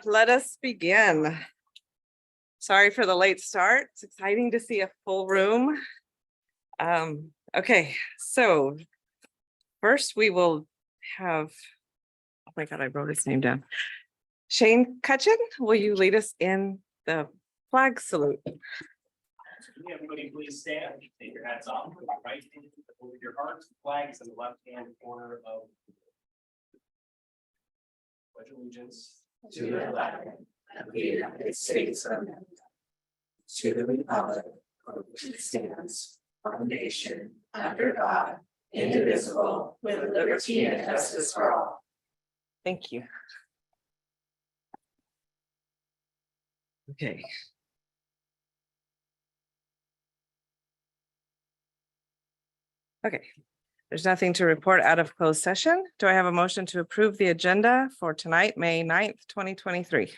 Let us begin. Sorry for the late start. It's exciting to see a full room. Okay, so first we will have, oh my God, I wrote his name down. Shane Cutchin, will you lead us in the flag salute? Everybody please stand, take your hats off, with your right hand over your heart, flag is in the left hand corner of pledge allegiance to the flag of the United States of America, to the republic for which it stands, one nation, under God, indivisible, with liberty and justice for all. Thank you. Okay. Okay, there's nothing to report out of closed session. Do I have a motion to approve the agenda for tonight, May 9th, 2023? Do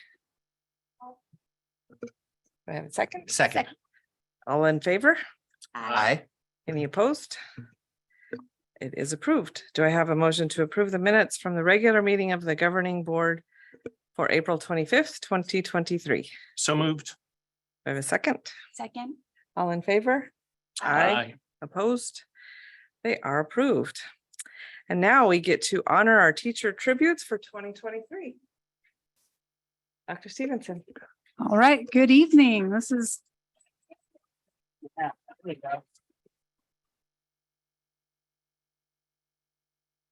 I have a second? Second. All in favor? Aye. Any opposed? It is approved. Do I have a motion to approve the minutes from the regular meeting of the governing board for April 25th, 2023? So moved. Do I have a second? Second. All in favor? Opposed? They are approved. And now we get to honor our teacher tributes for 2023. Dr. Stevenson. All right, good evening. This is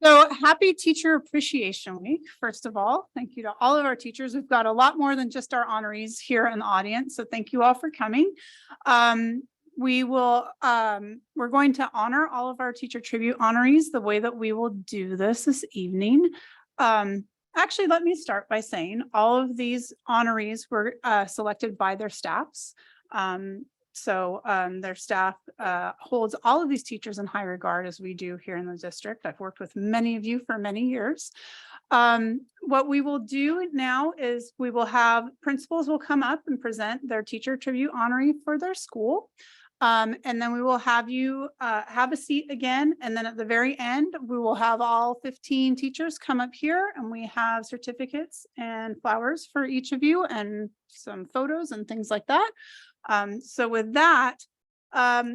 so happy Teacher Appreciation Week. First of all, thank you to all of our teachers. We've got a lot more than just our honorees here in the audience, so thank you all for coming. We're going to honor all of our teacher tribute honorees the way that we will do this evening. Actually, let me start by saying all of these honorees were selected by their staffs. Their staff holds all of these teachers in high regard, as we do here in the district. I've worked with many of you for many years. What we will do now is we will have principals will come up and present their teacher tribute honoree for their school. And then we will have you have a seat again. And then at the very end, we will have all 15 teachers come up here, and we have certificates and flowers for each of you and some photos and things like that. So with that,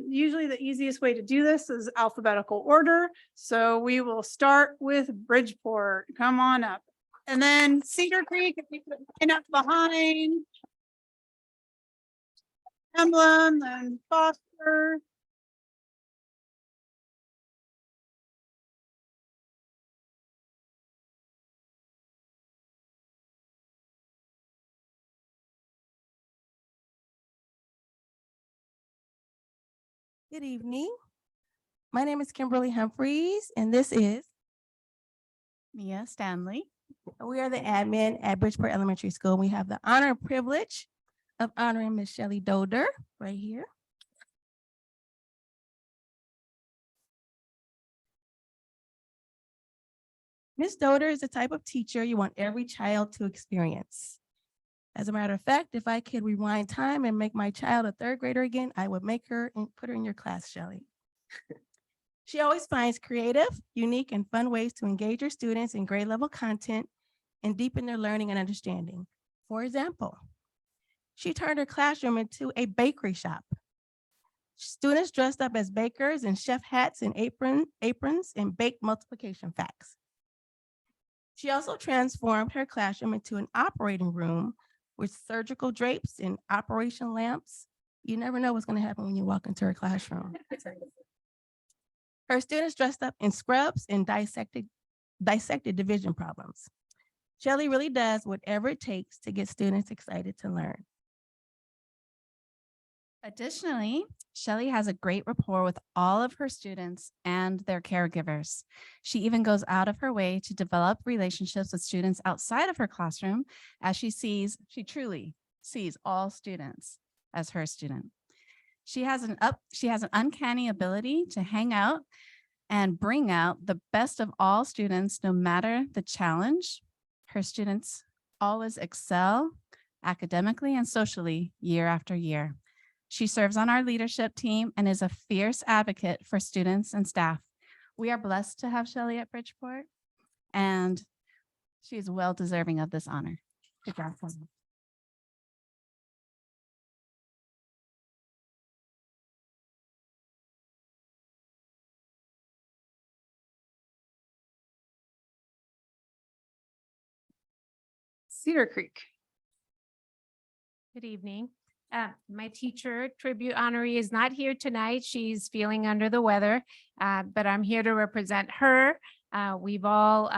usually the easiest way to do this is alphabetical order. So we will start with Bridgeport. Come on up. And then Cedar Creek, if you could line up behind. Emblem and Foster. Good evening. My name is Kimberly Humphreys, and this is Mia Stanley. we are the admin at Bridgeport Elementary School. We have the honor and privilege of honoring Miss Shelley Doder right here. Miss Doder is the type of teacher you want every child to experience. As a matter of fact, if I could rewind time and make my child a third grader again, I would make her and put her in your class, Shelley. She always finds creative, unique, and fun ways to engage her students in grade level content and deepen their learning and understanding. For example, she turned her classroom into a bakery shop. Students dressed up as bakers in chef hats and aprons and baked multiplication facts. She also transformed her classroom into an operating room with surgical drapes and operation lamps. You never know what's going to happen when you walk into her classroom. Her students dressed up in scrubs and dissected division problems. Shelley really does whatever it takes to get students excited to learn. Additionally, Shelley has a great rapport with all of her students and their caregivers. She even goes out of her way to develop relationships with students outside of her classroom, as she truly sees all students as her student. She has an uncanny ability to hang out and bring out the best of all students, no matter the challenge. Her students always excel academically and socially year after year. She serves on our leadership team and is a fierce advocate for students and staff. We are blessed to have Shelley at Bridgeport, and She is well deserving of this honor. Good job, Selma. Cedar Creek. Good evening. My teacher tribute honoree is not here tonight. She's feeling under the weather, but I'm here to represent her. We've all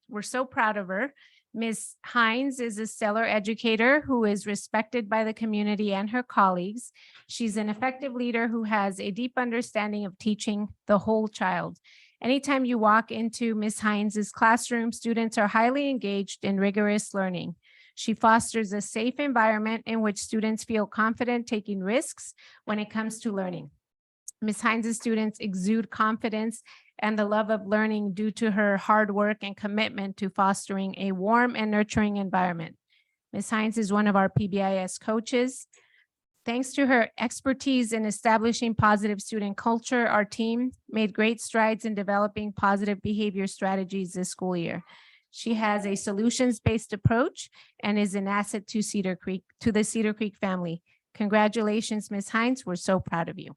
we're so proud of her. Ms. Hines is a stellar educator who is respected by the community and her colleagues. She's an effective leader who has a deep understanding of teaching the whole child. Anytime you walk into Ms. Hines's classroom, students are highly engaged in rigorous learning. She fosters a safe environment in which students feel confident taking risks when it comes to learning. Ms. Hines' students exude confidence and the love of learning due to her hard work and commitment to fostering a warm and nurturing environment. Ms. Hines is one of our PBIS coaches. Thanks to her expertise in establishing positive student culture, our team made great strides in developing positive behavior strategies this school year. She has a solutions-based approach and is an asset to the Cedar Creek family. Congratulations, Ms. Hines. We're so proud of you.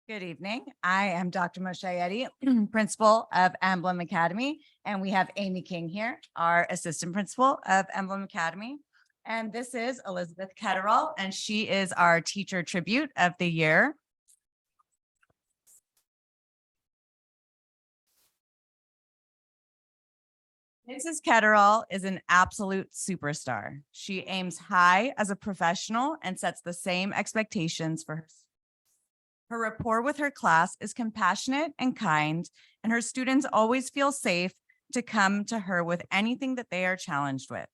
Good evening. I am Dr. Moshe principal of Emblem Academy, and we have Amy King here, our assistant principal of Emblem Academy. And this is Elizabeth Ketterall, and she is our teacher tribute of the year. Mrs. Ketterall is an absolute superstar. She aims high as a professional and sets the same expectations for her. Her rapport with her class is compassionate and kind, and her students always feel safe to come to her with anything that they are challenged with.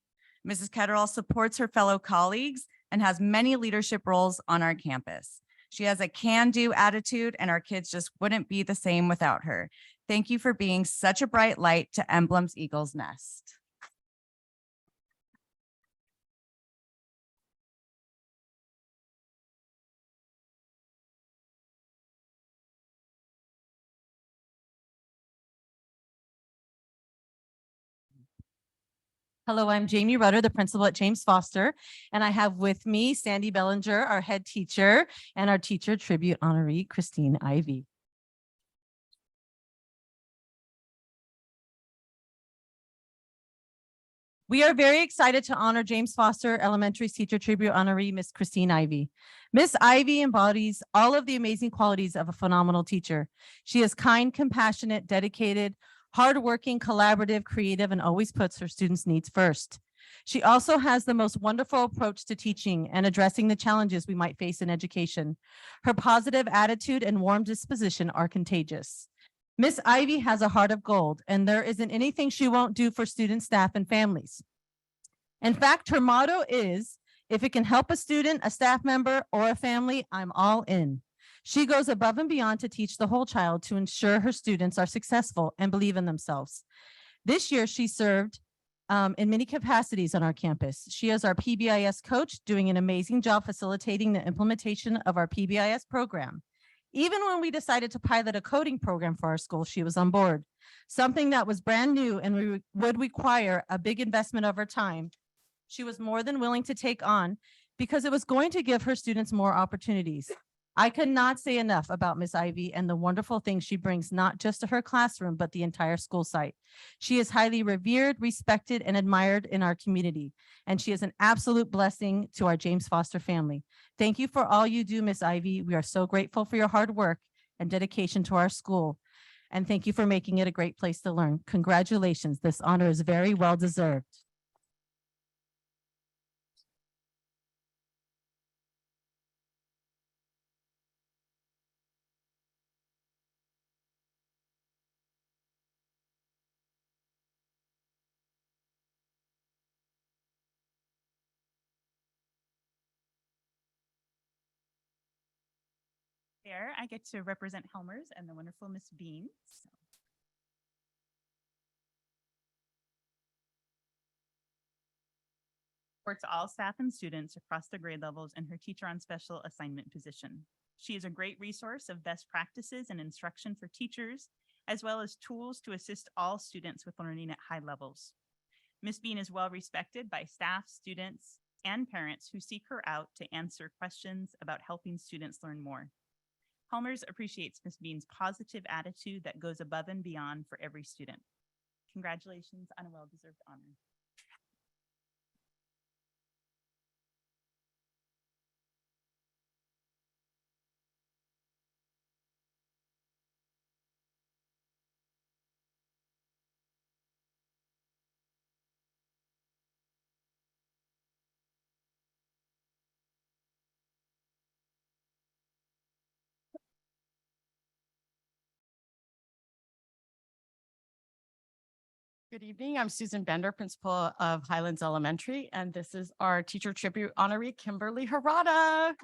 Mrs. Ketterall supports her fellow colleagues and has many leadership roles on our campus. She has a can-do attitude, and our kids just wouldn't be the same without her. Thank you for being such a bright light to Emblem's Eagle's Nest. Hello, I'm Jamie Rutter, the principal at James Foster, and I have with me Sandy Bellinger, our head teacher, and our teacher tribute honoree, Christine Ivy. We are very excited to honor James Foster Elementary teacher tribute honoree, Miss Christine Ivy. Miss Ivy embodies all of the amazing qualities of a phenomenal teacher. She is kind, compassionate, dedicated, hardworking, collaborative, creative, and always puts her students' needs first. She also has the most wonderful approach to teaching and addressing the challenges we might face in education. Her positive attitude and warm disposition are contagious. Miss Ivy has a heart of gold, and there isn't anything she won't do for students, staff, and families. In fact, her motto is, if it can help a student, a staff member, or a family, I'm all in. She goes above and beyond to teach the whole child to ensure her students are successful and believe in themselves. This year, she served in many capacities on our campus. She is our PBIS coach, doing an amazing job facilitating the implementation of our PBIS program. Even when we decided to pilot a coding program for our school, she was on board. Something that was brand new and would require a big investment of her time, she was more than willing to take on because it was going to give her students more opportunities. I could not say enough about Miss Ivy and the wonderful things she brings not just to her classroom, but the entire school site. She is highly revered, respected, and admired in our community, and she is an absolute blessing to our James Foster family. Thank you for all you do, Miss Ivy. We are so grateful for your hard work and dedication to our school, and thank you for making it a great place to learn. Congratulations. This honor is very well deserved. There, I get to represent Helmers and the wonderful Miss Bean. Supports all staff and students across the grade levels in her teacher on special assignment position. She is a great resource of best practices and instruction for teachers, as well as tools to assist all students with learning at high levels. Ms. Bean is well respected by staff, students, and parents who seek her out to answer questions about helping students learn more. Helmers appreciates Ms. Bean's positive attitude that goes above and beyond for every student. Congratulations on a well-deserved honor. Good evening. I'm Susan Bender, principal of Highlands Elementary, and this is our teacher tribute honoree, Kimberly Harada.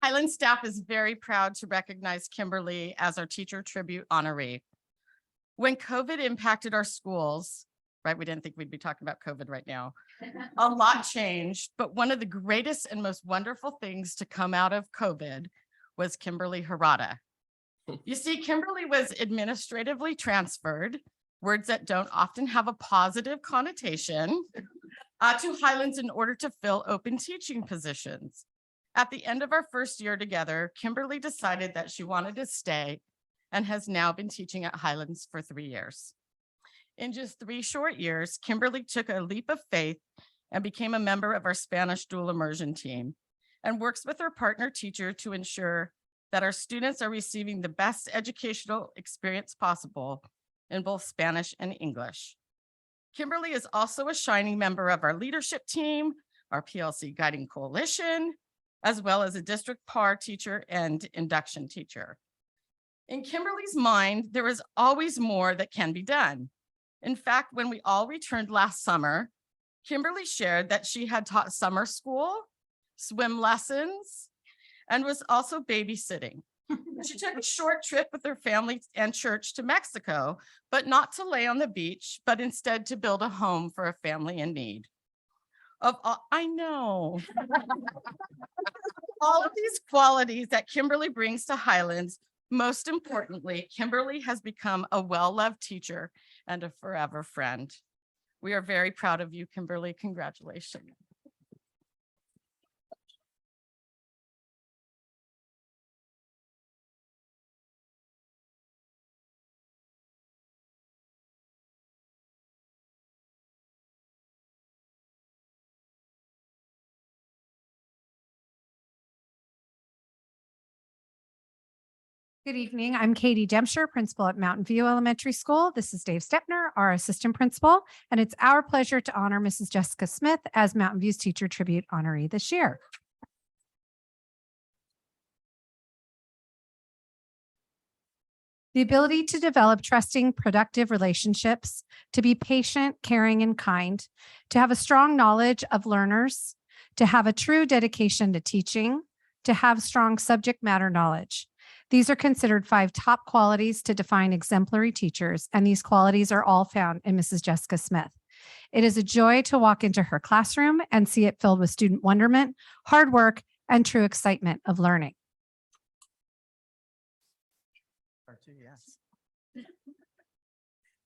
Highlands staff is very proud to recognize Kimberly as our teacher tribute honoree. When COVID impacted our schools, right? We didn't think we'd be talking about COVID right now. A lot changed, but one of the greatest and most wonderful things to come out of COVID was Kimberly Harada. You see, Kimberly was administratively transferred, words that don't often have a positive connotation, to Highlands in order to fill open teaching positions. At the end of our first year together, Kimberly decided that she wanted to stay and has now been teaching at Highlands for 3 years. In just 3 short years, Kimberly took a leap of faith and became a member of our Spanish dual immersion team and works with her partner teacher to ensure that our students are receiving the best educational experience possible in both Spanish and English. Kimberly is also a shining member of our leadership team, our PLC Guiding Coalition, as well as a district PAR teacher and induction teacher. In Kimberly's mind, there is always more that can be done. In fact, when we all returned last summer, Kimberly shared that she had taught summer school, swim lessons, and was also babysitting. She took a short trip with her family and church to Mexico, but not to lay on the beach, but instead to build a home for a family in need. I know. All of these qualities that Kimberly brings to Highlands, most importantly, Kimberly has become a well-loved teacher and a forever friend. We are very proud of you, Kimberly. Congratulations. Good evening. I'm Katie Dempster, principal at Mountain View Elementary School. This is Dave Stepner, our assistant principal, and it's our pleasure to honor Mrs. Jessica Smith as Mountain View's Teacher Tribute honoree this year. The ability to develop trusting, productive relationships, to be patient, caring, and kind, to have a strong knowledge of learners, to have a true dedication to teaching, to have strong subject matter knowledge. These are considered 5 top qualities to define exemplary teachers, and these qualities are all found in Mrs. Jessica Smith. It is a joy to walk into her classroom and see it filled with student wonderment, hard work, and true excitement of learning. Yes.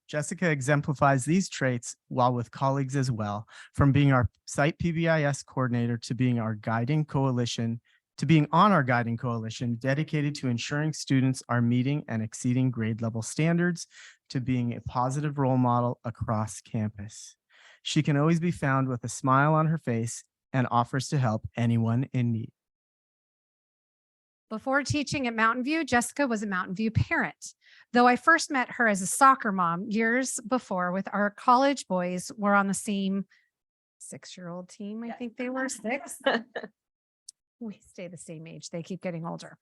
Jessica exemplifies these traits while with colleagues as well, from being our site PBIS coordinator to being our guiding coalition, to being on our guiding coalition dedicated to ensuring students are meeting and exceeding grade level standards, to being a positive role model across campus. She can always be found with a smile on her face and offers to help anyone in need. Before teaching at Mountain View, Jessica was a Mountain View parent. Though I first met her as a soccer mom years before with our college boys, were on the same 6-year-old team. I think they were 6. We stay the same age. They keep getting older.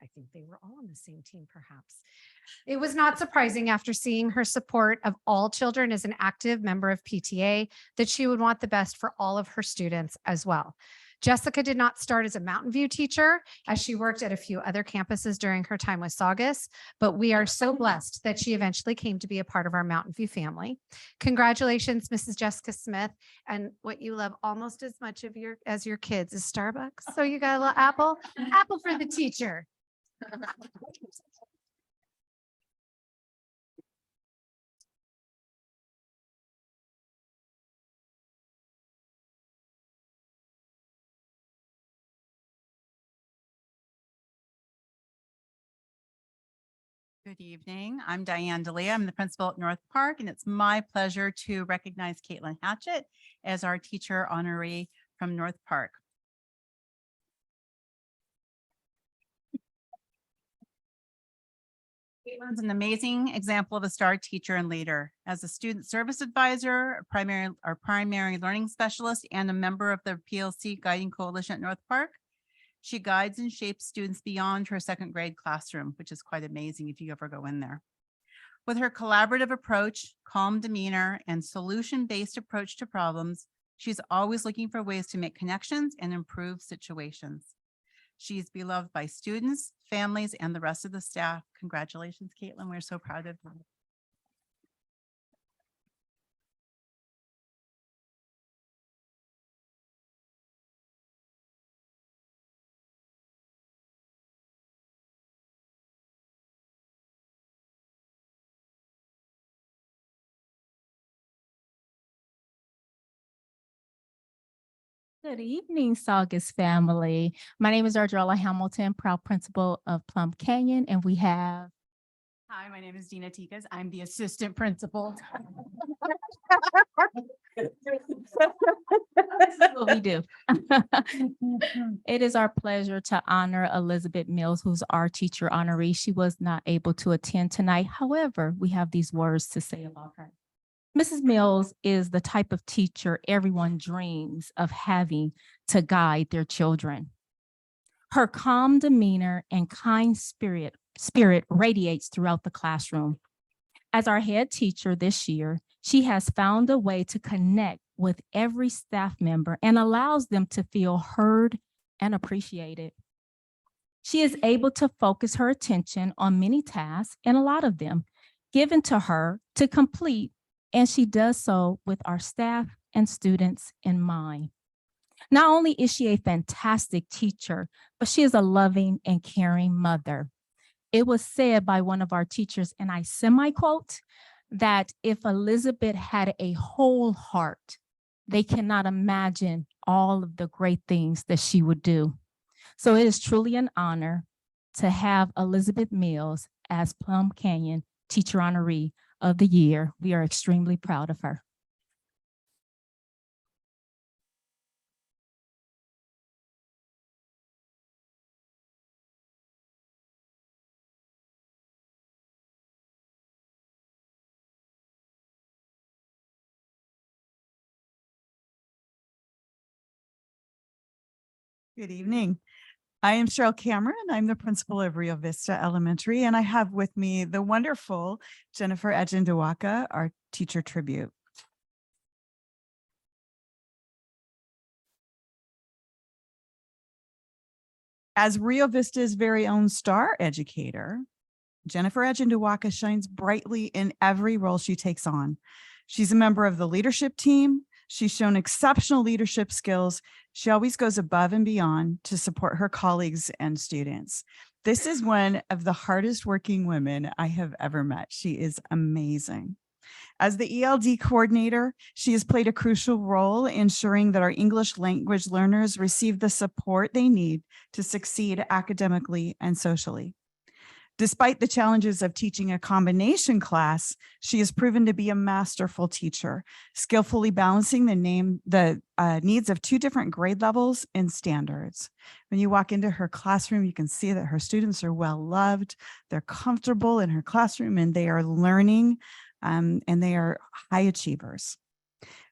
I think they were all on the same team, perhaps. It was not surprising after seeing her support of all children as an active member of PTA that she would want the best for all of her students as well. Jessica did not start as a Mountain View teacher, as she worked at a few other campuses during her time with Saugus, but we are so blessed that she eventually came to be a part of our Mountain View family. Congratulations, Mrs. Jessica Smith. And what you love almost as much as your kids is Starbucks. So you got a little apple for the teacher. Good evening. I'm Diane DeLea. I'm the principal at North Park, and it's my pleasure to recognize Caitlin Hatchett as our teacher honoree from North Park. Caitlin's an amazing example of a star teacher and leader. As a student service advisor, our primary learning specialist, and a member of the PLC Guiding Coalition at North Park, she guides and shapes students beyond her second grade classroom, which is quite amazing if you ever go in there. With her collaborative approach, calm demeanor, and solution-based approach to problems, she's always looking for ways to make connections and improve situations. She's beloved by students, families, and the rest of the staff. Congratulations, Caitlin. We're so proud of you. Good evening, Saugus family. My name is Ardrella Hamilton, proud principal of Plum Canyon, and we have. Hi, my name is Dina Tikas. I'm the assistant principal. This is what we do. It is our pleasure to honor Elizabeth Mills, who's our teacher honoree. She was not able to attend tonight. However, we have these words to say about her. Mrs. Mills is the type of teacher everyone dreams of having to guide their children. Her calm demeanor and kind spirit radiates throughout the classroom. As our head teacher this year, she has found a way to connect with every staff member and allows them to feel heard and appreciated. She is able to focus her attention on many tasks, and a lot of them given to her to complete, and she does so with our staff and students in mind. Not only is she a fantastic teacher, but she is a loving and caring mother. It was said by one of our teachers, and I semi-quote, that if Elizabeth had a whole heart, they cannot imagine all of the great things that she would do. So it is truly an honor to have Elizabeth Mills as Plum Canyon Teacher Honoree of the Year. We are extremely proud of her. Good evening. I am Cheryl Cameron. I'm the principal of Rio Vista Elementary, and I have with me the wonderful Jennifer Ejindawaka, our teacher tribute. As Rio Vista's very own star educator, Jennifer Ejindawaka shines brightly in every role she takes on. She's a member of the leadership team. She's shown exceptional leadership skills. She always goes above and beyond to support her colleagues and students. This is one of the hardest working women I have ever met. She is amazing. As the ELD coordinator, she has played a crucial role ensuring that our English language learners receive the support they need to succeed academically and socially. Despite the challenges of teaching a combination class, she has proven to be a masterful teacher, skillfully balancing the needs of two different grade levels and standards. When you walk into her classroom, you can see that her students are well loved, they're comfortable in her classroom, and they are learning, and they are high achievers.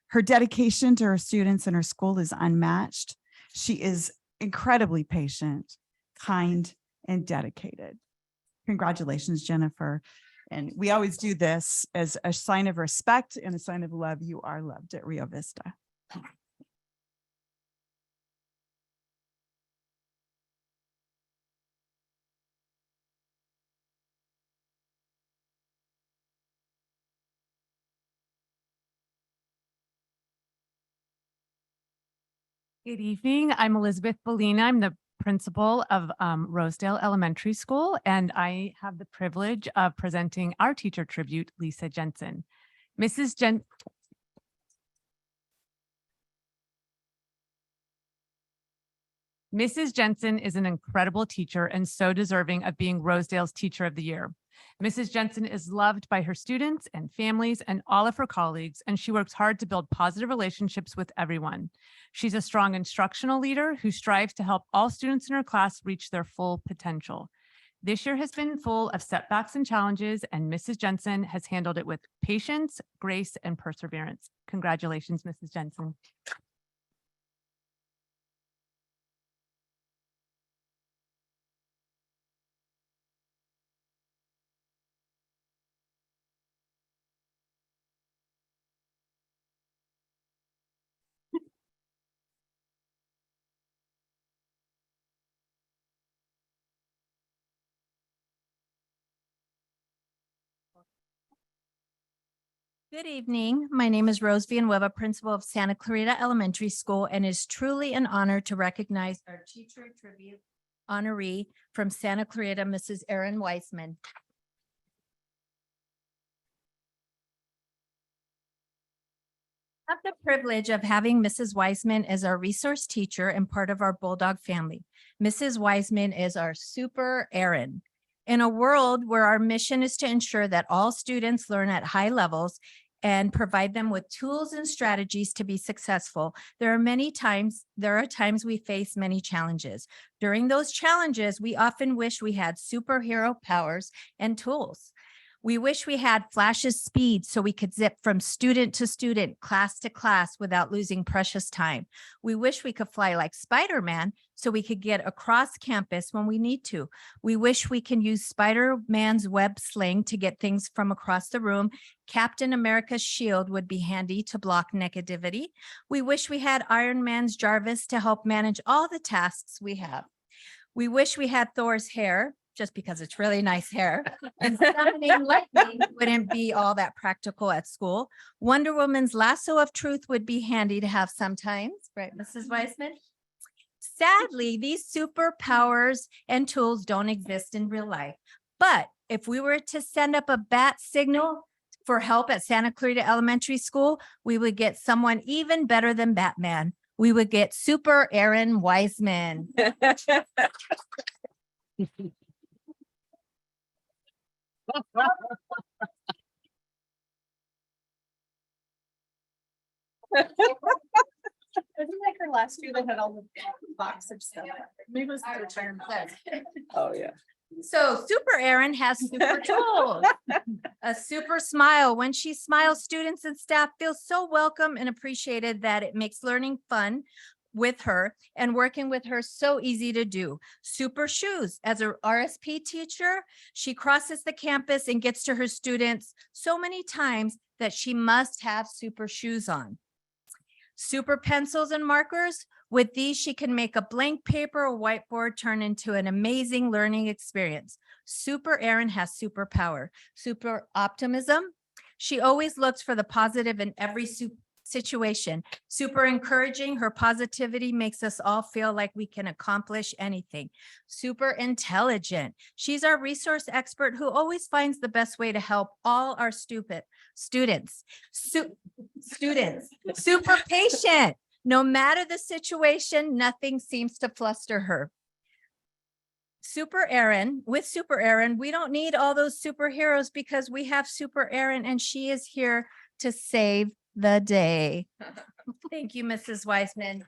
Her dedication to her students and her school is unmatched. She is incredibly patient, kind, and dedicated. Congratulations, Jennifer. And we always do this as a sign of respect and a sign of love. You are loved at Rio Vista. Good evening. I'm Elizabeth Bellina. I'm the principal of Rosedale Elementary School, and I have the privilege of presenting our teacher tribute, Lisa Jensen. Mrs. Jensen is an incredible teacher and so deserving of being Rosedale's Teacher of the Year. Mrs. Jensen is loved by her students and families and all of her colleagues, and she works hard to build positive relationships with everyone. She's a strong instructional leader who strives to help all students in her class reach their full potential. This year has been full of setbacks and challenges, and Mrs. Jensen has handled it with patience, grace, and perseverance. Congratulations, Mrs. Jensen. Good evening. My name is Rose Villanueva, principal of Santa Clarita Elementary School, and it's truly an honor to recognize our teacher tribute honoree from Santa Clarita, Mrs. Erin Weisman. I have the privilege of having Mrs. Weisman as our resource teacher and part of our Bulldog family. Mrs. Weisman is our super Erin. In a world where our mission is to ensure that all students learn at high levels and provide them with tools and strategies to be successful, there are times we face many challenges. During those challenges, we often wish we had superhero powers and tools. We wish we had flashes speed so we could zip from student to student, class to class without losing precious time. We wish we could fly like Spider-Man so we could get across campus when we need to. We wish we can use Spider-Man's web sling to get things from across the room. Captain America's shield would be handy to block negativity. We wish we had Iron Man's Jarvis to help manage all the tasks we have. We wish we had Thor's hair, just because it's really nice hair. And summoning lightning wouldn't be all that practical at school. Wonder Woman's lasso of truth would be handy to have sometimes, right, Mrs. Weisman? Sadly, these superpowers and tools don't exist in real life. But if we were to send up a bat signal for help at Santa Clarita Elementary School, we would get someone even better than Batman. We would get Super Erin Weisman. Wasn't like her last year that had all the box of stuff. Maybe it was the retirement. Oh, yeah. So Super Erin has super tools, a super smile. When she smiles, students and staff feel so welcome and appreciated that it makes learning fun with her, and working with her so easy to do. Super shoes. As a RSP teacher, she crosses the campus and gets to her students so many times that she must have super shoes on. Super pencils and markers. With these, she can make a blank paper or whiteboard turn into an amazing learning experience. Super Erin has superpower. Super optimism. She always looks for the positive in every situation. Super encouraging. Her positivity makes us all feel like we can accomplish anything. Super intelligent. She's our resource expert who always finds the best way to help all our students. Super patient. No matter the situation, nothing seems to fluster her. Super Erin, with Super Erin, we don't need all those superheroes because we have Super Erin and she is here to save the day. Thank you, Mrs. Weisman.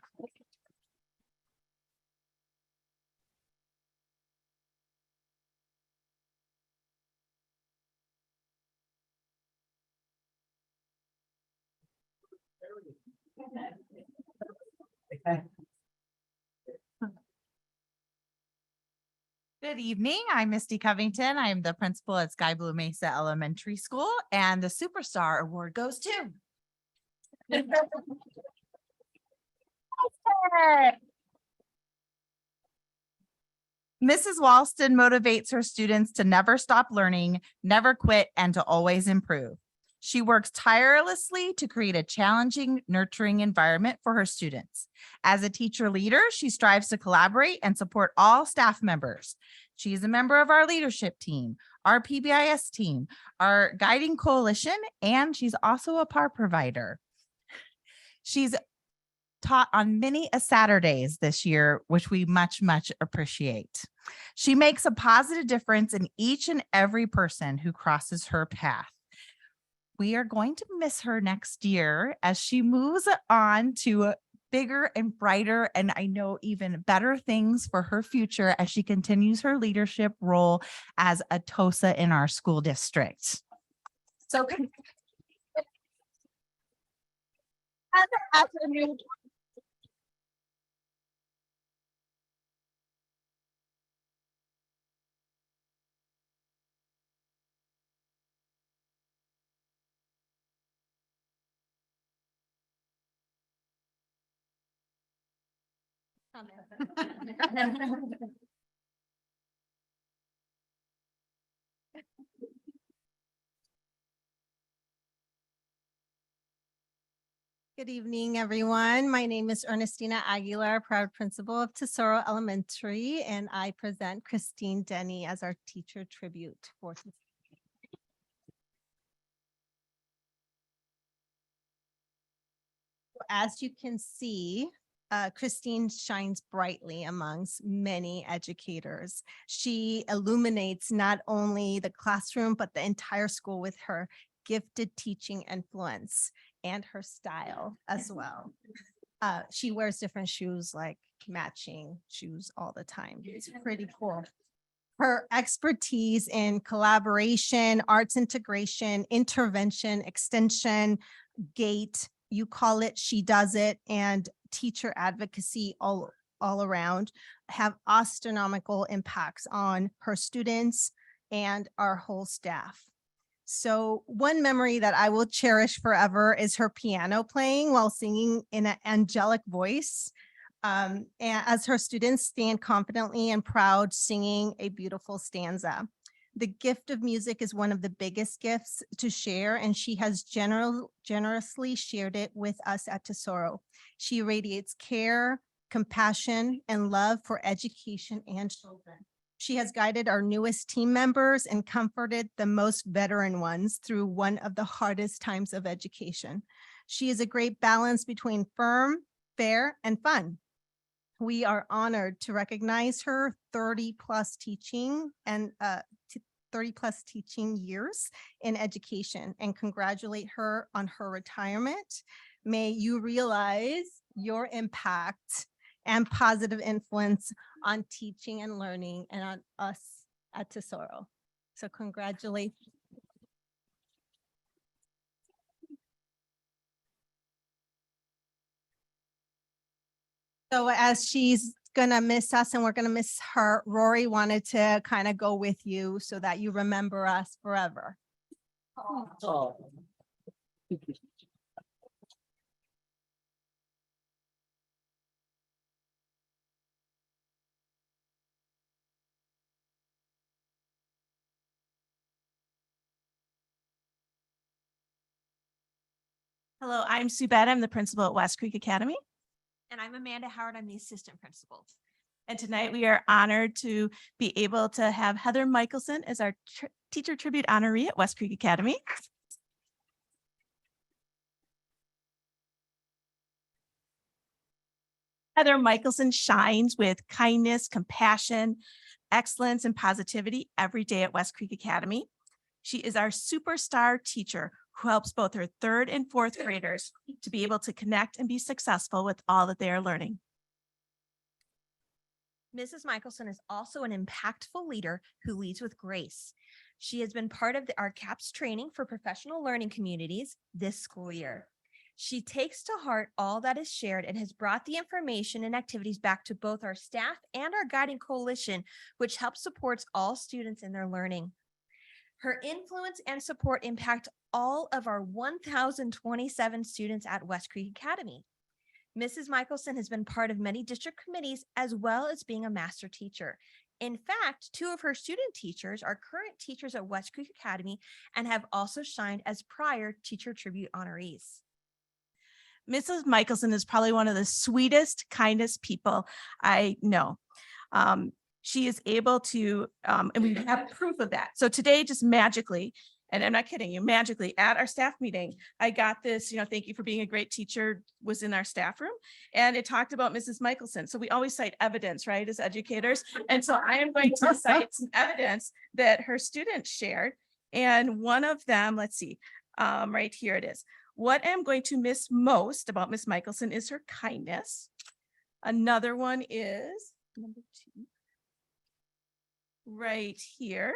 Good evening. I'm Misty Covington. I'm the principal at Sky Blue Mesa Elementary School, and the Superstar Award goes to Mrs. Walston motivates her students to never stop learning, never quit, and to always improve. She works tirelessly to create a challenging, nurturing environment for her students. As a teacher leader, she strives to collaborate and support all staff members. She is a member of our leadership team, our PBIS team, our guiding coalition, and she's also a PAR provider. She's taught on many Saturdays this year, which we much appreciate. She makes a positive difference in each and every person who crosses her path. We are going to miss her next year as she moves on to bigger and brighter, and I know even better things for her future as she continues her leadership role as a TOSA in our school district. So Good evening, everyone. My name is Ernestina Aguilar, proud principal of Tesoro Elementary, and I present Christine Denny as our teacher tribute for this. As you can see, Christine shines brightly amongst many educators. She illuminates not only the classroom, but the entire school with her gifted teaching influence and her style as well. She wears different shoes, like matching shoes all the time. It's pretty cool. Her expertise in collaboration, arts integration, intervention, extension, GATE, you call it, she does it, and teacher advocacy all around have astronomical impacts on her students and our whole staff. So one memory that I will cherish forever is her piano playing while singing in an angelic voice. And as her students stand confidently and proud singing a beautiful stanza. The gift of music is one of the biggest gifts to share, and she has generously shared it with us at Tesoro. She radiates care, compassion, and love for education and children. She has guided our newest team members and comforted the most veteran ones through one of the hardest times of education. She is a great balance between firm, fair, and fun. We are honored to recognize her 30 plus teaching years in education and congratulate her on her retirement. May you realize your impact and positive influence on teaching and learning and on us at Tesoro. So congratulations. So as she's gonna miss us and we're gonna miss her, Rory wanted to kind of go with you so that you remember us forever. Oh. Hello, I'm Sue Bett. I'm the principal at West Creek Academy. And I'm Amanda Howard. I'm the assistant principal. And tonight we are honored to be able to have Heather Michelson as our teacher tribute honoree at West Creek Academy. Heather Michelson shines with kindness, compassion, excellence, and positivity every day at West Creek Academy. She is our superstar teacher who helps both her 3rd and 4th graders to be able to connect and be successful with all that they are learning. Mrs. Michelson is also an impactful leader who leads with grace. She has been part of the RCAPS training for professional learning communities this school year. She takes to heart all that is shared and has brought the information and activities back to both our staff and our guiding coalition, which helps supports all students in their learning. Her influence and support impact all of our 1,027 students at West Creek Academy. Mrs. Michelson has been part of many district committees as well as being a master teacher. In fact, 2 of her student teachers are current teachers at West Creek Academy and have also shined as prior teacher tribute honorees. Mrs. Michelson is probably one of the sweetest, kindest people I know. She is able to, and we have proof of that. So today, just magically, and I'm not kidding you, magically at our staff meeting, I got this, thank you for being a great teacher, was in our staff room. And it talked about Mrs. Michelson. So we always cite evidence, right, as educators. And so I am going to cite some evidence that her students shared. And one of them, let's see, right here it is. What I'm going to miss most about Miss Michelson is her kindness. Another one is number 2. Right here.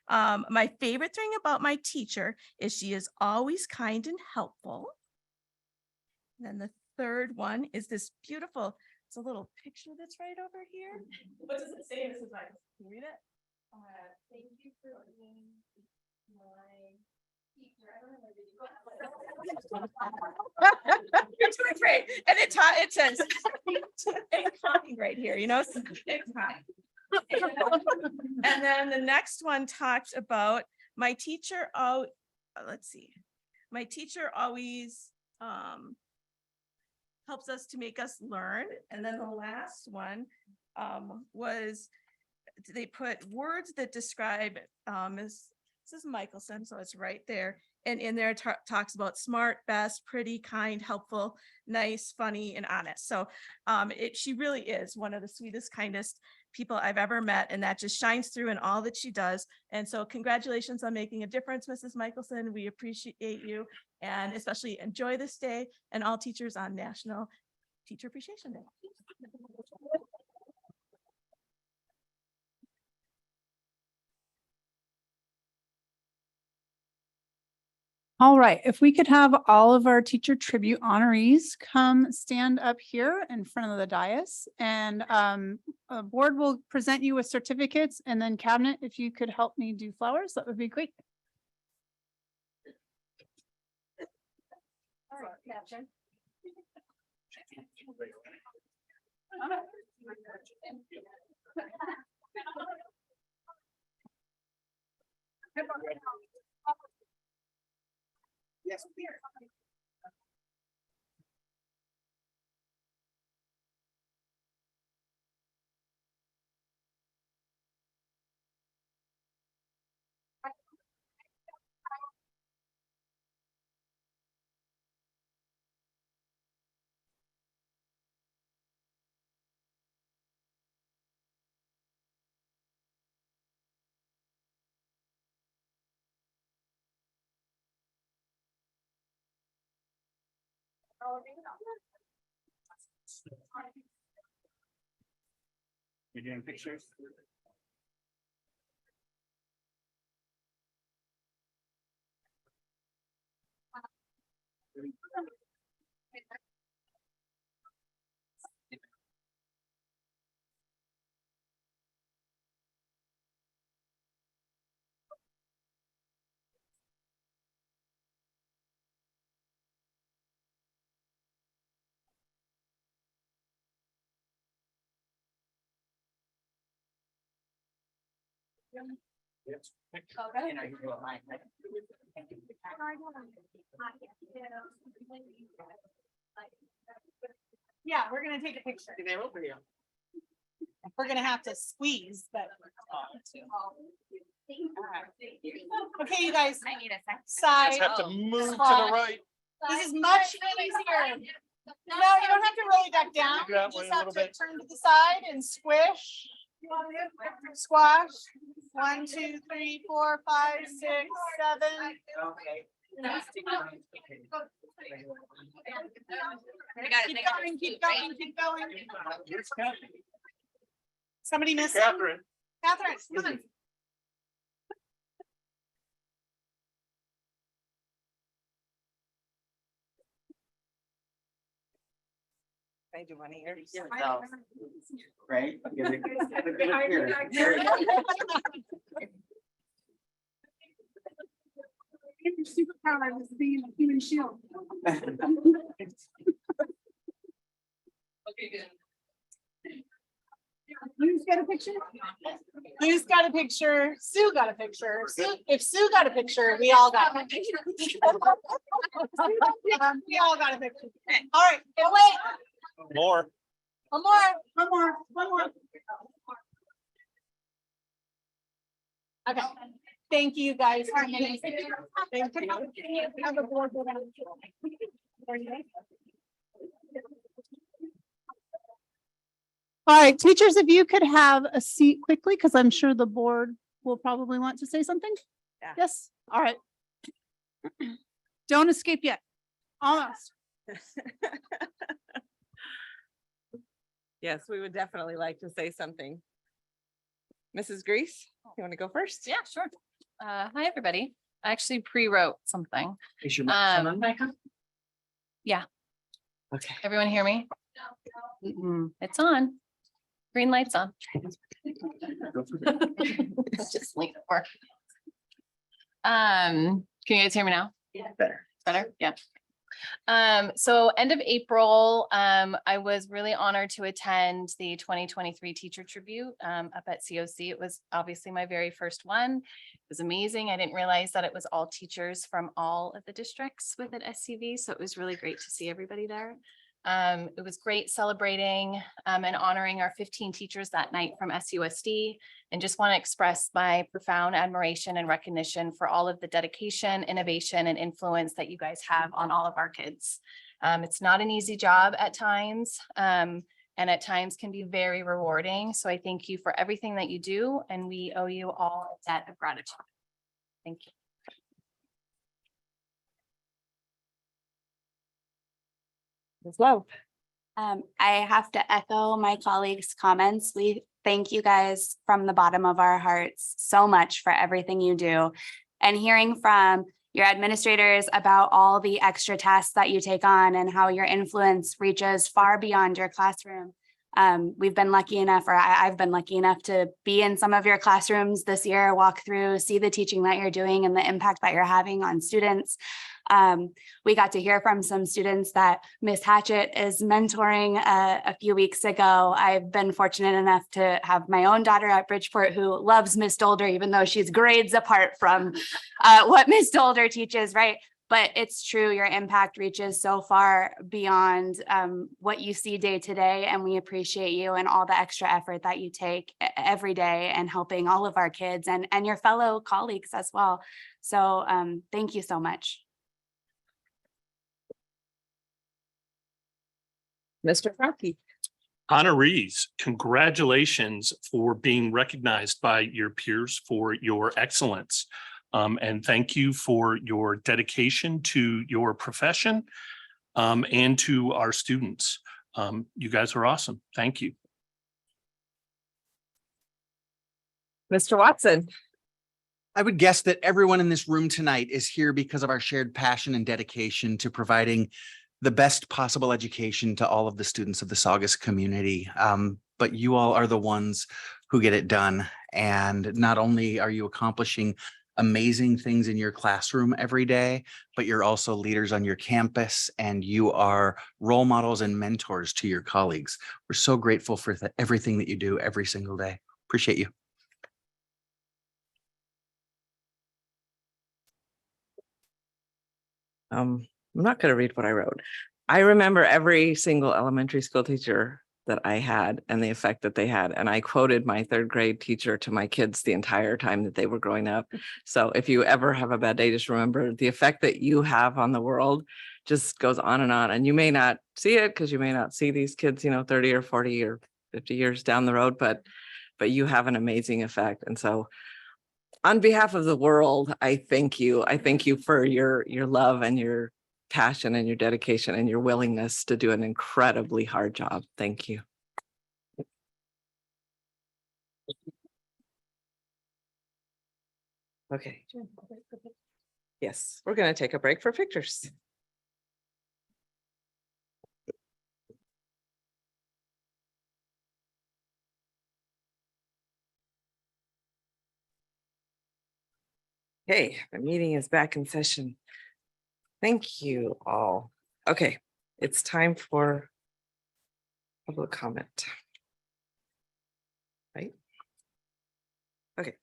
My favorite thing about my teacher is she is always kind and helpful. And then the third one is this beautiful, it's a little picture that's right over here. What does it say, Mrs. Michelson? Can you read it? Thank you for being my teacher. I don't know. You're doing great. And it says, it's kind right here, it's kind. And then the next one talked about my teacher. Oh, let's see. My teacher always helps us to make us learn. And then the last one was they put words that describe Mrs. Michelson. So it's right there. And in there talks about smart, best, pretty, kind, helpful, nice, funny, and honest. So she really is one of the sweetest, kindest people I've ever met. And that just shines through in all that she does. And so congratulations on making a difference, Mrs. Michelson. We appreciate you and especially enjoy this day and all teachers on National Teacher Appreciation Day. All right, if we could have all of our teacher tribute honorees come stand up here in front of the dais, and a board will present you with certificates, and then cabinet, if you could help me do flowers, that would be great. Yes, we are. You're doing pictures? Yes. Yeah, we're gonna take a picture. We're gonna have to squeeze, but. Okay, you guys. I need a side. Just have to move to the right. This is much easier. No, you don't have to really duck down. Take it out You way just a have little to bit. turn to the side and squish. Squash. 1, 2, 3, 4, 5, 6, 7. Okay. Keep going. Here's Catherine. Somebody missed. Catherine. Catherine, come on. I do one here. Right? I'm super proud I was being a human shield. Okay, You just get a picture? Lou's got a picture, Sue got a picture. If Sue got a picture, we all got a picture. We all got a picture. All right, go wait. More. One more. Okay, thank you guys. Thank you. Have a board meeting. All right, teachers, if you could have a seat quickly, because I'm sure the board will probably want to say something. Yeah. Yes, all right. Don't escape yet. Almost. Yes, we would definitely like to say something. Mrs. Grease, you want to go first? Yeah, sure. Hi, everybody. I actually pre-wrote something. Yeah. Okay. Everyone hear me? It's on. Green light's on. It's just lean over. Can you guys hear me now? Yeah. Better. Better? Yeah. So end of April, I was really honored to attend the 2023 teacher tribute up at COC. It was obviously my very first one. It was amazing. I didn't realize that it was all teachers from all of the districts within SCV. So it was really great to see everybody there. It was great celebrating and honoring our 15 teachers that night from SUSD, and just want to express my profound admiration and recognition for all of the dedication, innovation, and influence that you guys have on all of our kids. It's not an easy job at times, and at times can be very rewarding. So I thank you for everything that you do, and we owe you all a debt of gratitude. Thank you. Ms. Love. I have to echo my colleagues' comments. We thank you guys from the bottom of our hearts so much for everything you do. And hearing from your administrators about all the extra tasks that you take on and how your influence reaches far beyond your classroom. We've been lucky enough, or I've been lucky enough to be in some of your classrooms this year, walk through, see the teaching that you're doing and the impact that you're having on students. We got to hear from some students that Miss Hatchett is mentoring a few weeks ago. I've been fortunate enough to have my own daughter at Bridgeport who loves Miss Dolder, even though she's grades apart from what Miss Dolder teaches, right? But it's true, your impact reaches so far beyond what you see day to day, and we appreciate you and all the extra effort that you take every day and helping all of our kids and your fellow colleagues as well. So thank you so much. Mr. Frankie. Honorees, congratulations for being recognized by your peers for your excellence. And thank you for your dedication to your profession and to our students. You guys are awesome. Thank you. Mr. Watson. I would guess that everyone in this room tonight is here because of our shared passion and dedication to providing the best possible education to all of the students of the Saugus community. But you all are the ones who get it done. And not only are you accomplishing amazing things in your classroom every day, but you're also leaders on your campus and you are role models and mentors to your colleagues. We're so grateful for everything that you do every single day. Appreciate you. I'm not going to read what I wrote. I remember every single elementary school teacher that I had and the effect that they had. And I quoted my third grade teacher to my kids the entire time that they were growing up. So if you ever have a bad day, just remember the effect that you have on the world just goes on. And you may not see it because you may not see these kids, 30 or 40 or 50 years down the road, but you have an amazing effect. And so on behalf of the world, I thank you. I thank you for your love and your passion and your dedication and your willingness to do an incredibly hard job. Thank you. Okay. Yes, we're going to take a break for pictures. Okay, the meeting is back in session. Thank you all. Okay, it's time for public comment. Right? Okay.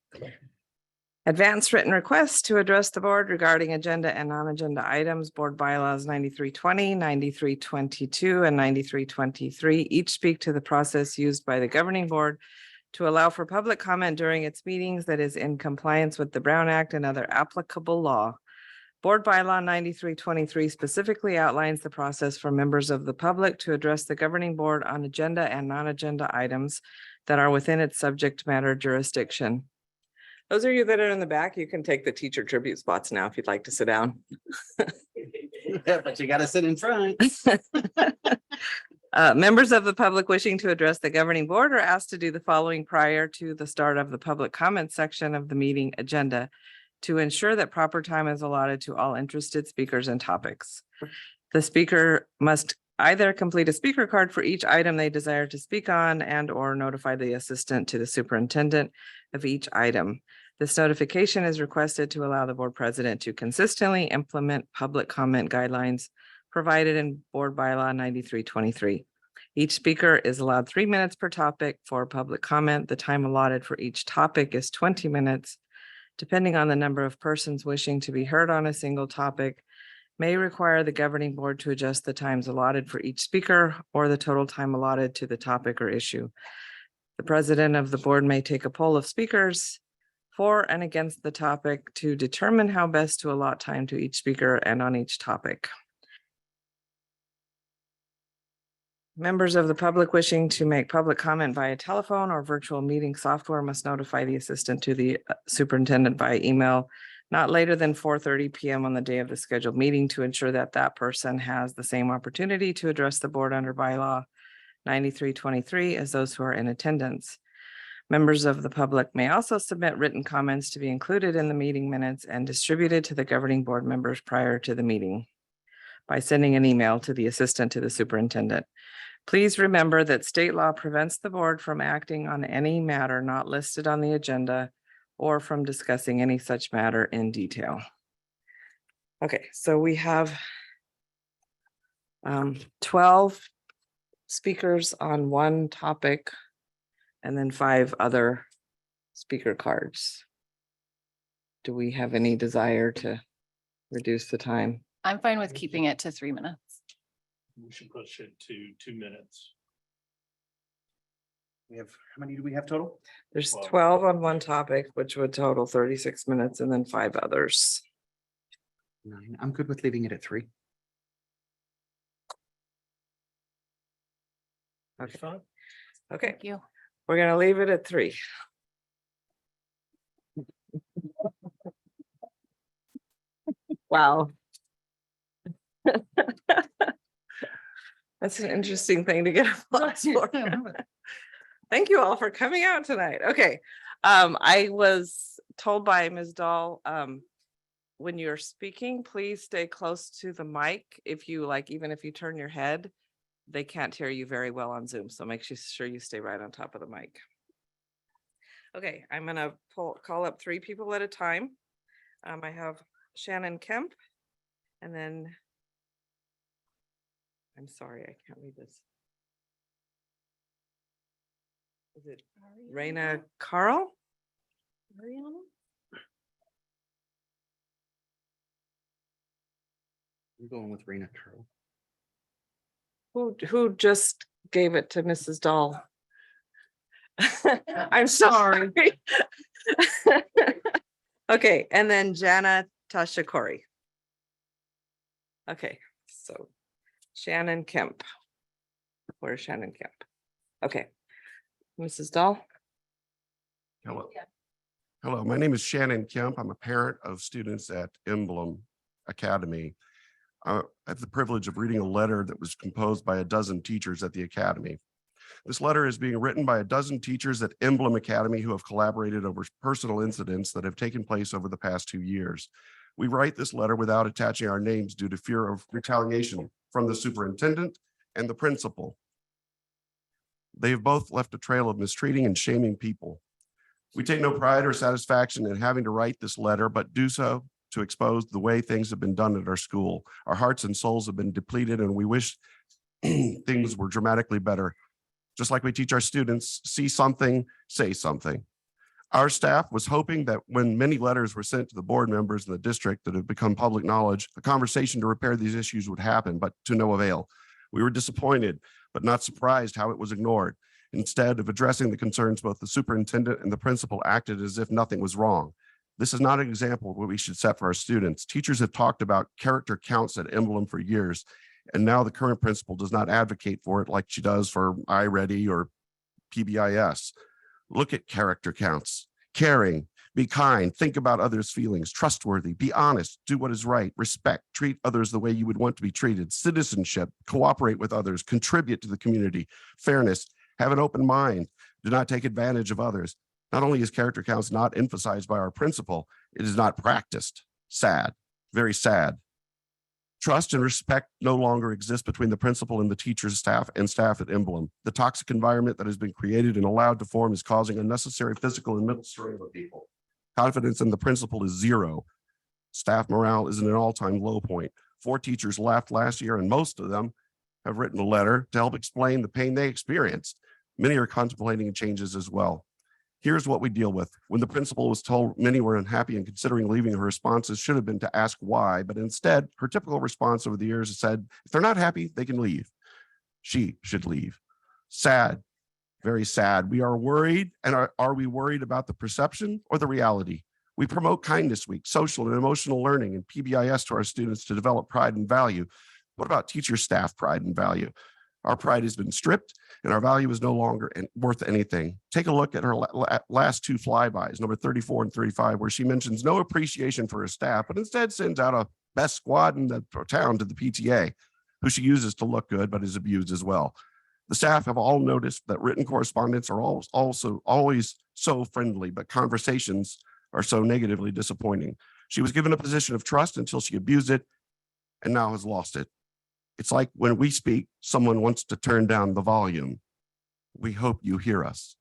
Advanced written requests to address the board regarding agenda and non-agenda items, board bylaws 9320, 9322, and 9323 each speak to the process used by the governing board to allow for public comment during its meetings that is in compliance with the Brown Act and other applicable law. Board bylaw 9323 specifically outlines the process for members of the public to address the governing board on agenda and non-agenda items that are within its subject matter jurisdiction. Those of you that are in the back, you can take the teacher tribute spots now if you'd like to sit down. Yeah, but you gotta sit in front. Members of the public wishing to address the governing board are asked to do the following prior to the start of the public comment section of the meeting agenda to ensure that proper time is allotted to all interested speakers and topics. The speaker must either complete a speaker card for each item they desire to speak on and or notify the assistant to the superintendent of each item. This notification is requested to allow the board president to consistently implement public comment guidelines provided in board bylaw 9323. Each speaker is allowed 3 minutes per topic for public comment. The time allotted for each topic is 20 minutes. Depending on the number of persons wishing to be heard on a single topic, may require the governing board to adjust the times allotted for each speaker or the total time allotted to the topic or issue. The president of the board may take a poll of speakers for and against the topic to determine how best to allot time to each speaker and on each topic. Members of the public wishing to make public comment via telephone or virtual meeting software must notify the assistant to the superintendent via email not later than 4:30 p.m. on the day of the scheduled meeting to ensure that that person has the same opportunity to address the board under bylaw 9323 as those who are in attendance. Members of the public may also submit written comments to be included in the meeting minutes and distributed to the governing board members prior to the meeting by sending an email to the assistant to the superintendent. Please remember that state law prevents the board from acting on any matter not listed on the agenda or from discussing any such matter in detail. Okay, so we have 12 speakers on one topic and then 5 other speaker cards. Do we have any desire to reduce the time? I'm fine with keeping it to 3 minutes. We should push it to 2 minutes. We have, how many do we have total? There's 12 on one topic, which would total 36 minutes and then 5 others. 9. I'm good with leaving it at 3. Okay. Fine. Okay, Thank you. we're gonna leave it at 3. Wow. That's an interesting thing to get applause for. Thank you all for coming out tonight. Okay. I was told by Ms. Dahl, when you're speaking, please stay close to the mic. If you like, even if you turn your head, they can't hear you very well on Zoom. So make sure you stay right on top of the mic. Okay, I'm gonna call up 3 people at a time. I have Shannon Kemp, and then I'm sorry, I can't read this. Is it Raina Carl? I'm going with Rena Curl. Who just gave it to Mrs. Dahl? I'm sorry. Okay, and then Jana Tashikori. Okay, so Shannon Kemp. Where's Shannon Kemp? Okay, Mrs. Dahl. Hello. Hello, my name is Shannon Kemp. I'm a parent of students at Emblem Academy. I have the privilege of reading a letter that was composed by a dozen teachers at the Academy. This letter is being written by a dozen teachers at Emblem Academy who have collaborated over personal incidents that have taken place over the past 2 years. We write this letter without attaching our names due to fear of retaliation from the superintendent and the principal. They have both left a trail of mistreating and shaming people. We take no pride or satisfaction in having to write this letter, but do so to expose the way things have been done at our school. Our hearts and souls have been depleted, and we wish things were dramatically better. Just like we teach our students, see something, say something. Our staff was hoping that when many letters were sent to the board members in the district that have become public knowledge, a conversation to repair these issues would happen, but to no avail. We were disappointed, but not surprised how it was ignored. Instead of addressing the concerns, both the superintendent and the principal acted as if nothing was wrong. This is not an example of what we should set for our students. Teachers have talked about character counts at Emblem for years, and now the current principal does not advocate for it like she does for iReady or PBIS. Look at character counts. Caring, be kind, think about others' feelings, trustworthy, be honest, do what is right, respect, treat others the way you would want to be treated, citizenship, cooperate with others, contribute to the community, fairness, have an open mind, do not take advantage of others. Not only is character counts not emphasized by our principal, it is not practiced. Sad, very sad. Trust and respect no longer exist between the principal and the teachers, staff, and staff at Emblem. The toxic environment that has been created and allowed to form is causing unnecessary physical and mental strain on people. Confidence in the principal is zero. Staff morale is at an all-time low point. 4 teachers left last year, and most of them have written a letter to help explain the pain they experienced. Many are contemplating changes as well. Here's what we deal with. When the principal was told many were unhappy and considering leaving, her responses should have been to ask why, but instead, her typical response over the years has said, if they're not happy, they can leave. She should leave. Sad, very sad. We are worried, and are we worried about the perception or the reality? We promote Kindness Week, social and emotional learning, and PBIS to our students to develop pride and value. What about teacher staff pride and value? Our pride has been stripped and our value is no longer worth anything. Take a look at her last 2 flybys, number 34 and 35, where she mentions no appreciation for her staff, but instead sends out a best squad in the town to the PTA, who she uses to look good, but is abused as well. The staff have all noticed that written correspondence are also always so friendly, but conversations are so negatively disappointing. She was given a position of trust until she abused it and now has lost it. It's like when we speak, someone wants to turn down the volume. We hope you hear us.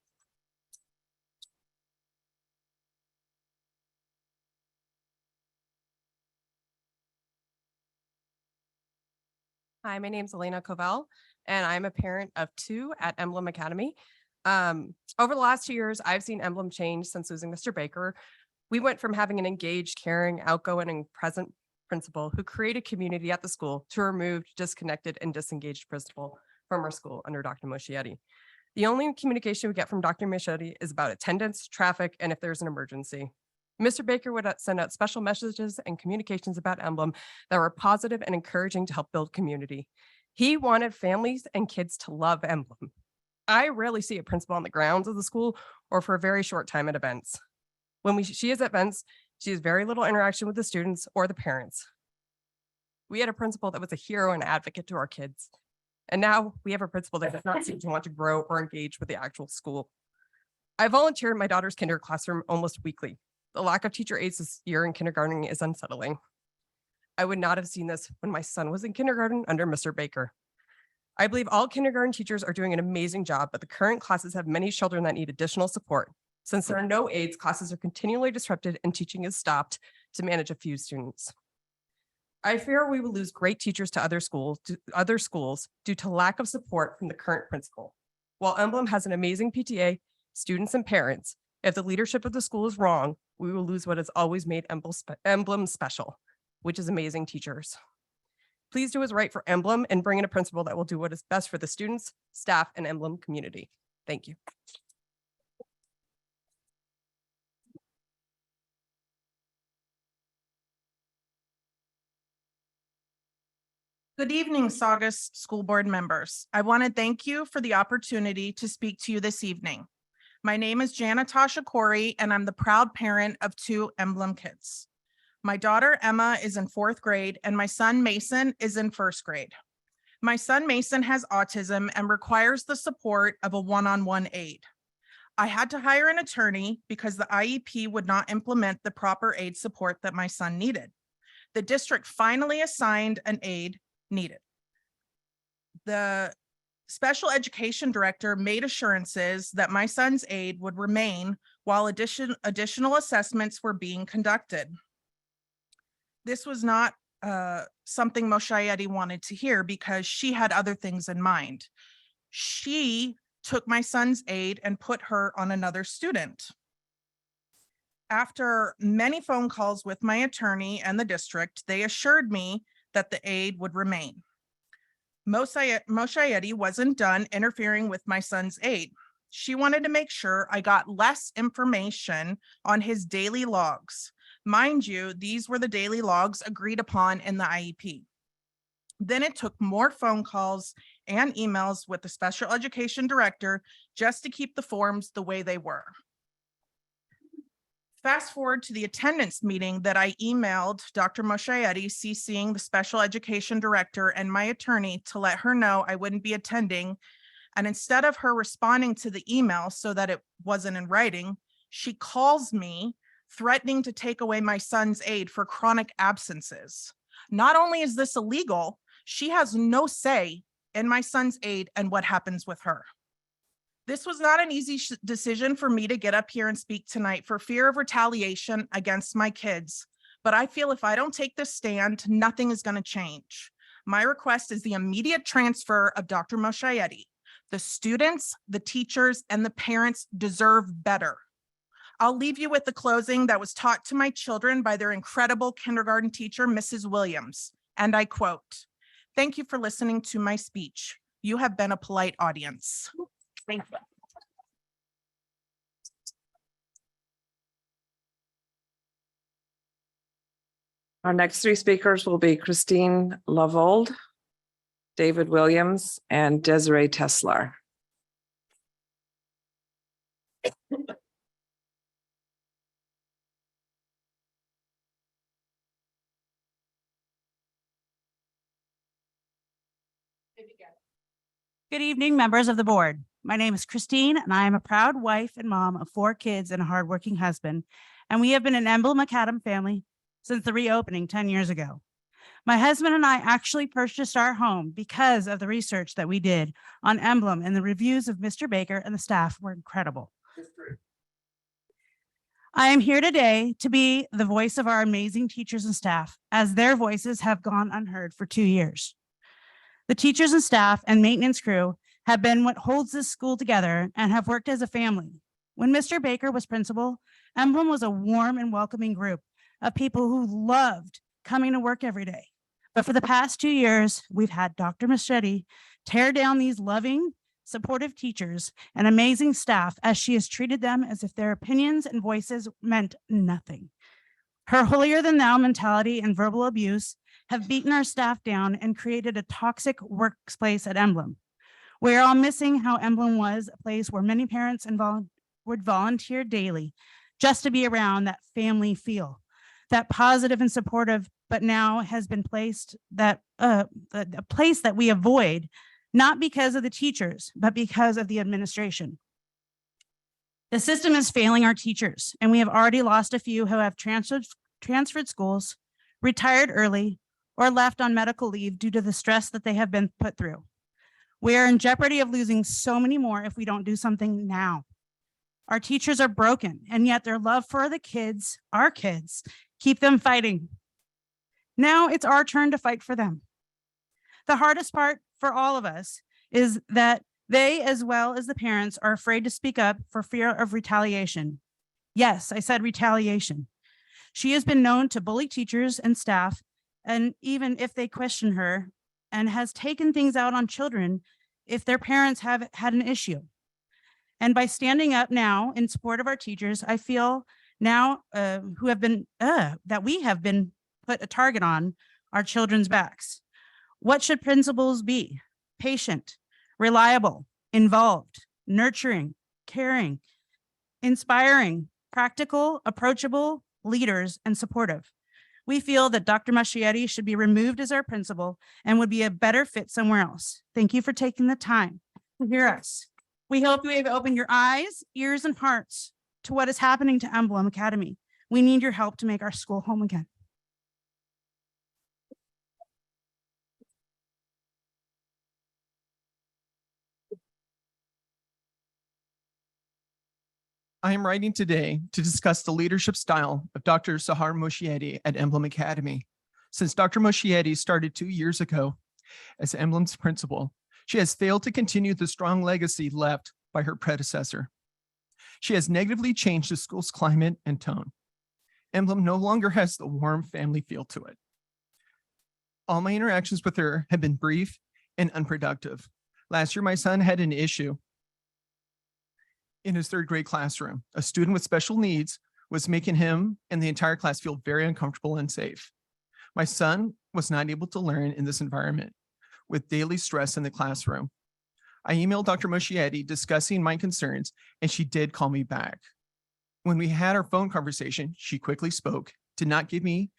Hi, my name is Elena Covell, and I'm a parent of 2 at Emblem Academy. Over the last 2 years, I've seen Emblem change since losing Mr. Baker. We went from having an engaged, caring, outgoing, and present principal who created community at the school to a removed, disconnected, and disengaged principal from our school under Dr. Moschietti. The only communication we get from Dr. Moschietti is about attendance, traffic, and if there's an emergency. Mr. Baker would send out special messages and communications about Emblem that were positive and encouraging to help build community. He wanted families and kids to love Emblem. I rarely see a principal on the grounds of the school or for a very short time at events. When she is at events, she has very little interaction with the students or the parents. We had a principal that was a hero and advocate to our kids. And now we have a principal that does not seem to want to grow or engage with the actual school. I volunteer in my daughter's kindergarten classroom almost weekly. The lack of teacher aides this year in kindergarten is unsettling. I would not have seen this when my son was in kindergarten under Mr. Baker. I believe all kindergarten teachers are doing an amazing job, but the current classes have many children that need additional support. Since there are no aides, classes are continually disrupted and teaching is stopped to manage a few students. I fear we will lose great teachers to other schools due to lack of support from the current principal. While Emblem has an amazing PTA, students, and parents, if the leadership of the school is wrong, we will lose what has always made Emblem special, which is amazing teachers. Please do what's right for Emblem and bring in a principal that will do what is best for the students, staff, and Emblem community. Thank you. Good evening, Saugus School Board members. I want to thank you for the opportunity to speak to you this evening. My name is Jana Tasha Corey, and I'm the proud parent of 2 Emblem kids. My daughter Emma is in 4th grade, and my son Mason is in 1st grade. My son Mason has autism and requires the support of a one-on-one aide. I had to hire an attorney because the IEP would not implement the proper aide support that my son needed. The district finally assigned an aide needed. The special education director made assurances that my son's aide would remain while additional assessments were being conducted. This was not something Moschietti wanted to hear because she had other things in mind. She took my son's aide and put her on another student. After many phone calls with my attorney and the district, they assured me that the aid would remain. Moshayetti wasn't done interfering with my son's aid. She wanted to make sure I got less information on his daily logs. Mind you, these were the daily logs agreed upon in the IEP. Then it took more phone calls and emails with the special education director just to keep the forms the way they were. Fast forward to the attendance meeting that I emailed Dr. Moshayetti, CCing the special education director and my attorney to let her know I wouldn't be attending. And instead of her responding to the email so that it wasn't in writing, she calls me threatening to take away my son's aid for chronic absences. Not only is this illegal, she has no say in my son's aid and what happens with her. This was not an easy decision for me to get up here and speak tonight for fear of retaliation against my kids. But I feel if I don't take this stand, nothing is going to change. My request is the immediate transfer of Dr. Moshayetti. The students, the teachers, and the parents deserve better. I'll leave you with the closing that was taught to my children by their incredible kindergarten teacher, Mrs. Williams. And I quote, "Thank you for listening to my speech. You have been a polite audience." Thank you. Our next three speakers will be Christine Lavold, David Williams, and Desiree Teslar. Good evening, members of the board. My name is Christine, and I am a proud wife and mom of 4 kids and a hardworking husband. And we have been an Emblem Academy family since the reopening 10 years ago. My husband and I actually purchased our home because of the research that we did on Emblem, and the reviews of Mr. Baker and the staff were incredible. I am here today to be the voice of our amazing teachers and staff, as their voices have gone unheard for 2 years. The teachers and staff and maintenance crew have been what holds this school together and have worked as a family. When Mr. Baker was principal, Emblem was a warm and welcoming group of people who loved coming to work every day. But for the past 2 years, we've had Dr. Moshayetti tear down these loving, supportive teachers and amazing staff, as she has treated them as if their opinions and voices meant nothing. Her holier than thou mentality and verbal abuse have beaten our staff down and created a toxic workplace at Emblem. We're all missing how Emblem was a place where many parents would volunteer daily just to be around that family feel, that positive and supportive, but now has been placed that a place that we avoid, not because of the teachers, but because of the administration. The system is failing our teachers, and we have already lost a few who have transferred schools, retired early, or left on medical leave due to the stress that they have been put through. We are in jeopardy of losing so many more if we don't do something now. Our teachers are broken, and yet their love for the kids, our kids, keep them fighting. Now it's our turn to fight for them. The hardest part for all of us is that they, as well as the parents, are afraid to speak up for fear of retaliation. Yes, I said retaliation. She has been known to bully teachers and staff, and even if they question her, and has taken things out on children if their parents have had an issue. And by standing up now in support of our teachers, I feel now that we have been put a target on our children's backs. What should principals be? Patient, reliable, involved, nurturing, caring, inspiring, practical, approachable, leaders, and supportive. We feel that Dr. Moshayetti should be removed as our principal and would be a better fit somewhere else. Thank you for taking the time to hear us. We hope you have opened your eyes, ears, and hearts to what is happening to Emblem Academy. We need your help to make our school home again. I am writing today to discuss the leadership style of Dr. Sahar Moshayetti at Emblem Academy. Since Dr. Moshayetti started 2 years ago as Emblem's principal, she has failed to continue the strong legacy left by her predecessor. She has negatively changed the school's climate and tone. Emblem no longer has the warm family feel to it. All my interactions with her have been brief and unproductive. Last year, my son had an issue in his third grade classroom. A student with special needs was making him and the entire class feel very uncomfortable and unsafe. My son was not able to learn in this environment with daily stress in the classroom. I emailed Dr. Moschietti discussing my concerns, and she did call me back. When we had our phone conversation, she quickly spoke, did not give me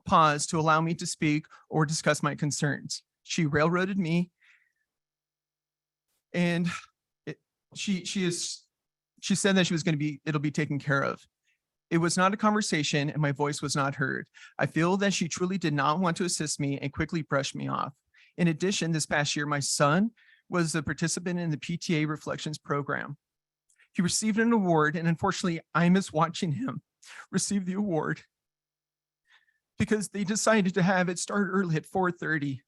pause to allow me to speak or discuss my concerns. She railroaded me, and she said that it'll be taken care of. It was not a conversation, and my voice was not heard. I feel that she truly did not want to assist me and quickly brushed me off. In addition, this past year, my son was a participant in the PTA Reflections program. He received an award, and unfortunately, I miss watching him receive the award because they decided to have it start early at 4:30.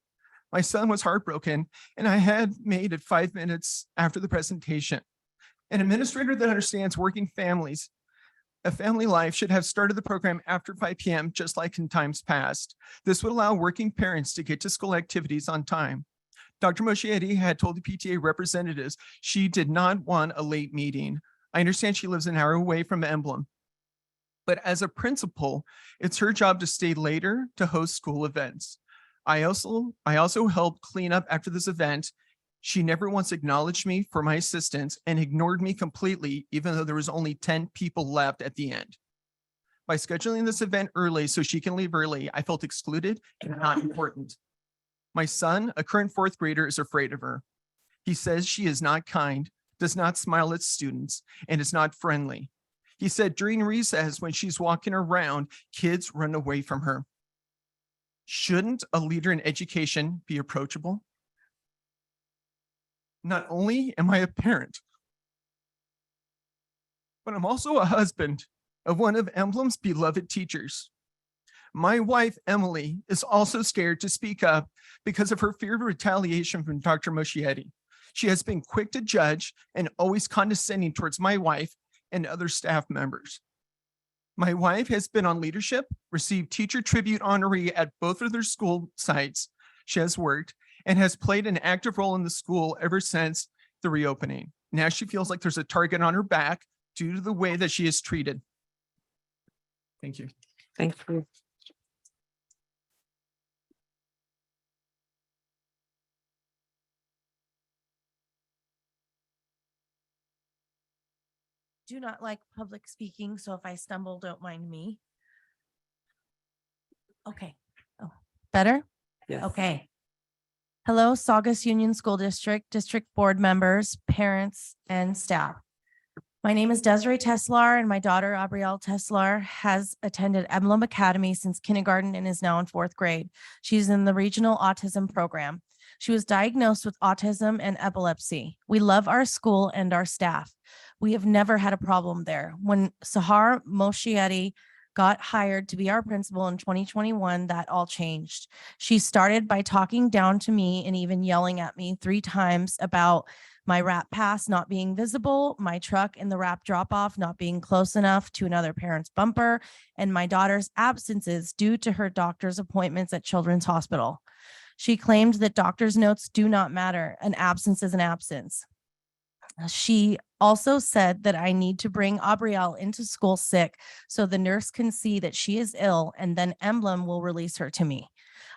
My son was heartbroken, and I had made it 5 minutes after the presentation. An administrator that understands working families, a family life, should have started the program after 5 p.m., just like in times past. This would allow working parents to get to school activities on time. Dr. Moschietti had told the PTA representatives she did not want a late meeting. I understand she lives an hour away from Emblem, but as a principal, it's her job to stay later to host school events. I also helped clean up after this event. She never once acknowledged me for my assistance and ignored me completely, even though there was only 10 people left at the end. By scheduling this event early so she can leave early, I felt excluded and not important. My son, a current 4th grader, is afraid of her. He says she is not kind, does not smile at students, and is not friendly. He said during recess, when she's walking around, kids run away from her. Shouldn't a leader in education be approachable? Not only am I a parent, but I'm also a husband of one of Emblem's beloved teachers. My wife, Emily, is also scared to speak up because of her fear of retaliation from Dr. Moschietti. She has been quick to judge and always condescending towards my wife and other staff members. My wife has been on leadership, received teacher tribute honoree at both of their school sites she has worked, and has played an active role in the school ever since the reopening. Now she feels like there's a target on her back due to the way that she is treated. Thank you. Thank you. Do not like public speaking, so if I stumble, don't mind me. Okay. Oh, better? Yes. Okay. Hello, Saugus Union School District, district board members, parents, and staff. My name is Desiree Teslar, and my daughter, Abrielle Teslar, has attended Emblem Academy since kindergarten and is now in 4th grade. She's in the regional autism program. She was diagnosed with autism and epilepsy. We love our school and our staff. We have never had a problem there. When Sahar Moschietti got hired to be our principal in 2021, that all changed. She started by talking down to me and even yelling at me 3 times about my wrap pass not being visible, my truck and the wrap drop-off not being close enough to another parent's bumper, and my daughter's absences due to her doctor's appointments at Children's Hospital. She claimed that doctor's notes do not matter. An absence is an absence. She also said that I need to bring Abrielle into school sick so the nurse can see that she is ill, and then Emblem will release her to me.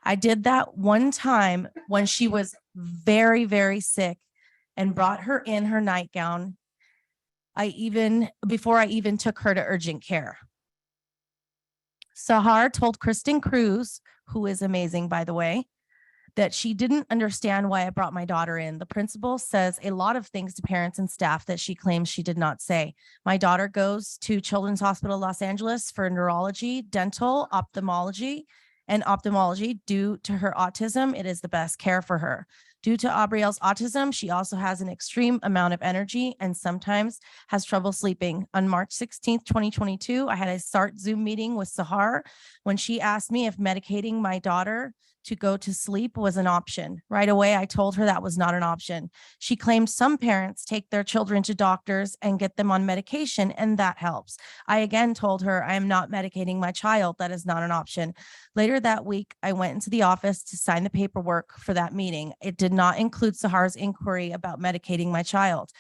I did that one time when she was very, very sick and brought her in her nightgown. Before I even took her to urgent care. Sahar told Kristen Cruz, who is amazing, by the way, that she didn't understand why I brought my daughter in. The principal says a lot of things to parents and staff that she claims she did not say. My daughter goes to Children's Hospital Los Angeles for neurology, dental, ophthalmology, and ophthalmology. Due to her autism, it is the best care for her. Due to Abrielle's autism, she also has an extreme amount of energy and sometimes has trouble sleeping. On March 16th, 2022, I had a SART Zoom meeting with Sahar when she asked me if medicating my daughter to go to sleep was an option. Right away, I told her that was not an option. She claimed some parents take their children to doctors and get them on medication, and that helps. I again told her I am not medicating my child. That is not an option. Later that week, I went into the office to sign the paperwork for that meeting. It did not include Sahar's inquiry about medicating my child.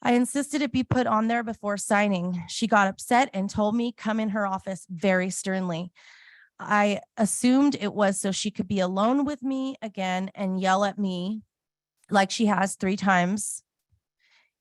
I insisted it be put on there before signing. She got upset and told me come in her office very sternly. I assumed it was so she could be alone with me again and yell at me like she has 3 times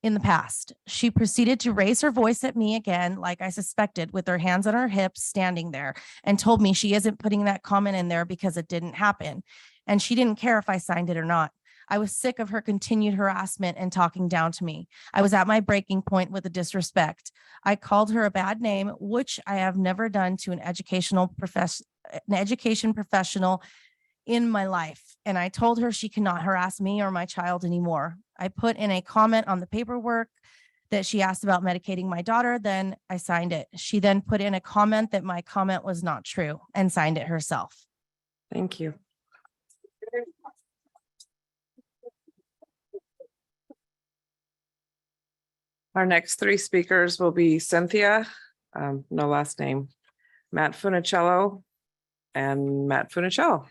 in the past. She proceeded to raise her voice at me again, like I suspected, with her hands on her hips, standing there, and told me she isn't putting that comment in there because it didn't happen. And she didn't care if I signed it or not. I was sick of her continued harassment and talking down to me. I was at my breaking point with the disrespect. I called her a bad name, which I have never done to an education professional in my life. And I told her she cannot harass me or my child anymore. I put in a comment on the paperwork that she asked about medicating my daughter. Then I signed it. She then put in a comment that my comment was not true and signed it herself. Thank you. Our next 3 speakers will be Cynthia, no last name, Matt Funicello, and Matt Funicello.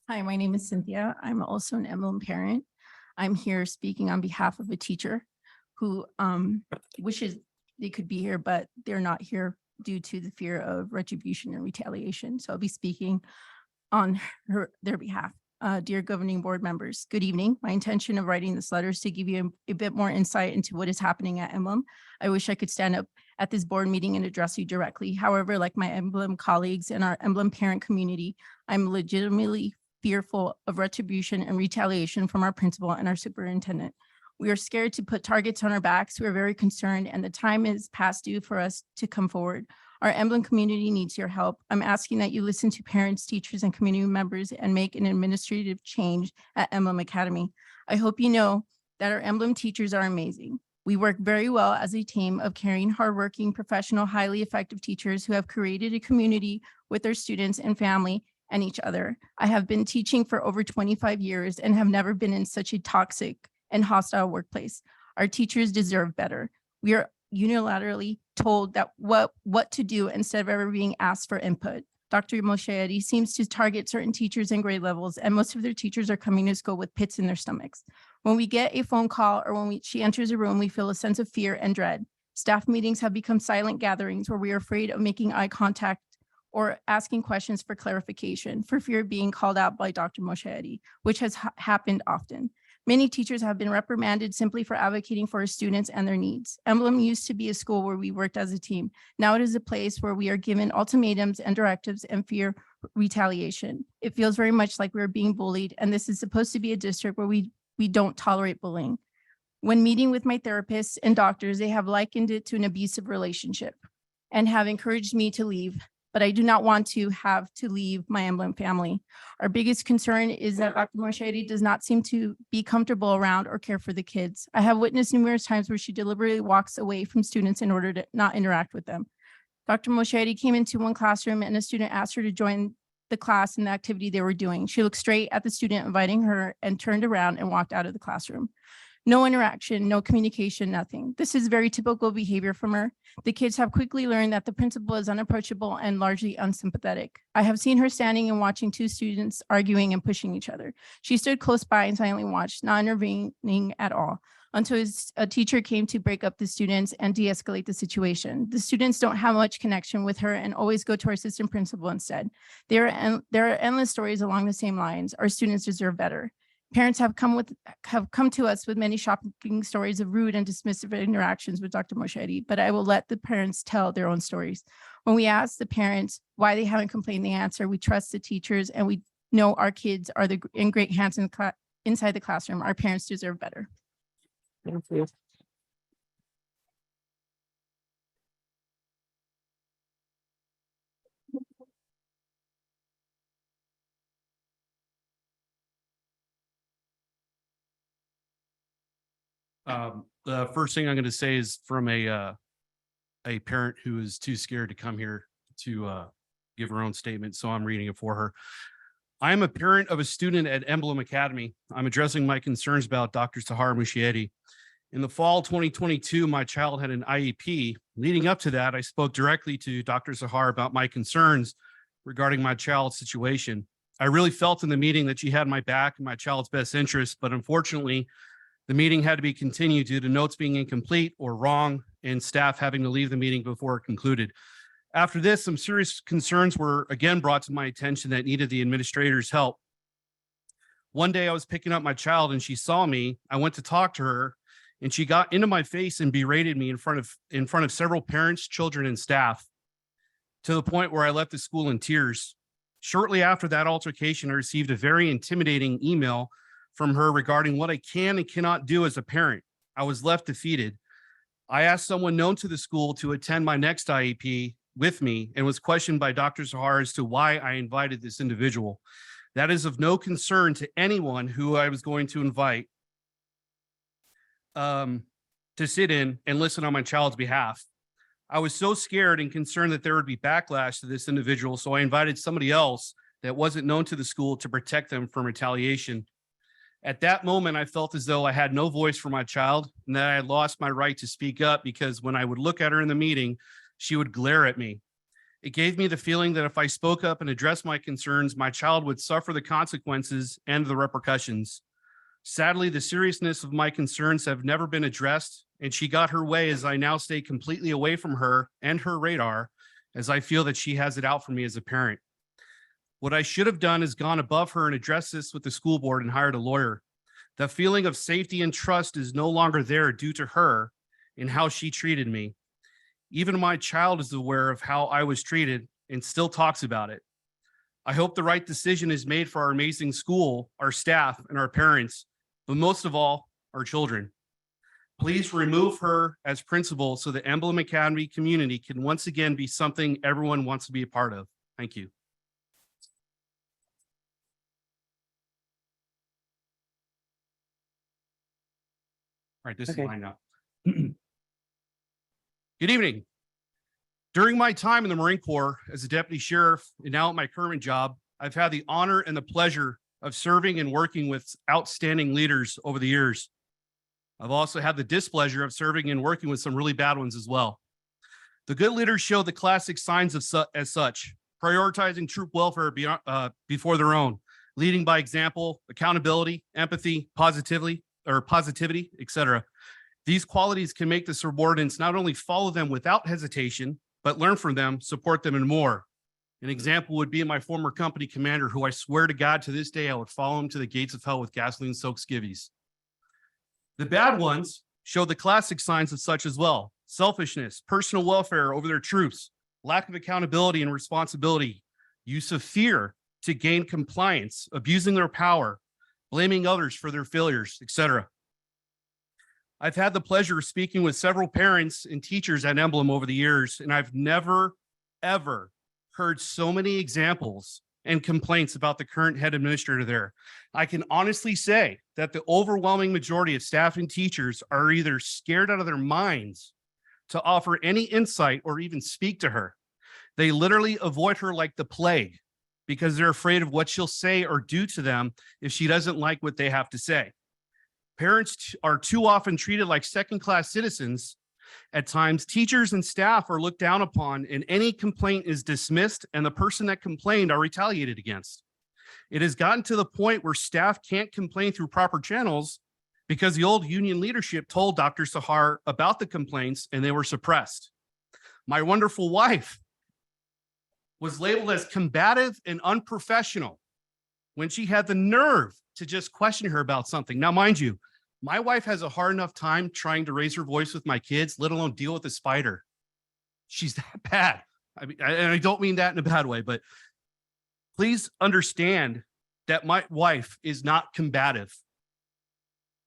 Hi, my name is Cynthia. I'm also an Emblem parent. I'm here speaking on behalf of a teacher who wishes they could be here, but they're not here due to the fear of retribution and retaliation. So I'll be speaking on their behalf. Dear governing board members, good evening. My intention of writing this letter is to give you a bit more insight into what is happening at Emblem. I wish I could stand up at this board meeting and address you directly. However, like my Emblem colleagues and our Emblem parent community, I'm legitimately fearful of retribution and retaliation from our principal and our superintendent. We are scared to put targets on our backs. We are very concerned, and the time is past due for us to come forward. Our Emblem community needs your help. I'm asking that you listen to parents, teachers, and community members and make an administrative change at Emblem Academy. I hope you know that our Emblem teachers are amazing. We work very well as a team of caring, hardworking, professional, highly effective teachers who have created a community with their students and family and each other. I have been teaching for over 25 years and have never been in such a toxic and hostile workplace. Our teachers deserve better. We are unilaterally told that what to do instead of ever being asked for input. Dr. Moshetti seems to target certain teachers and grade levels, and most of their teachers are coming to school with pits in their stomachs. When we get a phone call or when she enters a room, we feel a sense of fear and dread. Staff meetings have become silent gatherings where we are afraid of making eye contact or asking questions for clarification for fear of being called out by Dr. Moshetti, which has happened often. Many teachers have been reprimanded simply for advocating for our students and their needs. Emblem used to be a school where we worked as a team. Now it is a place where we are given ultimatums and directives and fear retaliation. It feels very much like we're being bullied, and this is supposed to be a district where we don't tolerate bullying. When meeting with my therapists and doctors, they have likened it to an abusive relationship and have encouraged me to leave. But I do not want to have to leave my Emblem family. Our biggest concern is that Dr. Moshetti does not seem to be comfortable around or care for the kids. I have witnessed numerous times where she deliberately walks away from students in order to not interact with them. Dr. Moshetti came into one classroom and a student asked her to join the class in the activity they were doing. She looked straight at the student inviting her and turned around and walked out of the classroom. No interaction, no communication, nothing. This is very typical behavior from her. The kids have quickly learned that the principal is unapproachable and largely unsympathetic. I have seen her standing and watching 2 students arguing and pushing each other. She stood close by and silently watched, not intervening at all, until a teacher came to break up the students and de-escalate the situation. The students don't have much connection with her and always go to our assistant principal instead. There are endless stories along the same lines. Our students deserve better. Parents have come to us with many shocking stories of rude and dismissive interactions with Dr. Moshetti, but I will let the parents tell their own stories. When we ask the parents why they haven't complained, they answer, we trust the teachers and we know our kids are in great hands inside the classroom. Our parents deserve better. Thank you. The first thing I'm going to say is from a parent who is too scared to come here to give her own statement, so I'm reading it for her. I am a parent of a student at Emblem Academy. I'm addressing my concerns about Dr. Sahar Mushietti. In the fall 2022, my child had an IEP. Leading up to that, I spoke directly to Dr. Sahar about my concerns regarding my child's situation. I really felt in the meeting that she had my back and my child's best interest, but unfortunately, the meeting had to be continued due to notes being incomplete or wrong and staff having to leave the meeting before it concluded. After this, some serious concerns were again brought to my attention that needed the administrator's help. One day I was picking up my child and she saw me. I went to talk to her and she got into my face and berated me in front of several parents, children, and staff, to the point where I left the school in tears. Shortly after that altercation, I received a very intimidating email from her regarding what I can and cannot do as a parent. I was left defeated. I asked someone known to the school to attend my next IEP with me and was questioned by Dr. Sahar as to why I invited this individual. That is of no concern to anyone who I was going to invite to sit in and listen on my child's behalf. I was so scared and concerned that there would be backlash to this individual, so I invited somebody else that wasn't known to the school to protect them from retaliation. At that moment, I felt as though I had no voice for my child and that I had lost my right to speak up, because when I would look at her in the meeting, she would glare at me. It gave me the feeling that if I spoke up and addressed my concerns, my child would suffer the consequences and the repercussions. Sadly, the seriousness of my concerns have never been addressed, and she got her way as I now stay completely away from her and her radar, as I feel that she has it out for me as a parent. What I should have done is gone above her and addressed this with the school board and hired a lawyer. The feeling of safety and trust is no longer there due to her and how she treated me. Even my child is aware of how I was treated and still talks about it. I hope the right decision is made for our amazing school, our staff, and our parents, but most of all, our children. Please remove her as principal so the Emblem Academy community can once again be something everyone wants to be a part of. Thank you. All right, this is mine now. Good evening. During my time in the Marine Corps as a deputy sheriff and now at my current job, I've had the honor and the pleasure of serving and working with outstanding leaders over the years. I've also had the displeasure of serving and working with some really bad ones as well. The good leaders show the classic signs of as such: prioritizing troop welfare before their own, leading by example, accountability, empathy, positivity, etc. These qualities can make the subordinates not only follow them without hesitation, but learn from them, support them, and more. An example would be my former company commander, who I swear to God to this day I would follow him to the gates of hell with gasoline-soaked skivvies. The bad ones show the classic signs of such as well: selfishness, personal welfare over their troops, lack of accountability and responsibility, use of fear to gain compliance, abusing their power, blaming others for their failures, etc. I've had the pleasure of speaking with several parents and teachers at Emblem over the years, and I've never, ever heard so many examples and complaints about the current head administrator there. I can honestly say that the overwhelming majority of staff and teachers are either scared out of their minds to offer any insight or even speak to her. They literally avoid her like the plague because they're afraid of what she'll say or do to them if she doesn't like what they have to say. Parents are too often treated like second-class citizens. At times, teachers and staff are looked down upon, and any complaint is dismissed, and the person that complained are retaliated against. It has gotten to the point where staff can't complain through proper channels because the old union leadership told Dr. Sahar about the complaints and they were suppressed. My wonderful wife was labeled as combative and unprofessional when she had the nerve to just question her about something. Now, mind you, my wife has a hard enough time trying to raise her voice with my kids, let alone deal with a spider. She's that bad. I mean, and I don't mean that in a bad way, but please understand that my wife is not combative.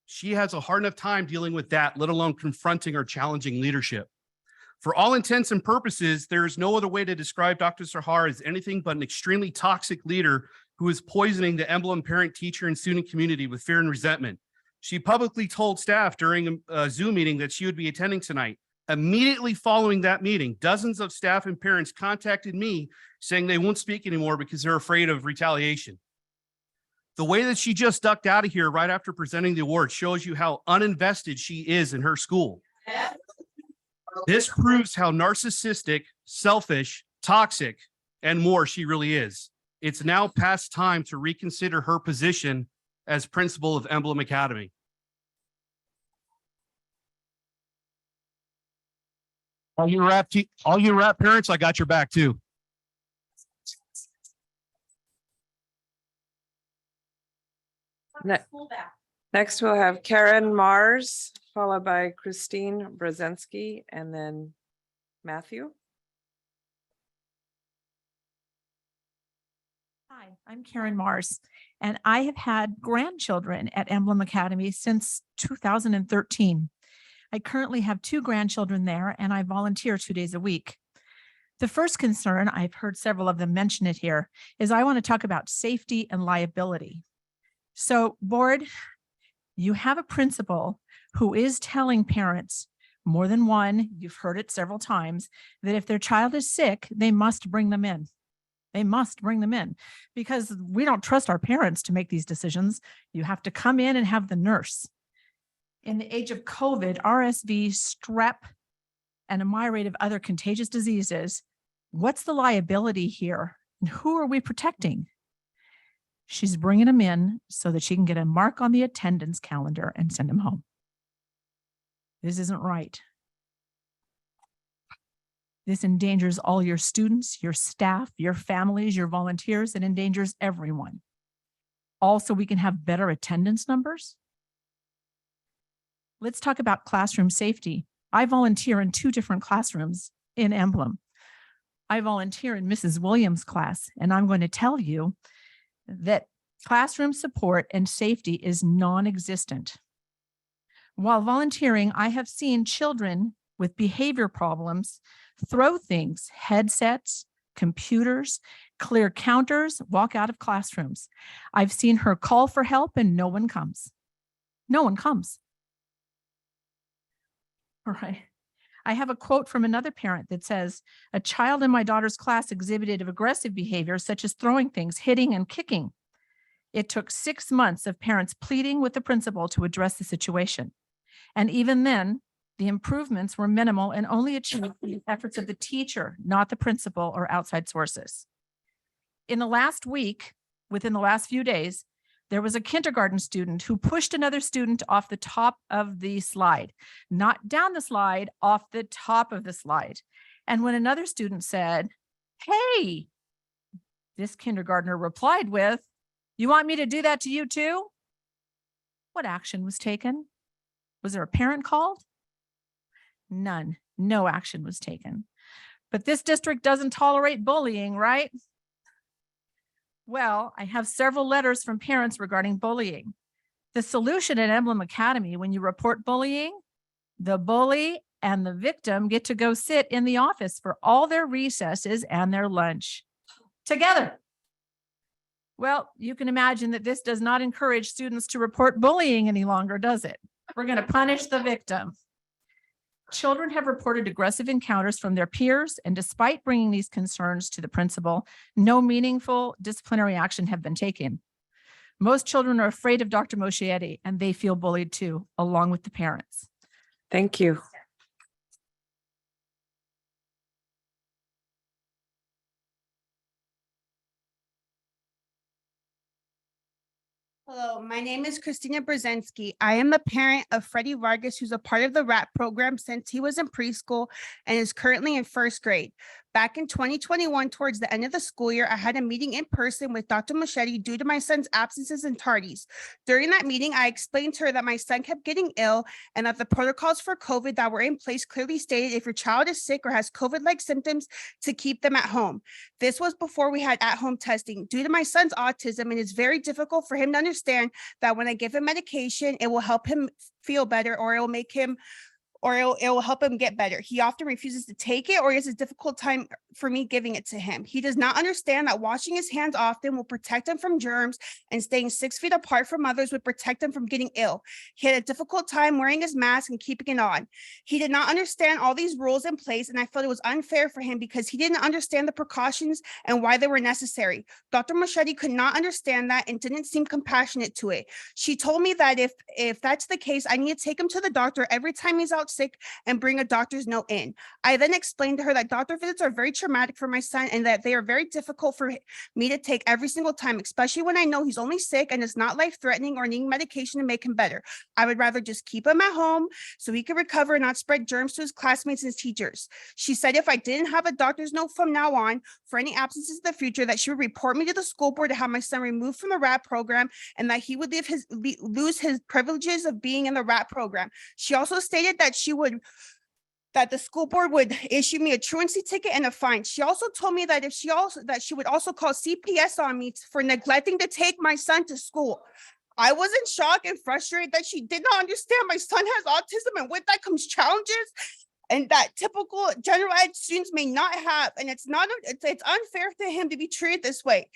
She has a hard enough time dealing with that, let alone confronting or challenging leadership. For all intents and purposes, there is no other way to describe Dr. Sahar as anything but an extremely toxic leader who is poisoning the Emblem parent, teacher, and student community with fear and resentment. She publicly told staff during a Zoom meeting that she would be attending tonight. Immediately following that meeting, dozens of staff and parents contacted me saying they won't speak anymore because they're afraid of retaliation. The way that she just ducked out of here right after presenting the award shows you how uninvested she is in her school. This proves how narcissistic, selfish, toxic, and more she really is. It's now past time to reconsider her position as principal of Emblem Academy. All you rap parents, I got your back too. Next, we'll have Karen Mars, followed by Christine Brzezinski, and then Matthew. Hi, I'm Karen Mars, and I have had grandchildren at Emblem Academy since 2013. I currently have 2 grandchildren there, and I volunteer 2 days a week. The first concern, I've heard several of them mention it here, is I want to talk about safety and liability. So, board, you have a principal who is telling parents, more than one, you've heard it several times, that if their child is sick, they must bring them in. They must bring them in because we don't trust our parents to make these decisions. You have to come in and have the nurse. In the age of COVID, RSV, strep, and a myriad of other contagious diseases, what's the liability here? And who are we protecting? She's bringing them in so that she can get a mark on the attendance calendar and send them home. This isn't right. This endangers all your students, your staff, your families, your volunteers. It endangers everyone. Also, we can have better attendance numbers. Let's talk about classroom safety. I volunteer in 2 different classrooms in Emblem. I volunteer in Mrs. Williams' class, and I'm going to tell you that classroom support and safety is non-existent. While volunteering, I have seen children with behavior problems throw things, headsets, computers, clear counters, walk out of classrooms. I've seen her call for help and no one comes. No one comes. All right. I have a quote from another parent that says, "A child in my daughter's class exhibited aggressive behavior such as throwing things, hitting, and kicking. It took 6 months of parents pleading with the principal to address the situation. And even then, the improvements were minimal and only achieved through the efforts of the teacher, not the principal or outside sources." In the last week, within the last few days, there was a kindergarten student who pushed another student off the top of the slide, not down the slide, off the top of the slide. And when another student said, "Hey," this kindergartner replied with, "You want me to do that to you too?" What action was taken? Was there a parent called? None. No action was taken. But this district doesn't tolerate bullying, right? Well, I have several letters from parents regarding bullying. The solution at Emblem Academy, when you report bullying, the bully and the victim get to go sit in the office for all their recesses and their lunch together. Well, you can imagine that this does not encourage students to report bullying any longer, does it? We're going to punish the victim. Children have reported aggressive encounters from their peers, and despite bringing these concerns to the principal, no meaningful disciplinary action have been taken. Most children are afraid of Dr. Moschietti, and they feel bullied too, along with the parents. Thank you. Hello, my name is Christina Brzezinski. I am a parent of Freddie Vargas, who's a part of the RAP program since he was in preschool and is currently in 1st grade. Back in 2021, towards the end of the school year, I had a meeting in person with Dr. Moschetti due to my son's absences and tardies. During that meeting, I explained to her that my son kept getting ill and that the protocols for COVID that were in place clearly stated if your child is sick or has COVID-like symptoms to keep them at home. This was before we had at-home testing. Due to my son's autism, it is very difficult for him to understand that when I give him medication, it will help him feel better or it will make him or it will help him get better. He often refuses to take it or he has a difficult time for me giving it to him. He does not understand that washing his hands often will protect him from germs and staying 6 feet apart from others would protect him from getting ill. He had a difficult time wearing his mask and keeping it on. He did not understand all these rules in place, and I felt it was unfair for him because he didn't understand the precautions and why they were necessary. Dr. Moschetti could not understand that and didn't seem compassionate to it. She told me that if that's the case, I need to take him to the doctor every time he's out sick and bring a doctor's note in. I then explained to her that doctor visits are very traumatic for my son and that they are very difficult for me to take every single time, especially when I know he's only sick and it's not life-threatening or needing medication to make him better. I would rather just keep him at home so he can recover and not spread germs to his classmates and his teachers. She said if I didn't have a doctor's note from now on for any absences in the future, that she would report me to the school board to have my son removed from the RAT program and that he would lose his privileges of being in the RAT program. She also stated that that the school board would issue me a truancy ticket and a fine. She also told me that she would also call CPS on me for neglecting to take my son to school. I was in shock and frustrated that she did not understand my son has autism and with that comes challenges and that typical general ed students may not have. And it's unfair to him to be treated this way.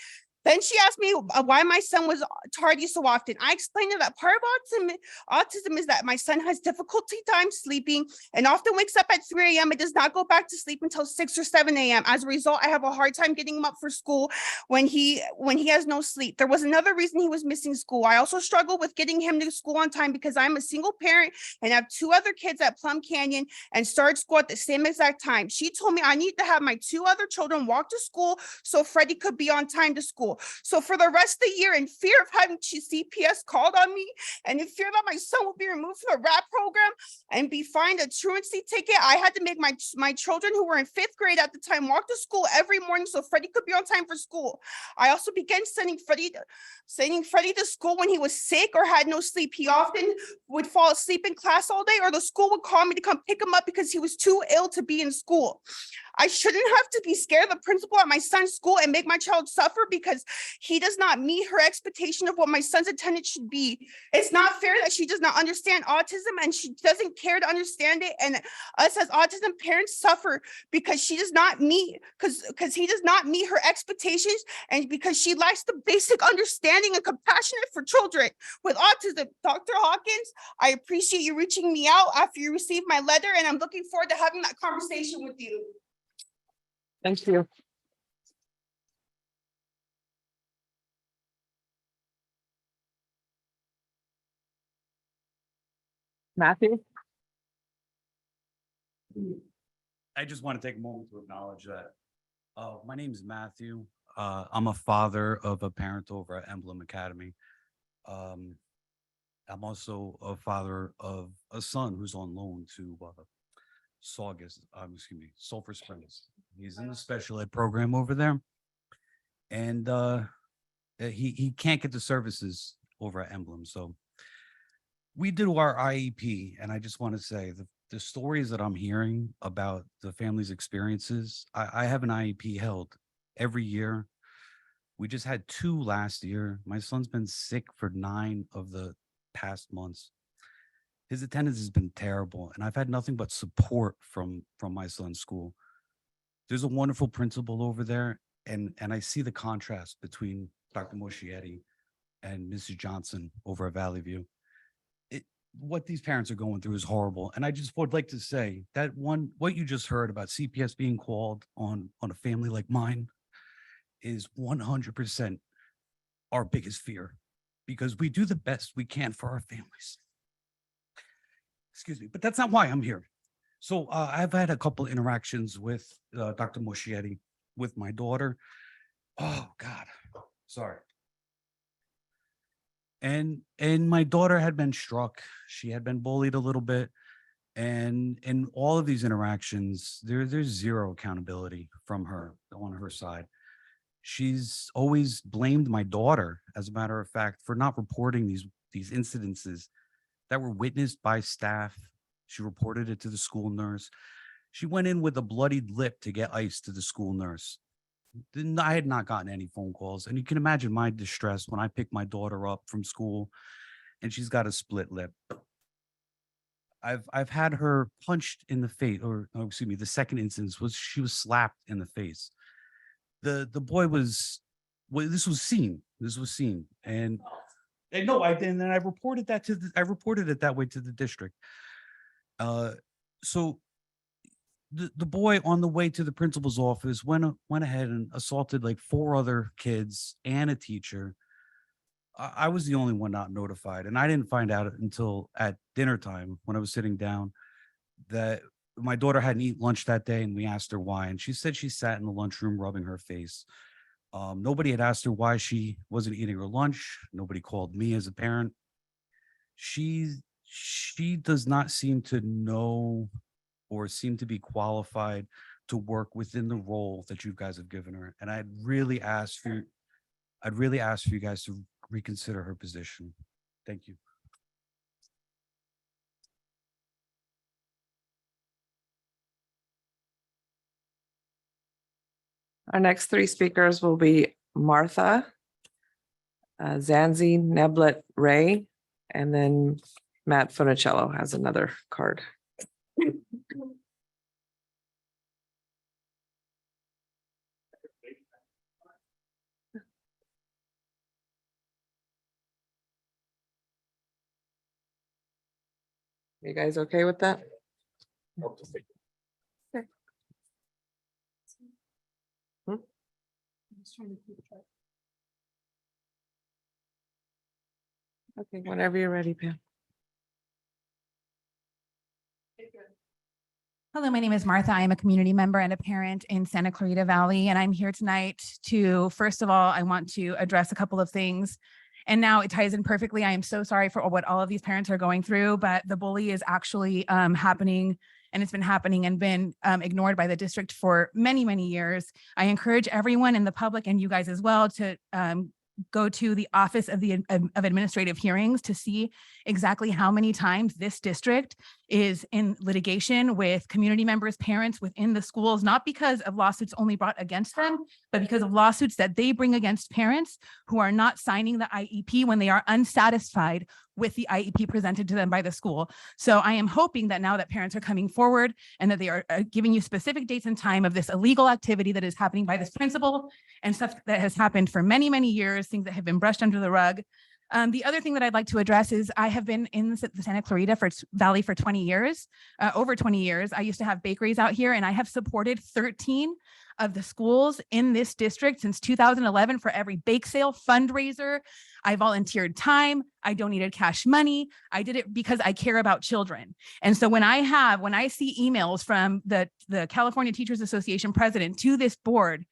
Then she asked me why my son was tardy so often. I explained to her that part of autism is that my son has difficulty time sleeping and often wakes up at 3 a.m. and does not go back to sleep until 6 or 7 a.m. As a result, I have a hard time getting him up for school when he has no sleep. There was another reason he was missing school. I also struggle with getting him to school on time because I'm a single parent and have 2 other kids at Plum Canyon and started school at the same exact time. She told me I need to have my 2 other children walk to school so Freddie could be on time to school. So for the rest of the year, in fear of having CPS called on me and in fear that my son will be removed from the RAT program and be fined a truancy ticket, I had to make my children who were in 5th grade at the time walk to school every morning so Freddie could be on time for school. I also began sending Freddie to school when he was sick or had no sleep. He often would fall asleep in class all day, or the school would call me to come pick him up because he was too ill to be in school. I shouldn't have to be scared of the principal at my son's school and make my child suffer because he does not meet her expectation of what my son's attendance should be. It's not fair that she does not understand autism and she doesn't care to understand it. And us as autism parents suffer because she does not meet, because he does not meet her expectations and because she lacks the basic understanding and compassion for children with autism. Dr. Hawkins, I appreciate you reaching me out after you received my letter, and I'm looking forward to having that conversation with you. Thank you. Matthew? I just want to take a moment to acknowledge that. My name is Matthew. I'm a father of a parent over at Emblem Academy. I'm also a father of a son who's on loan to Saugus, Sulphur Springs. He's in the special ed program over there. And he can't get the services over at Emblem. So we do our IEP, and I just want to say the stories that I'm hearing about the family's experiences, I have an IEP held every year. We just had 2 last year. My son's been sick for 9 of the past months. His attendance has been terrible, and I've had nothing but support from my son's school. There's a wonderful principal over there, and I see the contrast between Dr. Moschetti and Mrs. Johnson over at Valley View. What these parents are going through is horrible. And I just would like to say that what you just heard about CPS being called on a family like mine is 100% our biggest fear, because we do the best we can for our families. Excuse me, but that's not why I'm here. So I've had a couple interactions with Dr. Moschetti, with my daughter. Oh God, sorry. And my daughter had been struck. She had been bullied a little bit. And in all of these interactions, there's zero accountability from her on her side. She's always blamed my daughter, as a matter of fact, for not reporting these incidences that were witnessed by staff. She reported it to the school nurse. She went in with a bloodied lip to get ice to the school nurse. I had not gotten any phone calls, and you can imagine my distress when I pick my daughter up from school and she's got a split lip. I've had her punched in the face, or oh, excuse me, the second instance was she was slapped in the face. The boy was, well, this was seen. This was seen. And no, I didn't. And I reported that I reported it that way to the district. So the boy on the way to the principal's office went ahead and assaulted like 4 other kids and a teacher. I was the only one not notified, and I didn't find out until at dinner time when I was sitting down that my daughter hadn't eaten lunch that day, and we asked her why, and she said she sat in the lunchroom rubbing her face. Nobody had asked her why she wasn't eating her lunch. Nobody called me as a parent. She does not seem to know or seem to be qualified to work within the role that you guys have given her. And I'd really ask for you guys to reconsider her position. Thank you. Our next 3 speakers will be Martha, Zanzi Neblet Ray, and then Matt Funicello has another card. You guys okay with that? Okay. Okay, whenever you're ready, Pam. Hello, my name is Martha. I am a community member and a parent in Santa Clarita Valley, and I'm here tonight to, first of all, I want to address a couple of things. And now it ties in perfectly. I am so sorry for what all of these parents are going through, but the bully is actually happening, and it's been happening and been ignored by the district for many, many years. I encourage everyone in the public and you guys as well to go to the Office of Administrative Hearings to see exactly how many times this district is in litigation with community members, parents within the schools, not because of lawsuits only brought against them, but because of lawsuits that they bring against parents who are not signing the IEP when they are unsatisfied with the IEP presented to them by the school. So I am hoping that now that parents are coming forward and that they are giving you specific dates and time of this illegal activity that is happening by this principal and stuff that has happened for many, many years, things that have been brushed under the rug. The other thing that I'd like to address is I have been in the Santa Clarita Valley for 20 years, over 20 years. I used to have bakeries out here, and I have supported 13 of the schools in this district since 2011 for every bake sale, fundraiser. I volunteered time. I donated cash money. I did it because I care about children. And so when I see emails from the California Teachers Association president to this board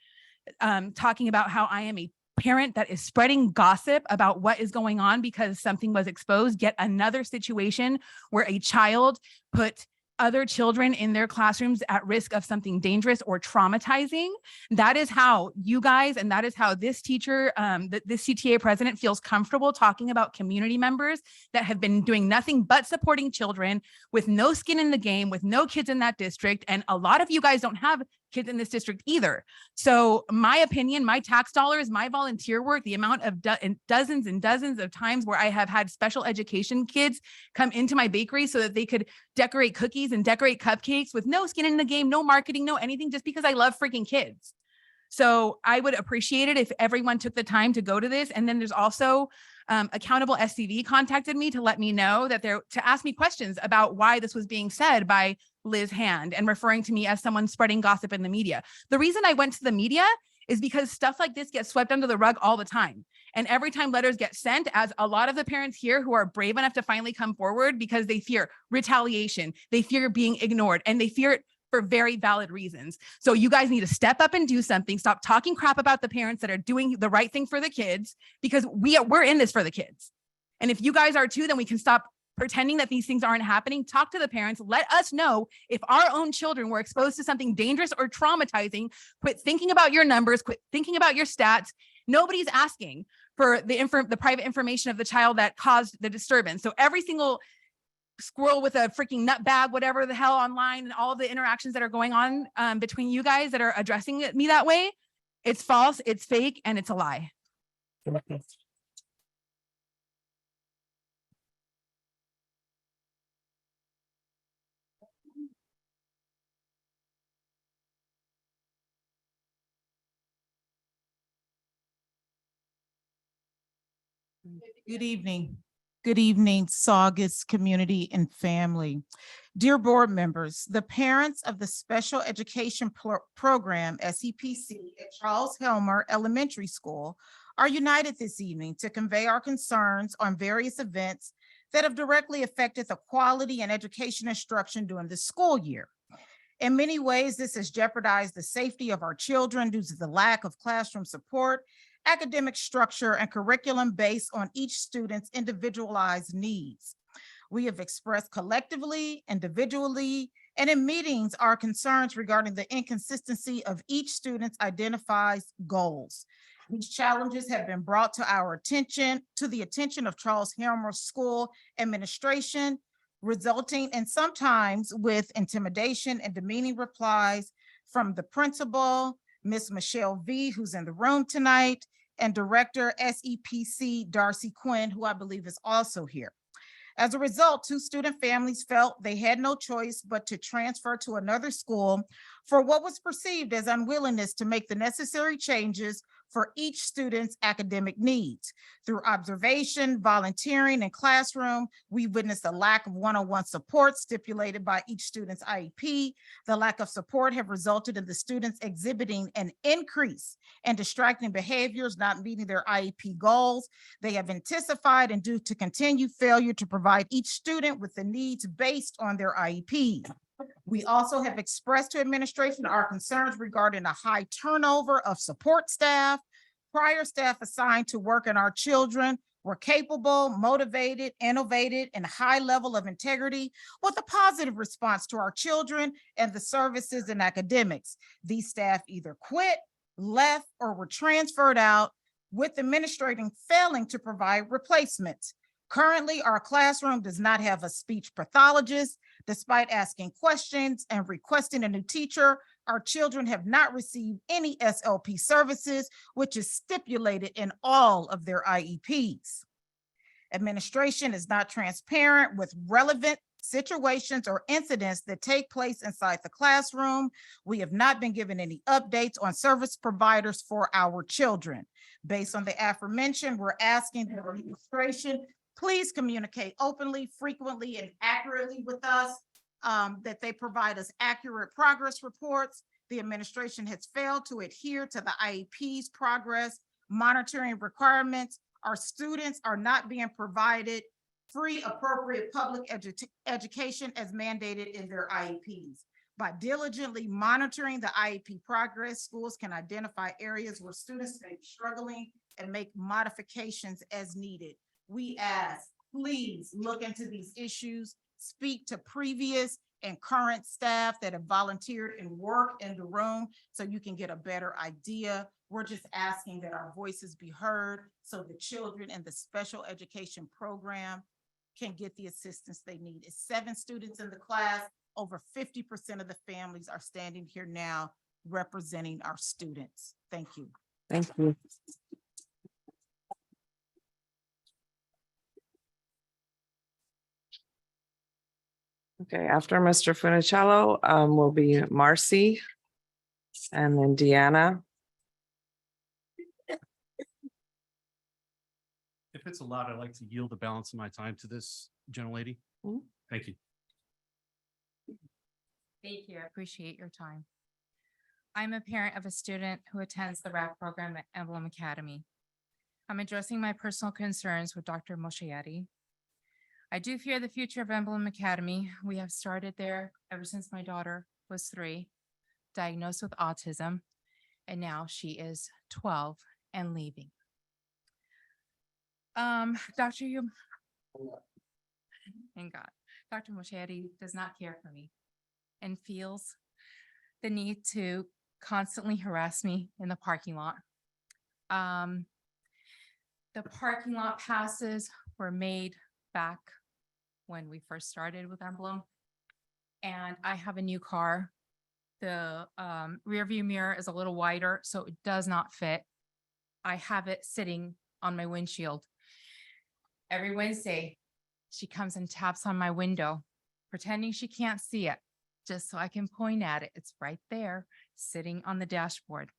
talking about how I am a parent that is spreading gossip about what is going on because something was exposed, yet another situation where a child put other children in their classrooms at risk of something dangerous or traumatizing. That is how you guys, and that is how this teacher, this CTA president feels comfortable talking about community members that have been doing nothing but supporting children with no skin in the game, with no kids in that district. And a lot of you guys don't have kids in this district either. So my opinion, my tax dollars, my volunteer work, the amount of dozens and dozens of times where I have had special education kids come into my bakery so that they could decorate cookies and decorate cupcakes with no skin in the game, no marketing, no anything, just because I love freaking kids. So I would appreciate it if everyone took the time to go to this. And then there's also Accountable SCV contacted me to let me know that to ask me questions about why this was being said by Liz Hand and referring to me as someone spreading gossip in the media. The reason I went to the media is because stuff like this gets swept under the rug all the time. And every time letters get sent, as a lot of the parents here who are brave enough to finally come forward because they fear retaliation, they fear being ignored, and they fear it for very valid reasons. So you guys need to step up and do something. Stop talking crap about the parents that are doing the right thing for the kids, because we're in this for the kids. And if you guys are too, then we can stop pretending that these things aren't happening. Talk to the parents. Let us know if our own children were exposed to something dangerous or traumatizing. Quit thinking about your numbers. Quit thinking about your stats. Nobody's asking for the private information of the child that caused the disturbance. So every single squirrel with a freaking nut bag, whatever the hell online, and all of the interactions that are going on between you guys that are addressing me that way, it's false, it's fake, and it's a lie. Good evening. Good evening, Saugus community and family. Dear board members, the parents of the Special Education Program, SEPC, at Charles Helmer Elementary School are united this evening to convey our concerns on various events that have directly affected the quality and education instruction during the school year. In many ways, this has jeopardized the safety of our children due to the lack of classroom support, academic structure, and curriculum based on each student's individualized needs. We have expressed collectively, individually, and in meetings our concerns regarding the inconsistency of each student's identified goals. These challenges have been brought to the attention of Charles Helmer School administration, resulting in sometimes with intimidation and demeaning replies from the principal, Miss Michelle V., who's in the room tonight, and Director SEPC Darcy Quinn, who I believe is also here. As a result, 2 student families felt they had no choice but to transfer to another school for what was perceived as unwillingness to make the necessary changes for each student's academic needs. Through observation, volunteering, and classroom, we witnessed a lack of one-on-one support stipulated by each student's IEP. The lack of support have resulted in the students exhibiting an increase in distracting behaviors, not meeting their IEP goals. They have intensified and due to continued failure to provide each student with the needs based on their IEP. We also have expressed to administration our concerns regarding a high turnover of support staff. Prior staff assigned to work on our children were capable, motivated, innovative, and high level of integrity with a positive response to our children and the services and academics. These staff either quit, left, or were transferred out, with administrating failing to provide replacements. Currently, our classroom does not have a speech pathologist. Despite asking questions and requesting a new teacher, our children have not received any SLP services, which is stipulated in all of their IEPs. Administration is not transparent with relevant situations or incidents that take place inside the classroom. We have not been given any updates on service providers for our children. Based on the aforementioned, we're asking the administration please communicate openly, frequently, and accurately with us, that they provide us accurate progress reports. The administration has failed to adhere to the IEP's progress monitoring requirements. Our students are not being provided free, appropriate public education as mandated in their IEPs. By diligently monitoring the IEP progress, schools can identify areas where students may be struggling and make modifications as needed. We ask, please look into these issues, speak to previous and current staff that have volunteered and worked in the room so you can get a better idea. We're just asking that our voices be heard so the children in the special education program can get the assistance they need. It's 7 students in the class. Over 50% of the families are standing here now representing our students. Thank you. Thank you. Okay, after Mr. Funicello, will be Marcy and then Deanna. If it's allowed, I'd like to yield the balance of my time to this gentlelady. Thank you. Thank you. I appreciate your time. I'm a parent of a student who attends the RAP program at Emblem Academy. I'm addressing my personal concerns with Dr. Mosheyetti. I do fear the future of Emblem Academy. We have started there ever since my daughter was 3, diagnosed with autism, and now she is 12 and leaving. Dr. Mosheyetti does not care for me and feels the need to constantly harass me in the parking lot. The parking lot passes were made back when we first started with Emblem, and I have a new car. The rear view mirror is a little wider, so it does not fit. I have it sitting on my windshield. Every Wednesday, she comes and taps on my window, pretending she can't see it, just so I can point at it. It's right there, sitting on the dashboard.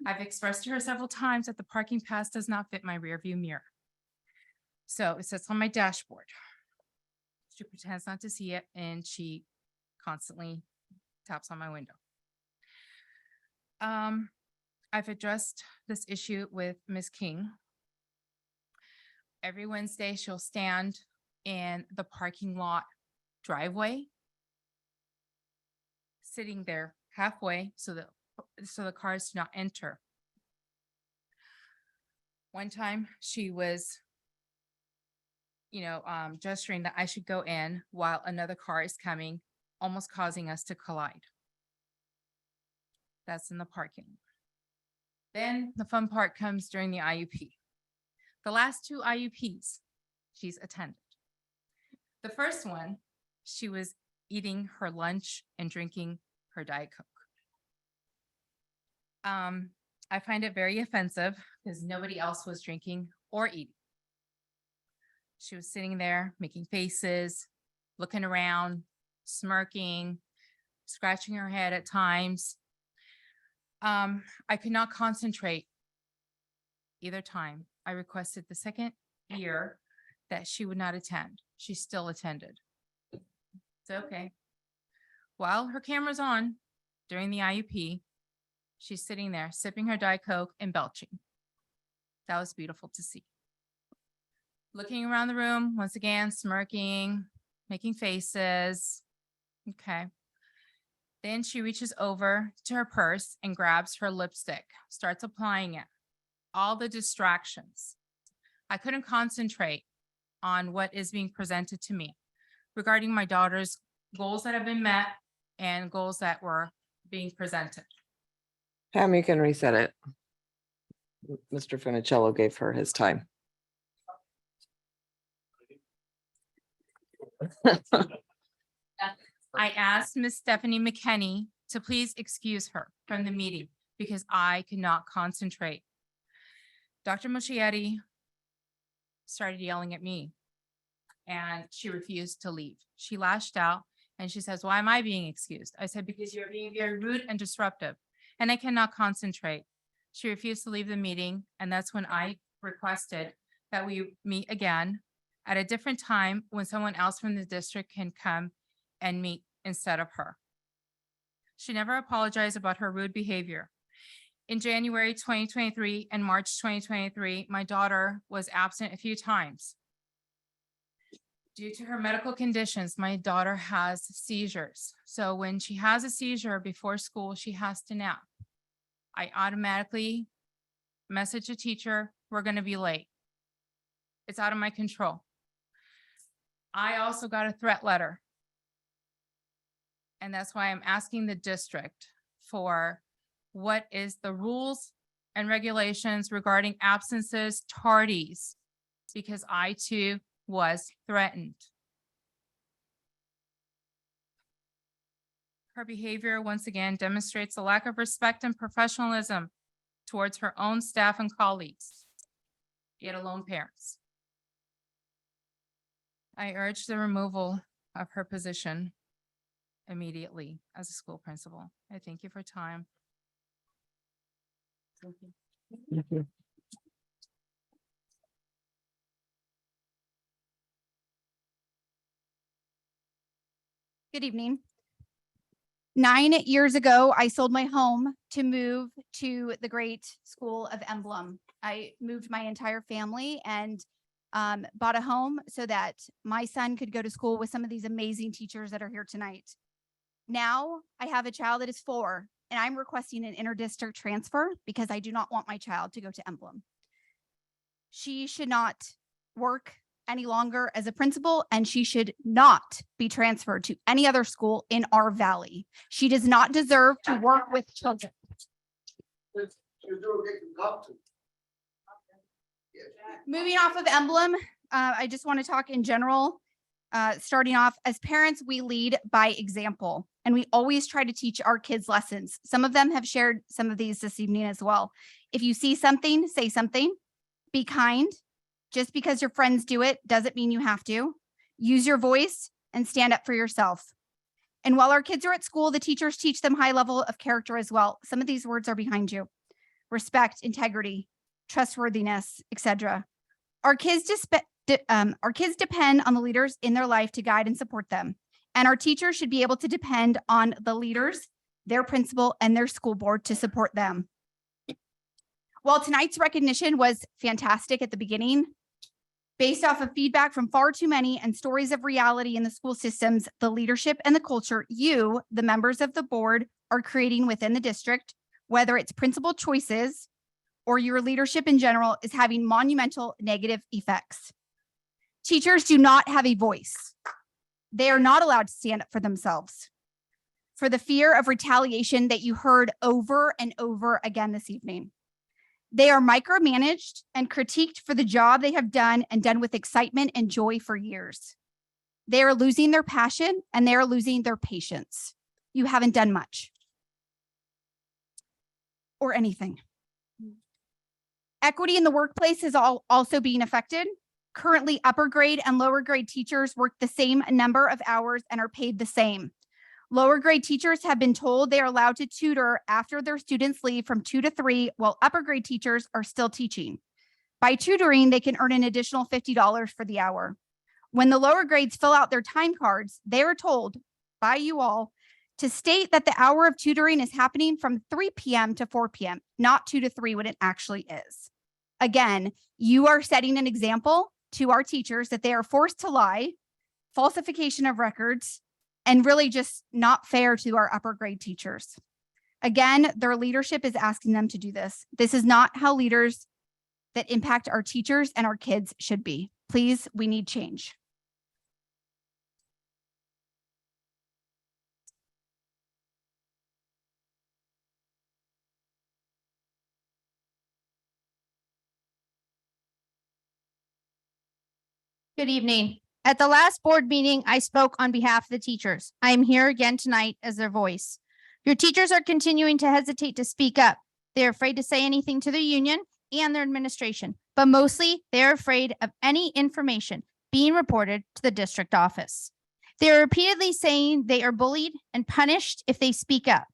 I've expressed to her several times that the parking pass does not fit my rear view mirror. So it sits on my dashboard. She pretends not to see it and she constantly taps on my window. I've addressed this issue with Ms. King. Every Wednesday, she'll stand in the parking lot driveway, sitting there halfway so the cars do not enter. One time she was, gesturing that I should go in while another car is coming, almost causing us to collide. That's in the parking lot. Then the fun part comes during the IUP. The last 2 IUPs she's attended. The first one, she was eating her lunch and drinking her Diet Coke. I find it very offensive because nobody else was drinking or eating. She was sitting there making faces, looking around, smirking, scratching her head at times. I could not concentrate either time. I requested the second year that she would not attend. She still attended. It's okay. While her camera's on during the IUP, she's sitting there sipping her Diet Coke and belching. That was beautiful to see. Looking around the room, once again, smirking, making faces. Okay. Then she reaches over to her purse and grabs her lipstick, starts applying it. All the distractions. I couldn't concentrate on what is being presented to me regarding my daughter's goals that have been met and goals that were being presented. Pam, you can reset it. Mr. Funicello gave her his time. I asked Miss Stephanie McKenney to please excuse her from the meeting because I could not concentrate. Dr. Moschietti started yelling at me and she refused to leave. She lashed out and she says, "Why am I being excused?" I said, "Because you're being very rude and disruptive and I cannot concentrate." She refused to leave the meeting, and that's when I requested that we meet again at a different time when someone else from the district can come and meet instead of her. She never apologized about her rude behavior. In January 2023 and March 2023, my daughter was absent a few times. Due to her medical conditions, my daughter has seizures. So when she has a seizure before school, she has to nap. I automatically message the teacher, "We're going to be late." It's out of my control. I also got a threat letter. And that's why I'm asking the district for what is the rules and regulations regarding absences, tardies, because I too was threatened. Her behavior once again demonstrates a lack of respect and professionalism towards her own staff and colleagues, yet alone parents. I urge the removal of her position immediately as a school principal. I thank you for time. Thank you. Thank you. Good evening. 9 years ago, I sold my home to move to the great school of Emblem. I moved my entire family and bought a home so that my son could go to school with some of these amazing teachers that are here tonight. Now I have a child that is 4 and I'm requesting an interdistrict transfer because I do not want my child to go to Emblem. She should not work any longer as a principal, and she should not be transferred to any other school in our valley. She does not deserve to work with children. Moving off of Emblem, I just want to talk in general. Starting off, as parents, we lead by example, and we always try to teach our kids lessons. Some of them have shared some of these this evening as well. If you see something, say something. Be kind. Just because your friends do it doesn't mean you have to. Use your voice and stand up for yourself. And while our kids are at school, the teachers teach them high level of character as well. Some of these words are behind you. Respect, integrity, trustworthiness, etc. Our kids our kids depend on the leaders in their life to guide and support them. And our teachers should be able to depend on the leaders, their principal, and their school board to support them. While tonight's recognition was fantastic at the beginning, based off of feedback from far too many and stories of reality in the school systems, the leadership and the culture you, the members of the board, are creating within the district, whether it's principal choices or your leadership in general, is having monumental negative effects. Teachers do not have a voice. They are not allowed to stand up for themselves for the fear of retaliation that you heard over and over again this evening. They are micromanaged and critiqued for the job they have done and done with excitement and joy for years. They are losing their passion and they are losing their patience. You haven't done much or anything. Equity in the workplace is also being affected. Currently, upper grade and lower grade teachers work the same number of hours and are paid the same. Lower grade teachers have been told they are allowed to tutor after their students leave from 2 to 3, while upper grade teachers are still teaching. By tutoring, they can earn an additional $50 for the hour. When the lower grades fill out their time cards, they are told by you all to state that the hour of tutoring is happening from 3 p.m. to 4 p.m., not 2 to 3 when it actually is. Again, you are setting an example to our teachers that they are forced to lie, falsification of records, and really just not fair to our upper grade teachers. Again, their leadership is asking them to do this. This is not how leaders that impact our teachers and our kids should be. Please, we need change. Good evening. At the last board meeting, I spoke on behalf of the teachers. I am here again tonight as their voice. Your teachers are continuing to hesitate to speak up. They're afraid to say anything to the union and their administration, but mostly they're afraid of any information being reported to the district office. They're repeatedly saying they are bullied and punished if they speak up.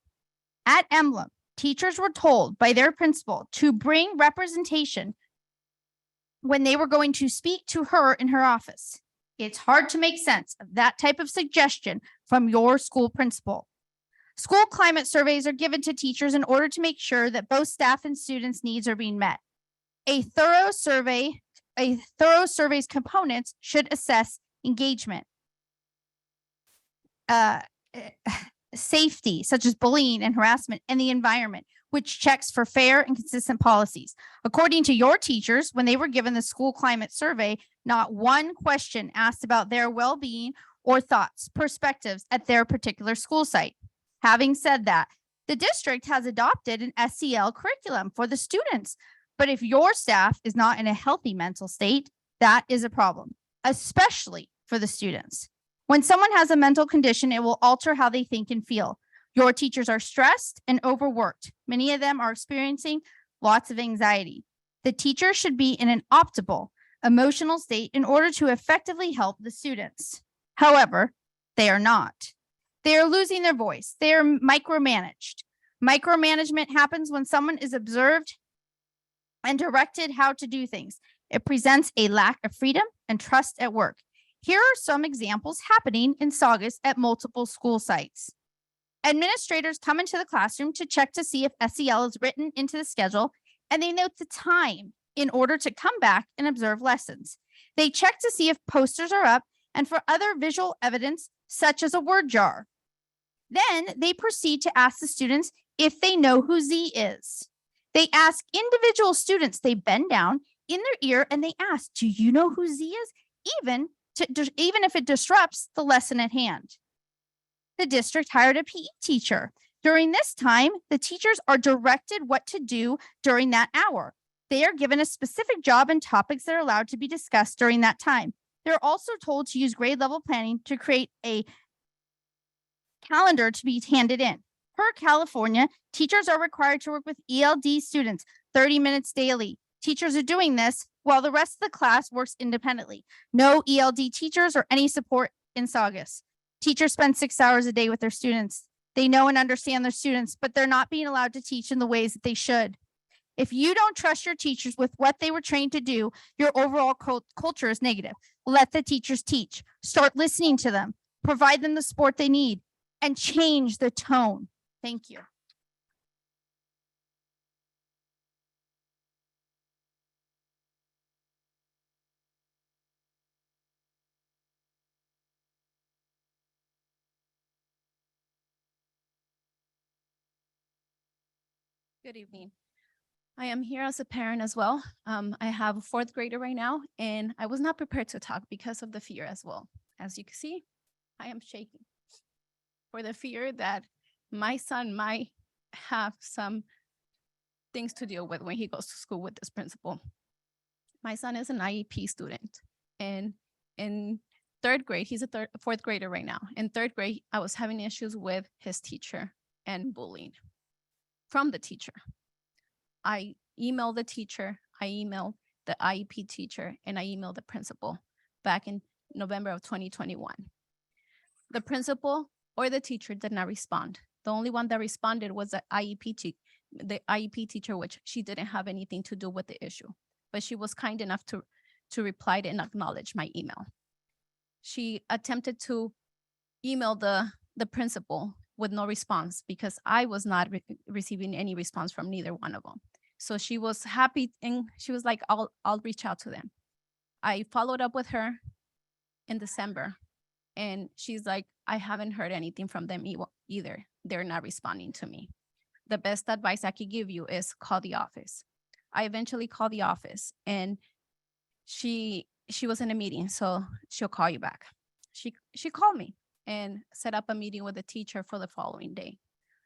At Emblem, teachers were told by their principal to bring representation when they were going to speak to her in her office. It's hard to make sense of that type of suggestion from your school principal. School climate surveys are given to teachers in order to make sure that both staff and students' needs are being met. A thorough survey's components should assess engagement, safety, such as bullying and harassment, and the environment, which checks for fair and consistent policies. According to your teachers, when they were given the school climate survey, not one question asked about their well-being or thoughts, perspectives at their particular school site. Having said that, the district has adopted an SEL curriculum for the students. But if your staff is not in a healthy mental state, that is a problem, especially for the students. When someone has a mental condition, it will alter how they think and feel. Your teachers are stressed and overworked. Many of them are experiencing lots of anxiety. The teacher should be in an optimal emotional state in order to effectively help the students. However, they are not. They are losing their voice. They are micromanaged. Micromanagement happens when someone is observed and directed how to do things. It presents a lack of freedom and trust at work. Here are some examples happening in Saugus at multiple school sites. Administrators come into the classroom to check to see if SEL is written into the schedule, and they note the time in order to come back and observe lessons. They check to see if posters are up and for other visual evidence, such as a word jar. Then they proceed to ask the students if they know who Z is. They ask individual students, they bend down in their ear and they ask, do you know who Z is? Even if it disrupts the lesson at hand. The district hired a PE teacher. During this time, the teachers are directed what to do during that hour. They are given a specific job and topics that are allowed to be discussed during that time. They're also told to use grade level planning to create a calendar to be handed in. Per California, teachers are required to work with ELD students 30 minutes daily. Teachers are doing this while the rest of the class works independently. No ELD teachers or any support in Saugus. Teachers spend 6 hours a day with their students. They know and understand their students, but they're not being allowed to teach in the ways that they should. If you don't trust your teachers with what they were trained to do, your overall culture is negative. Let the teachers teach. Start listening to them. Provide them the support they need and change the tone. Thank you. Good evening. I am here as a parent as well. I have a fourth grader right now, and I was not prepared to talk because of the fear as well. As you can see, I am shaking for the fear that my son might have some things to deal with when he goes to school with this principal. My son is an IEP student, and in third grade, he's a fourth grader right now. In third grade, I was having issues with his teacher and bullying from the teacher. I emailed the teacher, I emailed the IEP teacher, and I emailed the principal back in November of 2021. The principal or the teacher did not respond. The only one that responded was the IEP teacher, which she didn't have anything to do with the issue, but she was kind enough to reply and acknowledge my email. She attempted to email the principal with no response because I was not receiving any response from neither one of them. So she was happy and she was like, I'll reach out to them. I followed up with her in December and she's like, I haven't heard anything from them either. They're not responding to me. The best advice I could give you is call the office. I eventually called the office and she was in a meeting, so she'll call you back. She called me and set up a meeting with the teacher for the following day.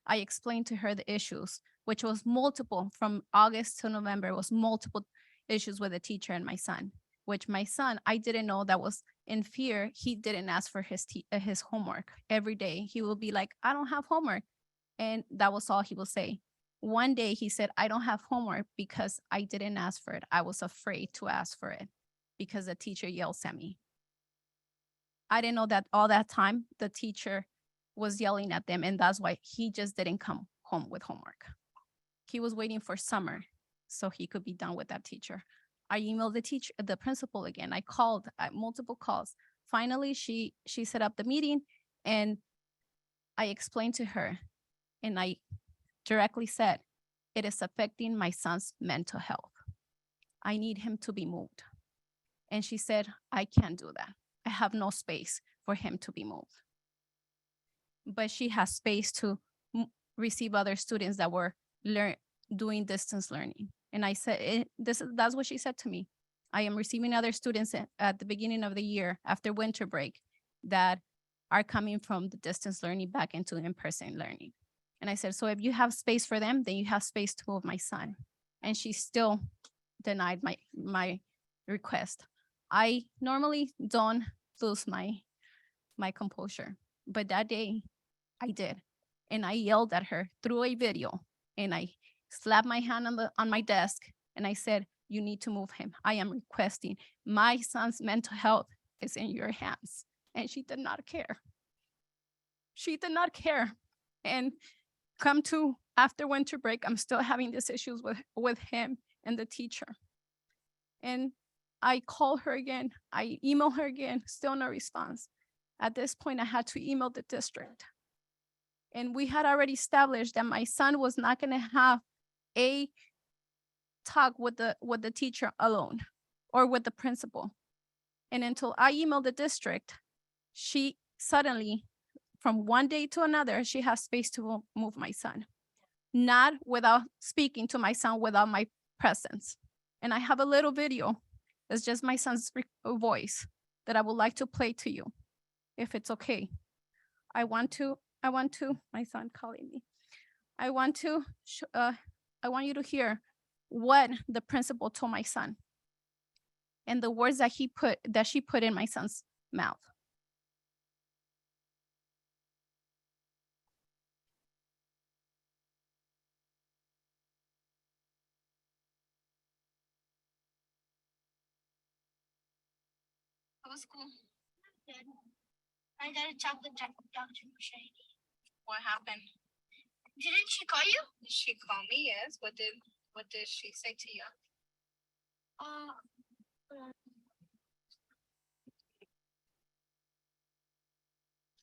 I explained to her the issues, which was multiple from August to November, was multiple issues with the teacher and my son, which my son, I didn't know that was in fear. He didn't ask for his homework every day. He will be like, I don't have homework. And that was all he will say. One day he said, I don't have homework because I didn't ask for it. I was afraid to ask for it because the teacher yells at me. I didn't know that all that time the teacher was yelling at them, and that's why he just didn't come home with homework. He was waiting for summer so he could be done with that teacher. I emailed the principal again. I called multiple calls. Finally, she set up the meeting and I explained to her and I directly said, it is affecting my son's mental health. I need him to be moved. And she said, I can't do that. I have no space for him to be moved. But she has space to receive other students that were doing distance learning. And I said, that's what she said to me. I am receiving other students at the beginning of the year after winter break that are coming from the distance learning back into in-person learning. And I said, so if you have space for them, then you have space to move my son. And she still denied my request. I normally don't lose my composure, but that day I did. And I yelled at her through a video and I slapped my hand on my desk and I said, you need to move him. I am requesting. My son's mental health is in your hands. And she did not care. She did not care. And come to after winter break, I'm still having these issues with him and the teacher. And I call her again. I email her again, still no response. At this point, I had to email the district. And we had already established that my son was not going to have a talk with the teacher alone or with the principal. And until I emailed the district, she suddenly, from one day to another, she has space to move my son, not without speaking to my son without my presence. And I have a little video. It's just my son's voice that I would like to play to you, if it's okay. I want my son calling me. I want you to hear what the principal told my son and the words that she put in my son's mouth. How was school? Good. I got a chocolate Dr. Shady. What happened? Didn't she call you? Did she call me? Yes. What did What did she say to you?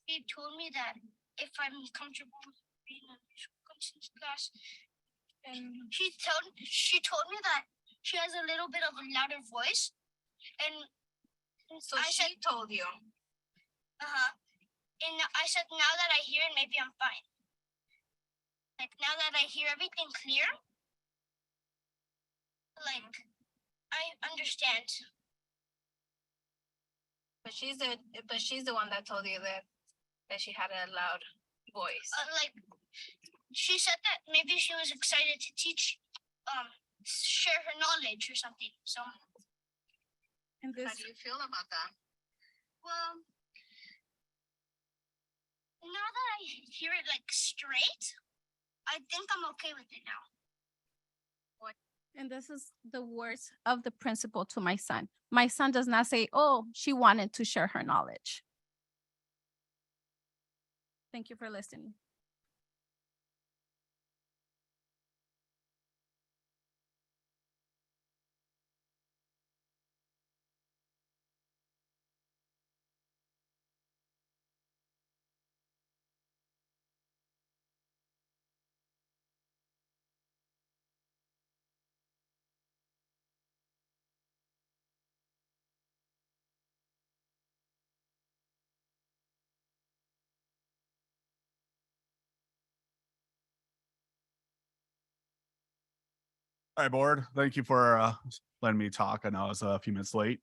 She told me that if I'm comfortable with being in conscience class, and she told me that she has a little bit of a louder voice, and so she told you. And I said, now that I hear it, maybe I'm fine. Like now that I hear everything clear, like I understand. But she's the one that told you that she had a loud voice. Like she said that maybe she was excited to teach, share her knowledge or something. So how do you feel about that? Well, now that I hear it like straight, I think I'm okay with it now. And this is the words of the principal to my son. My son does not say, oh, she wanted to share her knowledge. Thank you for listening. Hi, board. Thank you for letting me talk. I know I was a few minutes late.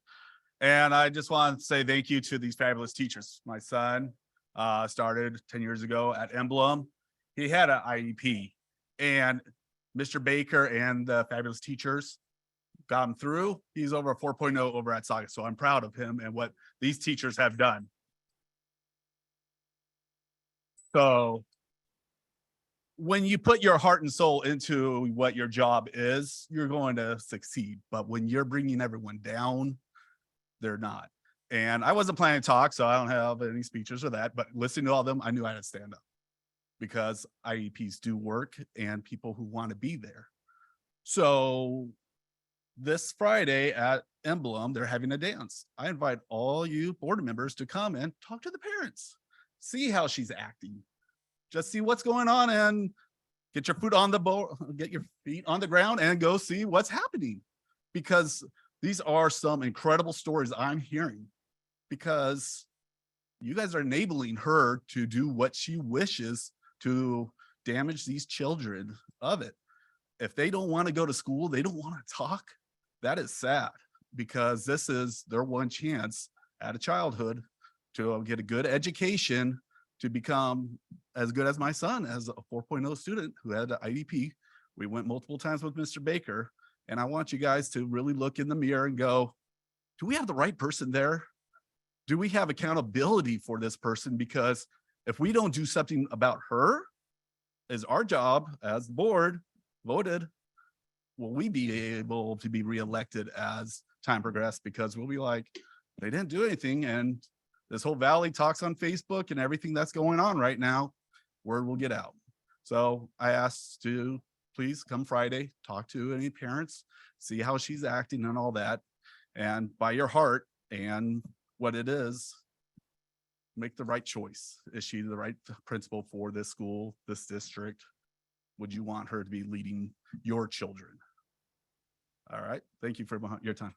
And I just want to say thank you to these fabulous teachers. My son started 10 years ago at Emblem. He had an IEP, and Mr. Baker and the fabulous teachers got him through. He's over a 4.0 over at Saugus. So I'm proud of him and what these teachers have done. So when you put your heart and soul into what your job is, you're going to succeed. But when you're bringing everyone down, they're not. And I wasn't planning to talk, so I don't have any speeches for that. But listening to all of them, I knew I had to stand up because IEPs do work and people who want to be there. So this Friday at Emblem, they're having a dance. I invite all you board members to come and talk to the parents, see how she's acting. Just see what's going on and get your foot on the board, get your feet on the ground and go see what's happening. Because these are some incredible stories I'm hearing, because you guys are enabling her to do what she wishes to damage these children of it. If they don't want to go to school, they don't want to talk. That is sad, because this is their one chance at a childhood to get a good education, to become as good as my son, as a 4.0 student who had an IDP. We went multiple times with Mr. Baker, and I want you guys to really look in the mirror and go, do we have the right person there? Do we have accountability for this person? Because if we don't do something about her, is our job as the board voted, will we be able to be reelected as time progressed? Because we'll be like, they didn't do anything, and this whole valley talks on Facebook and everything that's going on right now, word will get out. So I asked to please come Friday, talk to any parents, see how she's acting and all that. And by your heart and what it is, make the right choice. Is she the right principal for this school, this district? Would you want her to be leading your children? All right. Thank you for your time.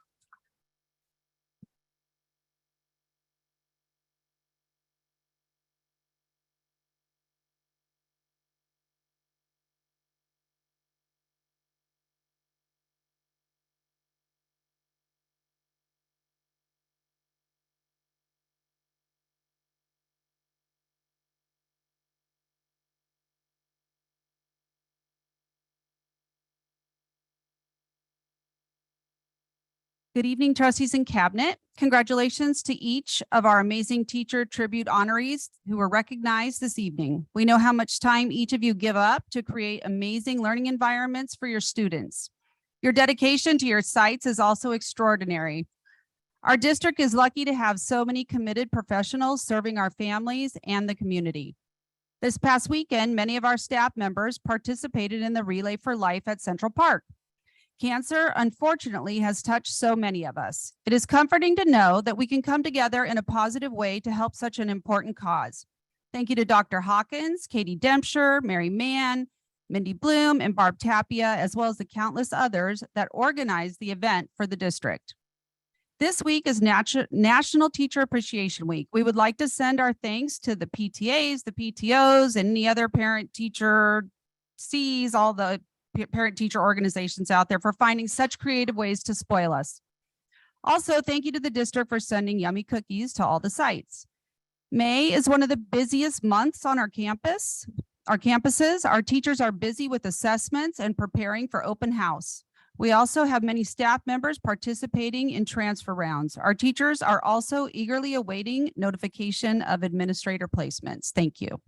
Good evening, trustees and cabinet. Congratulations to each of our amazing teacher tribute honorees who were recognized this evening. We know how much time each of you give up to create amazing learning environments for your students. Your dedication to your sites is also extraordinary. Our district is lucky to have so many committed professionals serving our families and the community. This past weekend, many of our staff members participated in the Relay for Life at Central Park. Cancer, unfortunately, has touched so many of us. It is comforting to know that we can come together in a positive way to help such an important cause. Thank you to Dr. Hawkins, Katie Dempscher, Mary Mann, Mindy Bloom, and Barb Tapia, as well as the countless others that organized the event for the district. This week is National Teacher Appreciation Week. We would like to send our thanks to the PTAs, the PTOs, and any other parent-teacher Cs, all the parent-teacher organizations out there for finding such creative ways to spoil us. Also, thank you to the district for sending yummy cookies to all the sites. May is one of the busiest months on our campuses. Our teachers are busy with assessments and preparing for open house. We also have many staff members participating in transfer rounds. Our teachers are also eagerly awaiting notification of administrator placements. Thank you.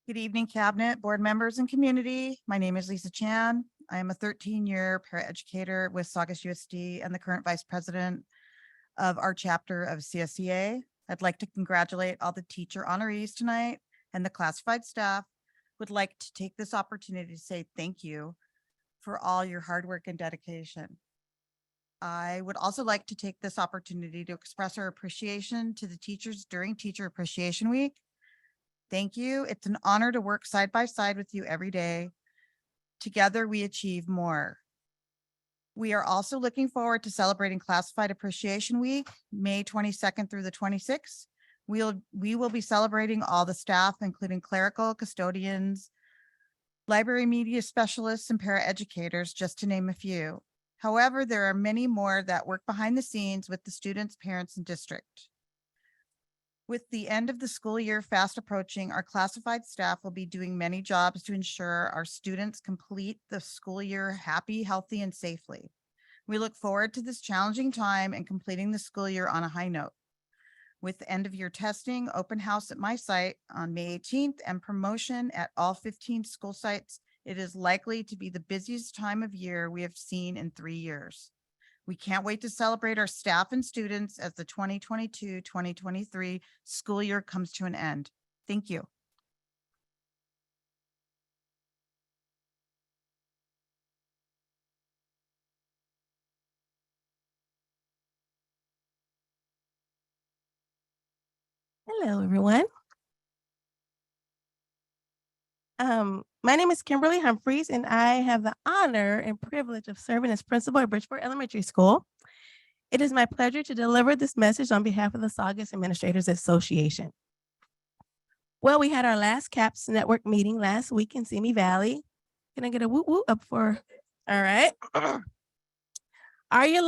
Good evening, Cabinet, board members, and community. My name is Lisa Chan. I am a 13-year paraeducator with Saugus USD and the current vice president of our chapter of CSEA. I'd like to congratulate all the teacher honorees tonight and the classified staff. Would like to take this opportunity to say thank you for all your hard work and dedication. I would also like to take this opportunity to express our appreciation to the teachers during Teacher Appreciation Week. Thank you. It's an honor to work side by side with you every day. Together, we achieve more. We are also looking forward to celebrating Classified Appreciation Week, May 22nd through the 26th. We will be celebrating all the staff, including clerical, custodians, library media specialists, and paraeducators, just to name a few. However, there are many more that work behind the scenes with the students, parents, and district. With the end of the school year fast approaching, our classified staff will be doing many jobs to ensure our students complete the school year happy, healthy, and safely. We look forward to this challenging time and completing the school year on a high note. With end of year testing, open house at my site on May 18th, and promotion at all 15 school sites, it is likely to be the busiest time of year we have seen in 3 years. We can't wait to celebrate our staff and students as the 2022-2023 school year comes to an end. Thank you. Hello, everyone. My name is Kimberly Humphreys, and I have the honor and privilege of serving as principal at Bridgeport Elementary School. It is my pleasure to deliver this message on behalf of the Saugus Administrators Association. Well, we had our last CAPS network meeting last week in Simi Valley. Can I get a whoop whoop up for? All right. All year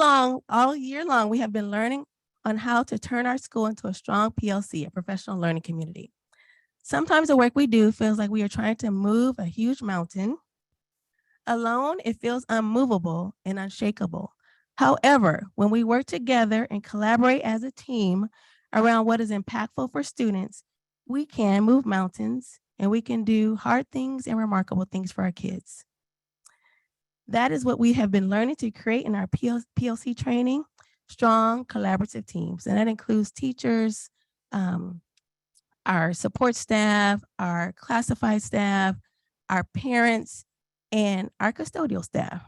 long, we have been learning on how to turn our school into a strong PLC, a professional learning community. Sometimes the work we do feels like we are trying to move a huge mountain. Alone, it feels unmovable and unshakable. However, when we work together and collaborate as a team around what is impactful for students, we can move mountains and we can do hard things and remarkable things for our kids. That is what we have been learning to create in our PLC training, strong collaborative teams. And that includes teachers, our support staff, our classified staff, our parents, and our custodial staff.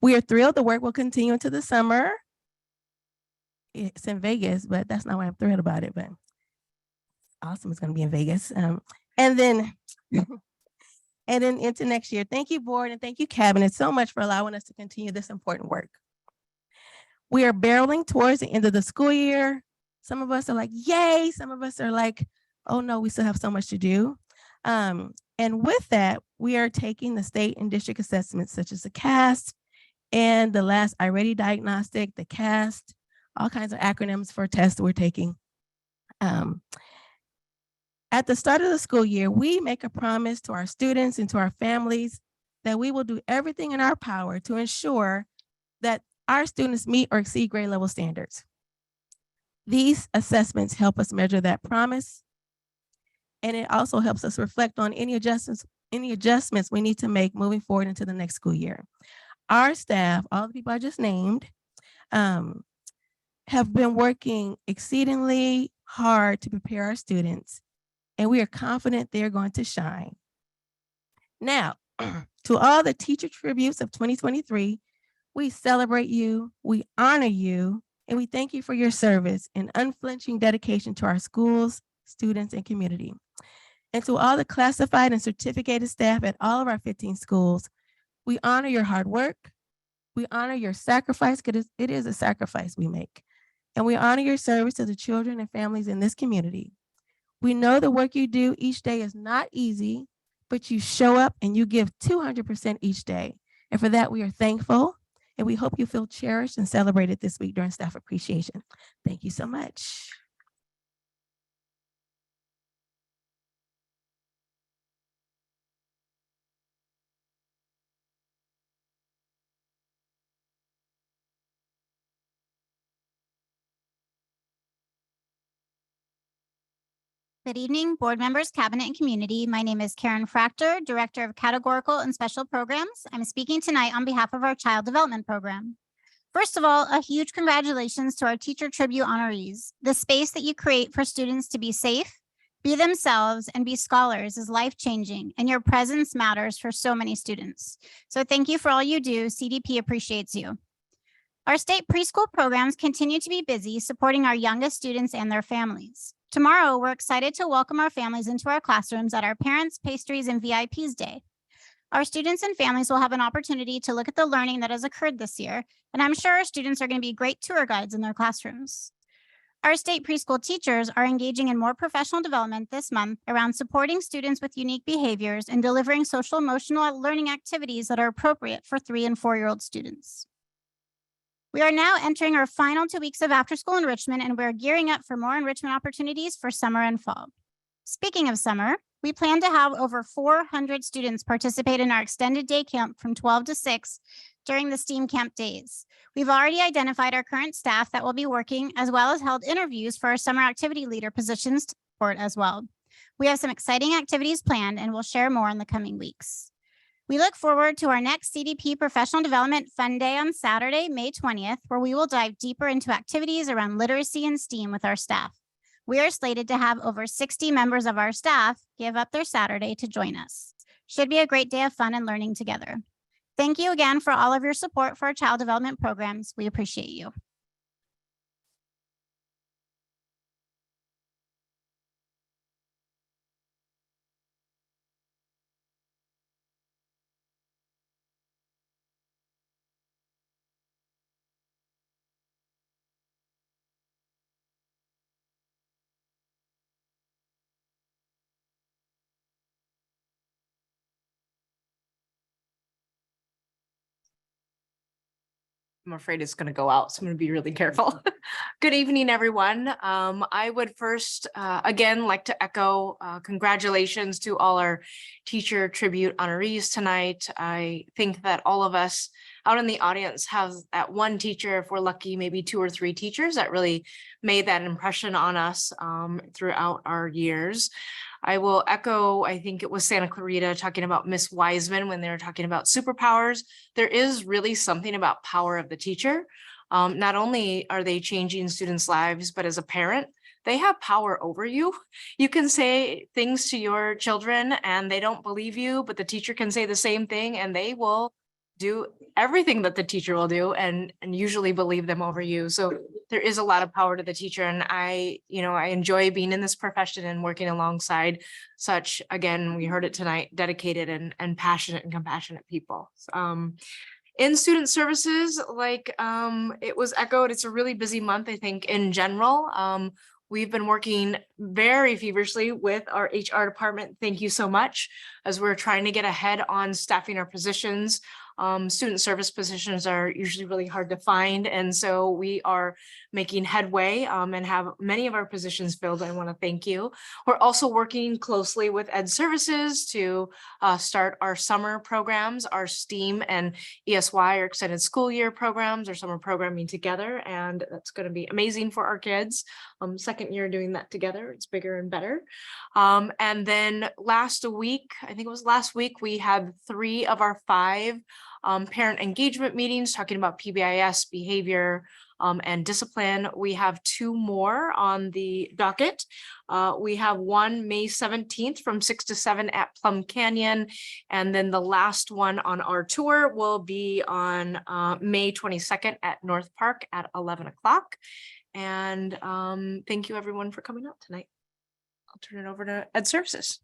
We are thrilled the work will continue into the summer. It's in Vegas, but that's not why I'm thrilled about it, but awesome, it's gonna be in Vegas. And then into next year. Thank you, board, and thank you, cabinet, so much for allowing us to continue this important work. We are barreling towards the end of the school year. Some of us are like, yay. Some of us are like, oh no, we still have so much to do. And with that, we are taking the state and district assessments such as the CAST and the last iReady diagnostic, the CAST, all kinds of acronyms for tests that we're taking. At the start of the school year, we make a promise to our students and to our families that we will do everything in our power to ensure that our students meet or exceed grade level standards. These assessments help us measure that promise, and it also helps us reflect on any adjustments any adjustments we need to make moving forward into the next school year. Our staff, all the people I just named, have been working exceedingly hard to prepare our students, and we are confident they're going to shine. Now, to all the teacher tributes of 2023, we celebrate you, we honor you, and we thank you for your service and unflinching dedication to our schools, students, and community. And to all the classified and certificated staff at all of our 15 schools, we honor your hard work, we honor your sacrifice, because it is a sacrifice we make, and we honor your service to the children and families in this community. We know the work you do each day is not easy, but you show up and you give 200% each day. And for that, we are thankful, and we hope you feel cherished and celebrated this week during Staff Appreciation. Thank you so much. Good evening, board members, cabinet, and community. My name is Karen Fractor, Director of Categorical and Special Programs. I'm speaking tonight on behalf of our Child Development Program. First of all, a huge congratulations to our Teacher Tribute honorees. The space that you create for students to be safe, be themselves, and be scholars is life-changing, and your presence matters for so many students. So thank you for all you do. CDP appreciates you. Our state preschool programs continue to be busy supporting our youngest students and their families. Tomorrow, we're excited to welcome our families into our classrooms at our Parents, Pastries, and VIPs Day. Our students and families will have an opportunity to look at the learning that has occurred this year, and I'm sure our students are going to be great tour guides in their classrooms. Our state preschool teachers are engaging in more professional development this month around supporting students with unique behaviors and delivering social emotional learning activities that are appropriate for 3- and 4-year-old students. We are now entering our final 2 weeks of after-school enrichment, and we're gearing up for more enrichment opportunities for summer and fall. Speaking of summer, we plan to have over 400 students participate in our extended day camp from 12 to 6 during the STEAM camp days. We've already identified our current staff that will be working, as well as held interviews for our summer activity leader positions to support as well. We have some exciting activities planned, and we'll share more in the coming weeks. We look forward to our next CDP Professional Development Fun Day on Saturday, May 20th, where we will dive deeper into activities around literacy and STEAM with our staff. We are slated to have over 60 members of our staff give up their Saturday to join us. Should be a great day of fun and learning together. Thank you again for all of your support for our child development programs. We appreciate you. I'm afraid it's going to go out, so I'm going to be really careful. Good evening, everyone. I would first, again, like to echo congratulations to all our teacher tribute honorees tonight. I think that all of us out in the audience have at one teacher, if we're lucky, maybe 2 or 3 teachers that really made that impression on us throughout our years. I will echo, I think it was Santa Clarita talking about Miss Wiseman when they were talking about superpowers. There is really something about power of the teacher. Not only are they changing students' lives, but as a parent, they have power over you. You can say things to your children and they don't believe you, but the teacher can say the same thing and they will do everything that the teacher will do and usually believe them over you. So there is a lot of power to the teacher. And I enjoy being in this profession and working alongside such, again, we heard it tonight, dedicated and passionate and compassionate people. In student services, like it was echoed, it's a really busy month, I think, in general. We've been working very feverishly with our HR department. Thank you so much, as we're trying to get ahead on staffing our positions. Student service positions are usually really hard to find. And so we are making headway and have many of our positions filled. I want to thank you. We're also working closely with Ed Services to start our summer programs, our STEAM and ESY or extended school year programs or summer programming together. And that's going to be amazing for our kids. second year doing that together. It's bigger and better. And then last week, I think it was last week, we had 3 of our 5 parent engagement meetings talking about PBIS behavior and discipline. We have 2 more on the docket. We have one May 17th from 6 to 7 at Plum Canyon. And then the last one on our tour will be on May 22nd at North Park at 11 o'clock. And thank you everyone for coming out tonight. I'll turn it over to Ed Services.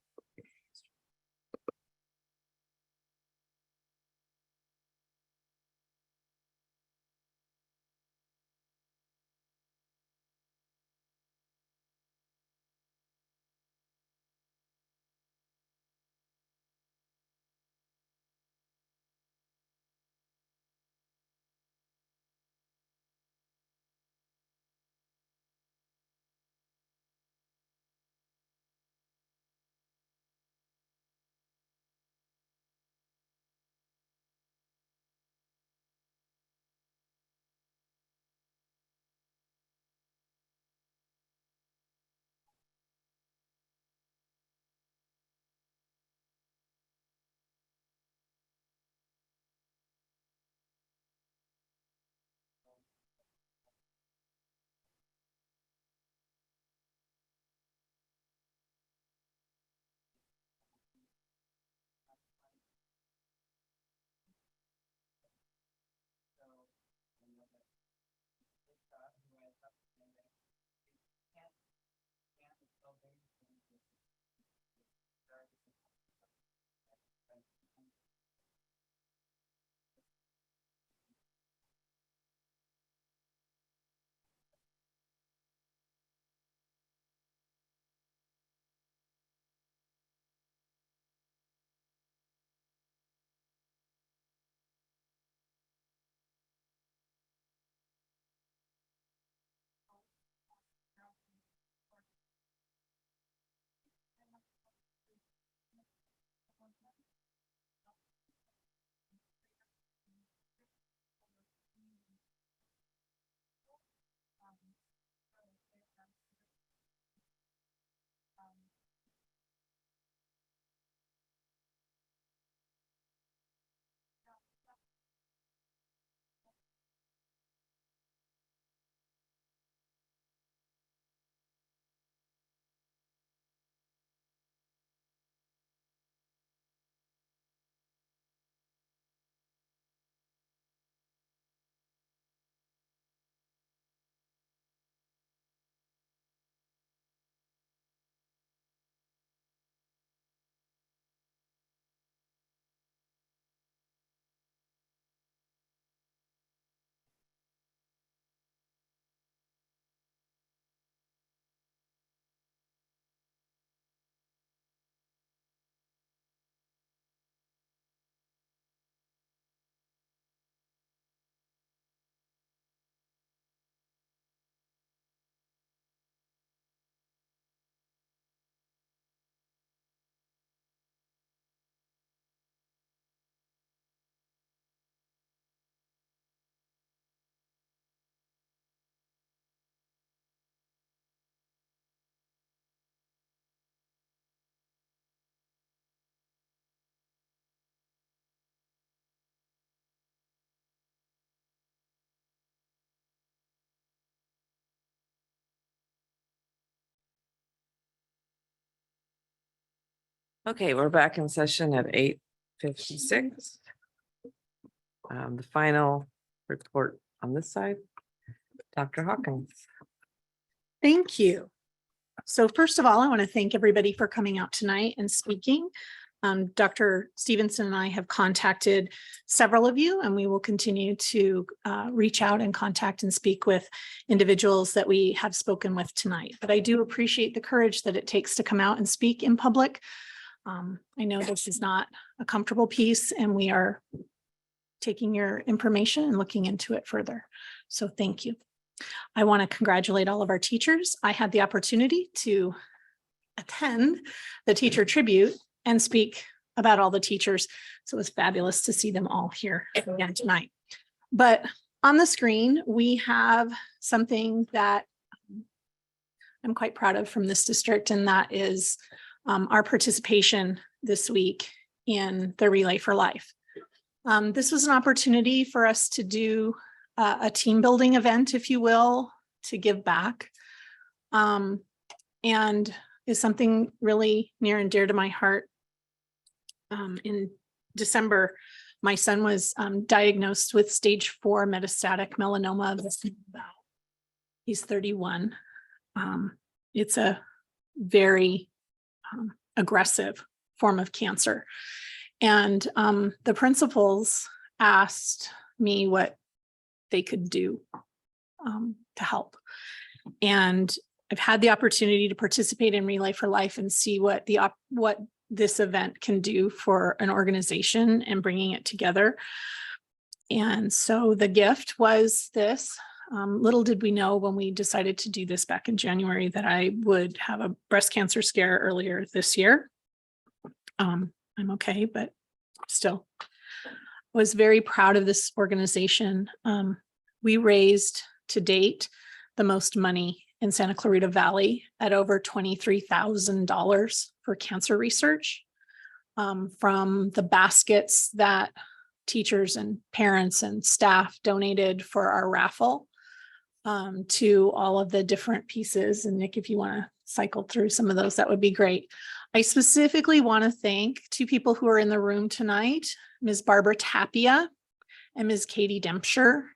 Okay, we're back in session at 8:56. The final report on this side, Dr. Hawkins. Thank you. So first of all, I want to thank everybody for coming out tonight and speaking. Dr. Stevenson and I have contacted several of you, and we will continue to reach out and contact and speak with individuals that we have spoken with tonight. But I do appreciate the courage that it takes to come out and speak in public. I know this is not a comfortable piece, and we are taking your information and looking into it further. So thank you. I want to congratulate all of our teachers. I had the opportunity to attend the teacher tribute and speak about all the teachers. So it was fabulous to see them all here again tonight. But on the screen, we have something that I'm quite proud of from this district, and that is our participation this week in the Relay for Life. This was an opportunity for us to do a team building event, if you will, to give back, and is something really near and dear to my heart. In December, my son was diagnosed with stage 4 metastatic melanoma of the small bowel. He's 31. It's a very aggressive form of cancer. And the principals asked me what they could do to help. And I've had the opportunity to participate in Relay for Life and see what this event can do for an organization and bringing it together. And so the gift was this. Little did we know when we decided to do this back in January that I would have a breast cancer scare earlier this year. I'm okay, but still was very proud of this organization. We raised to date the most money in Santa Clarita Valley at over $23,000 for cancer research, from the baskets that teachers and parents and staff donated for our raffle, to all of the different pieces. And Nick, if you want to cycle through some of those, that would be great. I specifically want to thank two people who are in the room tonight, Ms. Barbara Tapia and Ms. Katie Dempscher.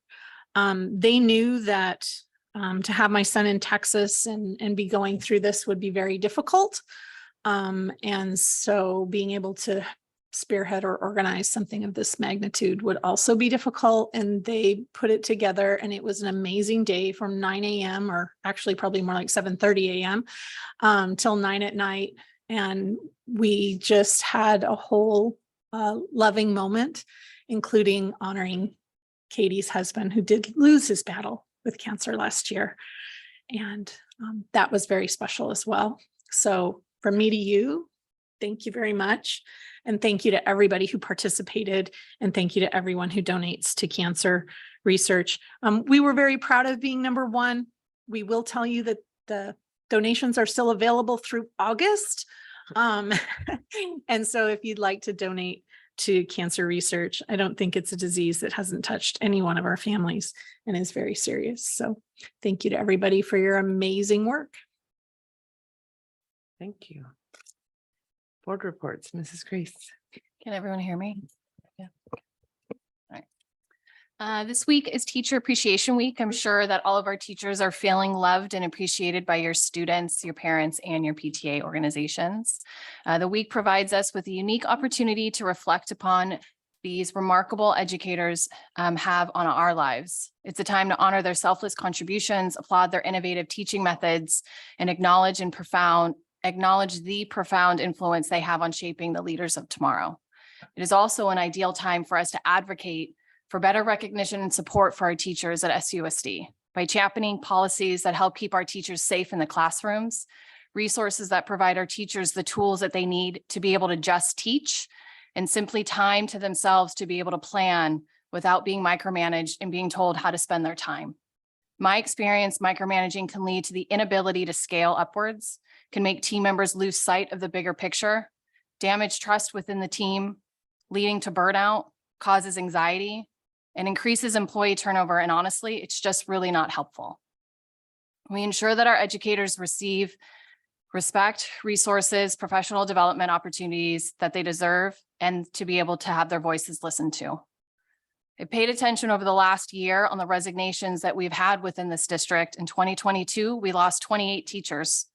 They knew that to have my son in Texas and be going through this would be very difficult. And so being able to spearhead or organize something of this magnitude would also be difficult. And they put it together, and it was an amazing day from 9 a.m. or actually probably more like 7:30 a.m. Till 9 at night. And we just had a whole loving moment, including honoring Katie's husband, who did lose his battle with cancer last year. And that was very special as well. So from me to you, thank you very much. And thank you to everybody who participated. And thank you to everyone who donates to cancer research. We were very proud of being number 1. We will tell you that the donations are still available through August. And so if you'd like to donate to cancer research, I don't think it's a disease that hasn't touched any one of our families and is very serious. So thank you to everybody for your amazing work. Thank you. Board reports, Mrs. Grace. Can everyone hear me? Yeah. All right. This week is Teacher Appreciation Week. I'm sure that all of our teachers are feeling loved and appreciated by your students, your parents, and your PTA organizations. The week provides us with a unique opportunity to reflect upon these remarkable educators have on our lives. It's a time to honor their selfless contributions, applaud their innovative teaching methods, and acknowledge the profound influence they have on shaping the leaders of tomorrow. It is also an ideal time for us to advocate for better recognition and support for our teachers at SUSD by championing policies that help keep our teachers safe in the classrooms, resources that provide our teachers the tools that they need to be able to just teach, and simply time to themselves to be able to plan without being micromanaged and being told how to spend their time. My experience, micromanaging can lead to the inability to scale upwards, can make team members lose sight of the bigger picture, damage trust within the team, leading to burnout, causes anxiety, and increases employee turnover. And honestly, it's just really not helpful. We ensure that our educators receive respect, resources, professional development opportunities that they deserve, and to be able to have their voices listened to. I paid attention over the last year on the resignations that we've had within this district. In 2022, we lost 28 teachers.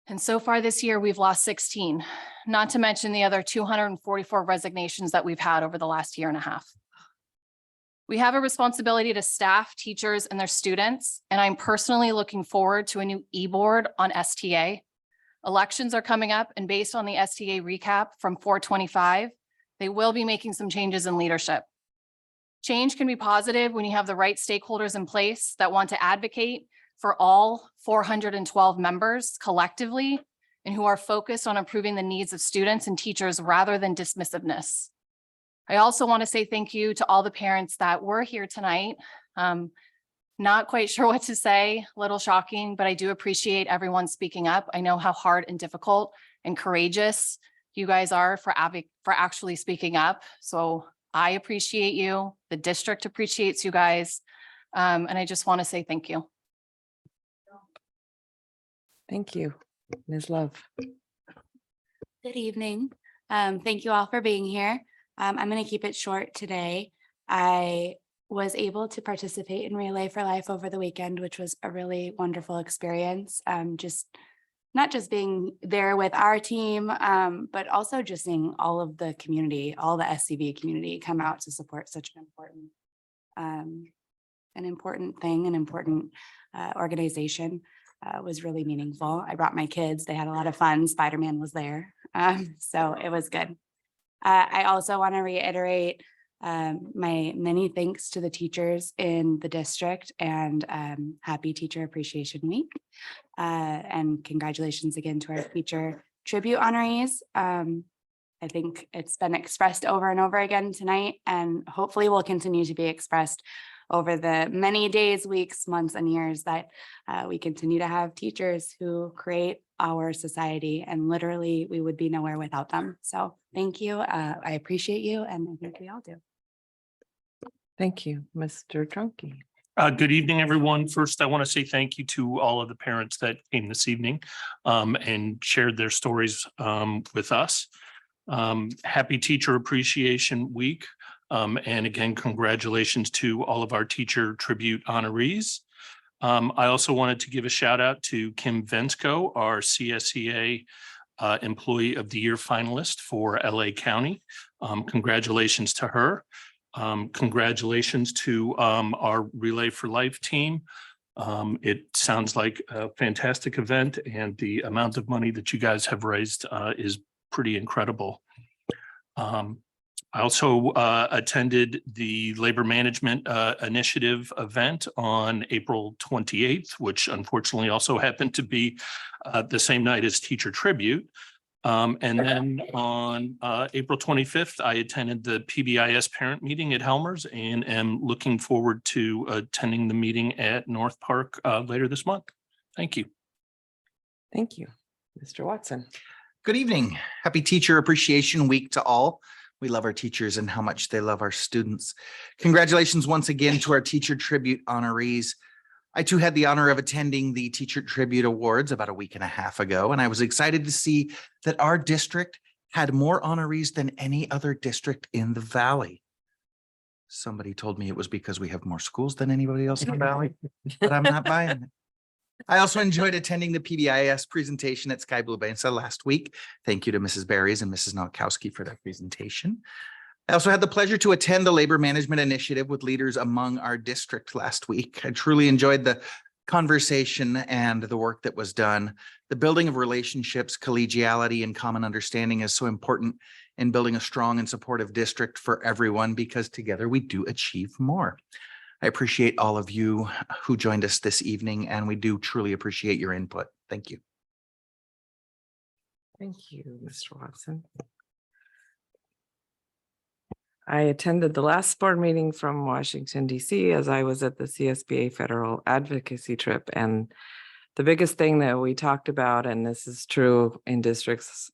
And so far this year, we've lost 16, not to mention the other 244 resignations that we've had over the last year and a half. We have a responsibility to staff, teachers, and their students, and I'm personally looking forward to a new e-board on STA. Elections are coming up, and based on the STA recap from 425, they will be making some changes in leadership. Change can be positive when you have the right stakeholders in place that want to advocate for all 412 members collectively and who are focused on improving the needs of students and teachers rather than dismissiveness. I also want to say thank you to all the parents that were here tonight. not quite sure what to say, a little shocking, but I do appreciate everyone speaking up. I know how hard and difficult and courageous you guys are for actually speaking up. So I appreciate you. The district appreciates you guys. And I just want to say thank you. Thank you, Ms. Love. Good evening. Thank you all for being here. I'm going to keep it short today. I was able to participate in Relay for Life over the weekend, which was a really wonderful experience. Not just being there with our team, but also just seeing all of the community, all the SCV community come out to support such an important thing, an important organization. Was really meaningful. I brought my kids. They had a lot of fun. Spider-Man was there. So it was good. I also want to reiterate my many thanks to the teachers in the district and happy Teacher Appreciation Week. And congratulations again to our teacher tribute honorees. I think it's been expressed over and over again tonight, and hopefully will continue to be expressed over the many days, weeks, months, and years that we continue to have teachers who create our society, and literally we would be nowhere without them. So thank you. I appreciate you, and I think we all do. Thank you, Mr. Drunky. Good evening, everyone. First, I want to say thank you to all of the parents that came this evening and shared their stories with us. Happy Teacher Appreciation Week. And again, congratulations to all of our teacher tribute honorees. I also wanted to give a shout out to Kim Vensko, our CSEA Employee of the Year finalist for LA County. Congratulations to her. Congratulations to our Relay for Life team. It sounds like a fantastic event, and the amount of money that you guys have raised is pretty incredible. I also attended the Labor Management Initiative event on April 28th, which unfortunately also happened to be the same night as Teacher Tribute. And then on April 25th, I attended the PBIS parent meeting at Helmers and am looking forward to attending the meeting at North Park later this month. Thank you. Thank you, Mr. Watson. Good evening. Happy Teacher Appreciation Week to all. We love our teachers and how much they love our students. Congratulations once again to our Teacher Tribute honorees. I too had the honor of attending the Teacher Tribute Awards about a week and a half ago, and I was excited to see that our district had more honorees than any other district in the Valley. Somebody told me it was because we have more schools than anybody else in the Valley, but I'm not buying it. I also enjoyed attending the PBIS presentation at Sky Blue Mesa last week. Thank you to Mrs. Berries and Mrs. Nowakowski for that presentation. I also had the pleasure to attend the Labor Management Initiative with leaders among our district last week. I truly enjoyed the conversation and the work that was done. The building of relationships, collegiality, and common understanding is so important in building a strong and supportive district for everyone, because together we do achieve more. I appreciate all of you who joined us this evening, and we do truly appreciate your input. Thank you. Thank you, Mr. Watson. I attended the last board meeting from Washington, D.C. as I was at the CSBA federal advocacy trip. And the biggest thing that we talked about, and this is true in districts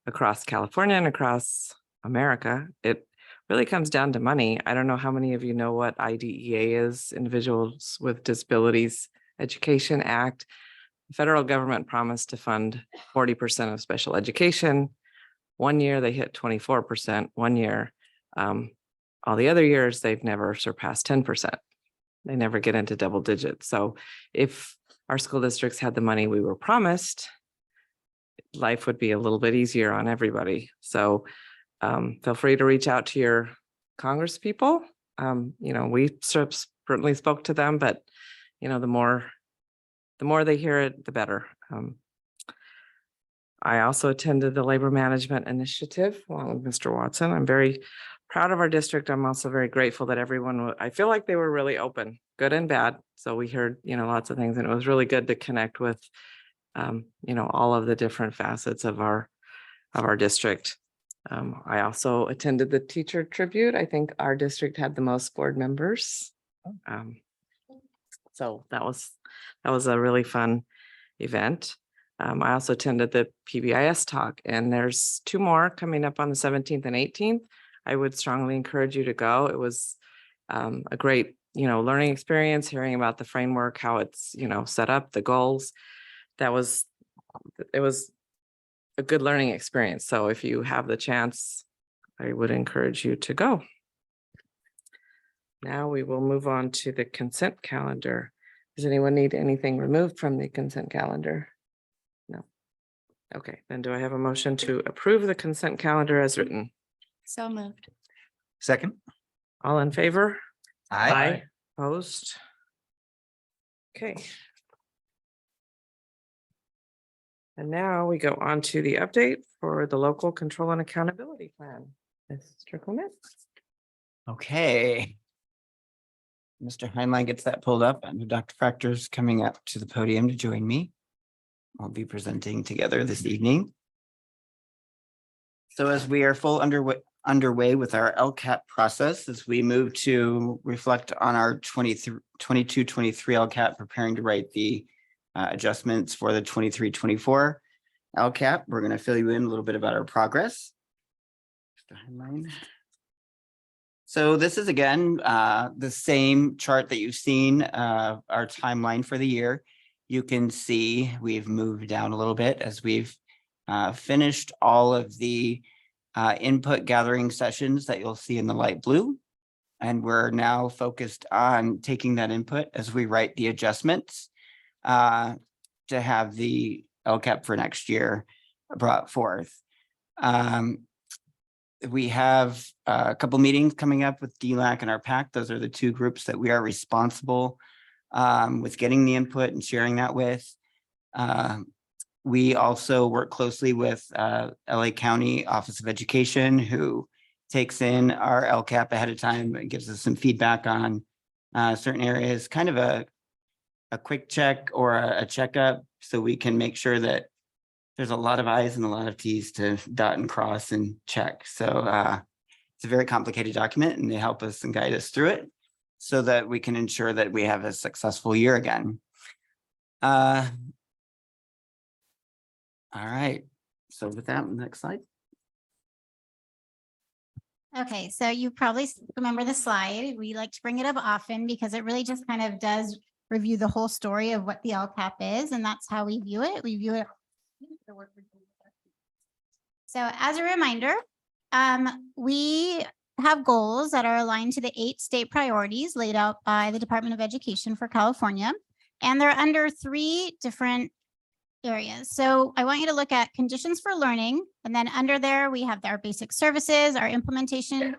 across California and across America, it really comes down to money. I don't know how many of you know what IDEA is, Individuals with Disabilities Education Act. The federal government promised to fund 40% of special education. One year they hit 24%, one year. All the other years, they've never surpassed 10%. They never get into double digits. So if our school districts had the money we were promised, life would be a little bit easier on everybody. So feel free to reach out to your Congress people. We certainly spoke to them, but the more they hear it, the better. I also attended the Labor Management Initiative along with Mr. Watson. I'm very proud of our district. I'm also very grateful that everyone, I feel like they were really open, good and bad. So we heard, lots of things, and it was really good to connect with, all of the different facets of our district. I also attended the teacher tribute. I think our district had the most board members. So that was a really fun event. I also attended the PBIS talk, and there's 2 more coming up on the 17th and 18th. I would strongly encourage you to go. It was a great, learning experience, hearing about the framework, how it's, set up, the goals. It was a good learning experience. So if you have the chance, I would encourage you to go. Now we will move on to the consent calendar. Does anyone need anything removed from the consent calendar? No. Okay, then do I have a motion to approve the consent calendar as written? So moved. Second. All in favor? Aye. Opposed? Okay. And now we go on to the update for the local control and accountability plan. Mr. Clement. Okay. Mr. Heinlein gets that pulled up, and Dr. Fractor's coming up to the podium to join me. I'll be presenting together this evening. So as we are underway with our LCAP process, as we move to reflect on our 22-23 LCAP, preparing to write the adjustments for the 23-24 LCAP, we're going to fill you in a little bit about our progress. Mr. Heinlein. So this is again, the same chart that you've seen, our timeline for the year. You can see we've moved down a little bit as we've finished all of the input gathering sessions that you'll see in the light blue. And we're now focused on taking that input as we write the adjustments to have the LCAP for next year brought forth. We have a couple meetings coming up with DLAC and our PAC. Those are the 2 groups that we are responsible with getting the input and sharing that with. We also work closely with LA County Office of Education, who takes in our LCAP ahead of time and gives us some feedback on certain areas, kind of a quick check or a checkup, so we can make sure that there's a lot of I's and a lot of T's to dot and cross and check. So it's a very complicated document, and they help us and guide us through it so that we can ensure that we have a successful year again. All right. So with that, next slide. Okay, so you probably remember the slide. We like to bring it up often because it really just kind of does review the whole story of what the LCAP is, and that's how we view it. We view it. So as a reminder, we have goals that are aligned to the 8 state priorities laid out by the Department of Education for California, and they're under 3 different areas. So I want you to look at conditions for learning, and then under there we have our basic services, our implementation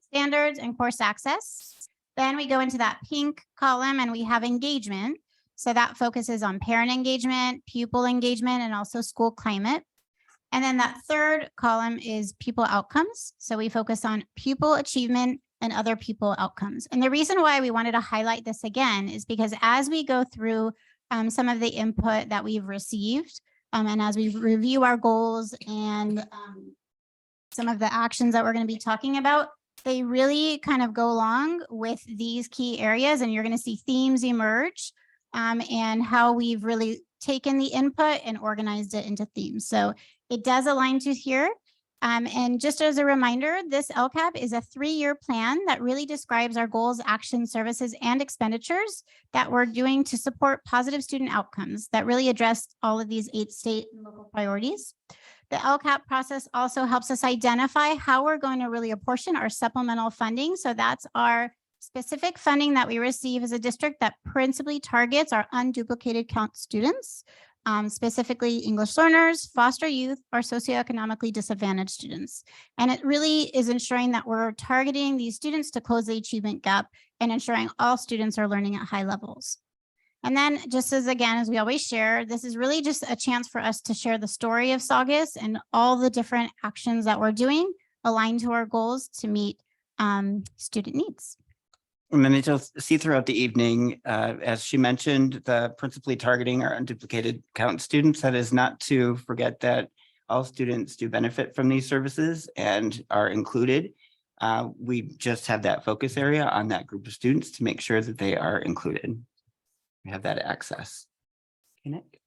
standards, and course access. Then we go into that pink column and we have engagement. So that focuses on parent engagement, pupil engagement, and also school climate. And then that 3rd column is pupil outcomes. So we focus on pupil achievement and other pupil outcomes. And the reason why we wanted to highlight this again is because as we go through some of the input that we've received, and as we review our goals and some of the actions that we're going to be talking about, they really kind of go along with these key areas, and you're going to see themes emerge and how we've really taken the input and organized it into themes. So it does align to here. And just as a reminder, this LCAP is a 3-year plan that really describes our goals, actions, services, and expenditures that we're doing to support positive student outcomes that really address all of these 8 state and local priorities. The LCAP process also helps us identify how we're going to really apportion our supplemental funding. So that's our specific funding that we receive as a district that principally targets our unduplicated count students, specifically English learners, foster youth, or socioeconomically disadvantaged students. And it really is ensuring that we're targeting these students to close the achievement gap and ensuring all students are learning at high levels. And then just as we always share, this is really just a chance for us to share the story of Saugus and all the different actions that we're doing aligned to our goals to meet student needs. And then you'll see throughout the evening, as she mentioned, the principally targeting our unduplicated count students. That is not to forget that all students do benefit from these services and are included. We just have that focus area on that group of students to make sure that they are included. we have that access. Okay, Nick?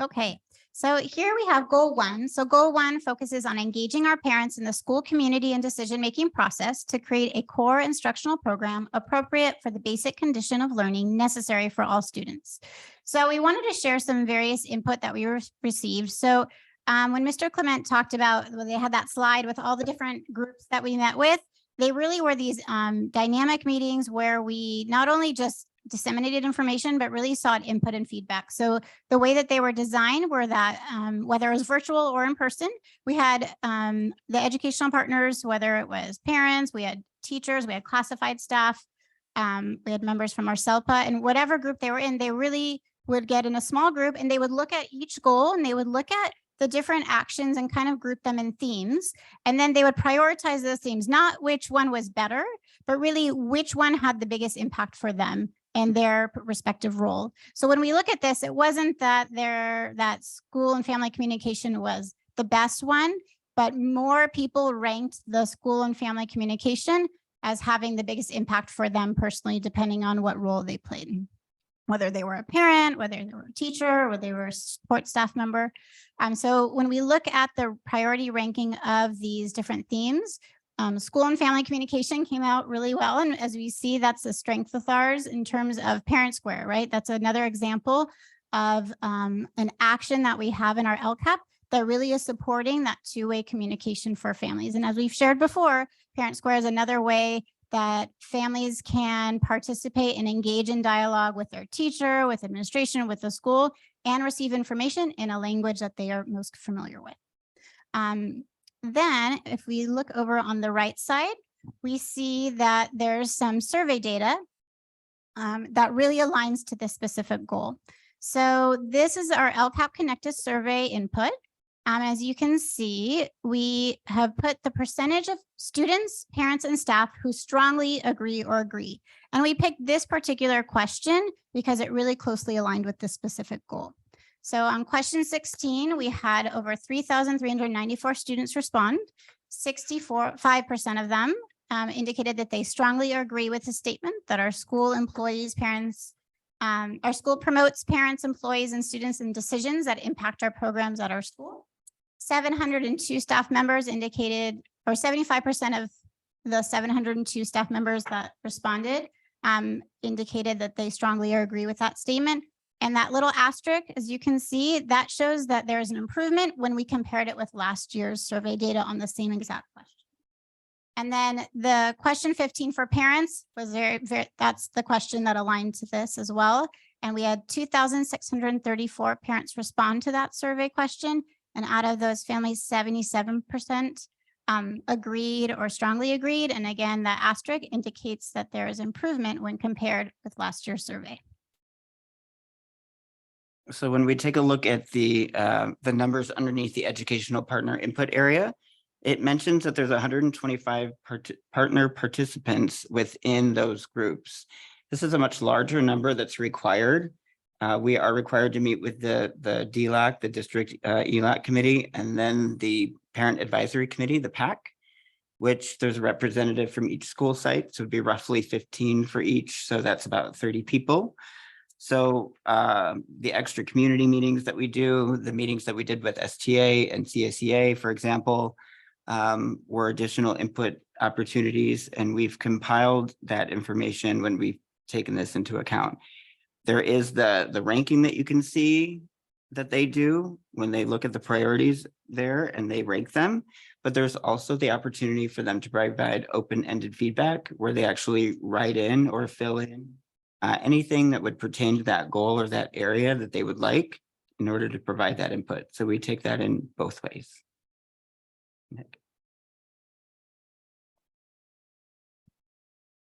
Okay, so here we have goal 1. So goal 1 focuses on engaging our parents in the school community and decision-making process to create a core instructional program appropriate for the basic condition of learning necessary for all students. So we wanted to share some various input that we received. So when Mr. Clement talked about, well, they had that slide with all the different groups that we met with, they really were these dynamic meetings where we not only just disseminated information, but really sought input and feedback. So the way that they were designed were that whether it was virtual or in person, we had the educational partners, whether it was parents, we had teachers, we had classified staff, we had members from our SELPA, and whatever group they were in, they really would get in a small group and they would look at each goal and they would look at the different actions and kind of group them in themes. And then they would prioritize those themes, not which one was better, but really which one had the biggest impact for them and their respective role. So when we look at this, it wasn't that that school and family communication was the best one, but more people ranked the school and family communication as having the biggest impact for them personally, depending on what role they played, whether they were a parent, whether they were a teacher, whether they were a support staff member. So when we look at the priority ranking of these different themes, school and family communication came out really well. And as we see, that's a strength of ours in terms of ParentSquare, right? That's another example of an action that we have in our LCAP that really is supporting that two-way communication for families. And as we've shared before, ParentSquare is another way that families can participate and engage in dialogue with their teacher, with administration, with the school, and receive information in a language that they are most familiar with. Then if we look over on the right side, we see that there's some survey data that really aligns to this specific goal. So this is our LCAP Connected survey input. As you can see, we have put the percentage of students, parents, and staff who strongly agree or agree. And we picked this particular question because it really closely aligned with this specific goal. So on question 16, we had over 3,394 students respond. 5% of them indicated that they strongly agree with the statement that our school employees, parents, our school promotes parents, employees, and students in decisions that impact our programs at our school. 702 staff members indicated, or 75% of the 702 staff members that responded indicated that they strongly agree with that statement. And that little asterisk, as you can see, that shows that there is an improvement when we compared it with last year's survey data on the same exact question. And then the question 15 for parents was that's the question that aligned to this as well. And we had 2,634 parents respond to that survey question. And out of those families, 77% agreed or strongly agreed. And again, that asterisk indicates that there is improvement when compared with last year's survey. So when we take a look at the numbers underneath the educational partner input area, it mentions that there's 125 partner participants within those groups. This is a much larger number that's required. We are required to meet with the DLAC, the district ELAC committee, and then the parent advisory committee, the PAC, which there's a representative from each school site. So it'd be roughly 15 for each. So that's about 30 people. So the extra community meetings that we do, the meetings that we did with STA and CSEA, for example, were additional input opportunities. And we've compiled that information when we've taken this into account. There is the ranking that you can see that they do when they look at the priorities there and they rank them. But there's also the opportunity for them to provide open-ended feedback where they actually write in or fill in anything that would pertain to that goal or that area that they would like in order to provide that input. So we take that in both ways. Nick.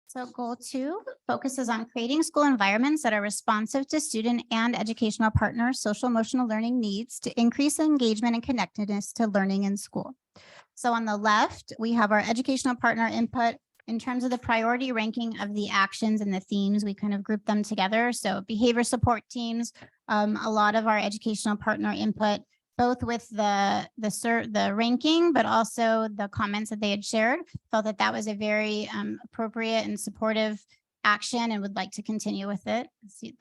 So goal 2 focuses on creating school environments that are responsive to student and educational partner social emotional learning needs to increase engagement and connectedness to learning in school. So on the left, we have our educational partner input in terms of the priority ranking of the actions and the themes. We kind of group them together. So behavior support teams, a lot of our educational partner input, both with the ranking, but also the comments that they had shared, felt that that was a very appropriate and supportive action and would like to continue with it.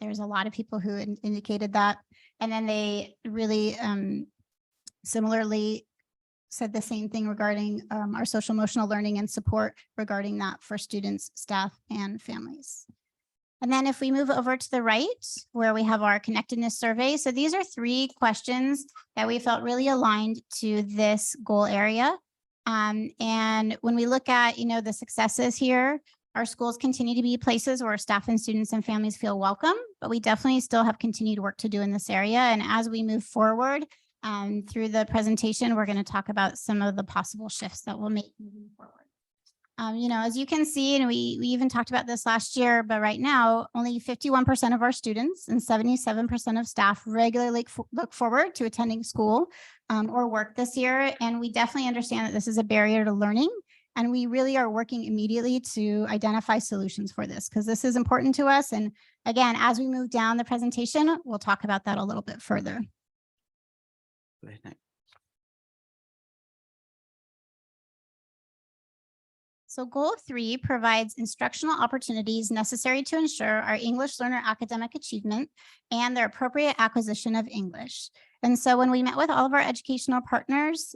There's a lot of people who indicated that. And then they really similarly said the same thing regarding our social emotional learning and support regarding that for students, staff, and families. And then if we move over to the right, where we have our connectedness survey. So these are 3 questions that we felt really aligned to this goal area. And when we look at, the successes here, our schools continue to be places where staff and students and families feel welcome, but we definitely still have continued work to do in this area. And as we move forward through the presentation, we're going to talk about some of the possible shifts that we'll make moving forward. As you can see, and we even talked about this last year, but right now, only 51% of our students and 77% of staff regularly look forward to attending school or work this year. And we definitely understand that this is a barrier to learning. And we really are working immediately to identify solutions for this because this is important to us. And again, as we move down the presentation, we'll talk about that a little bit further. So goal 3 provides instructional opportunities necessary to ensure our English learner academic achievement and their appropriate acquisition of English. And so when we met with all of our educational partners,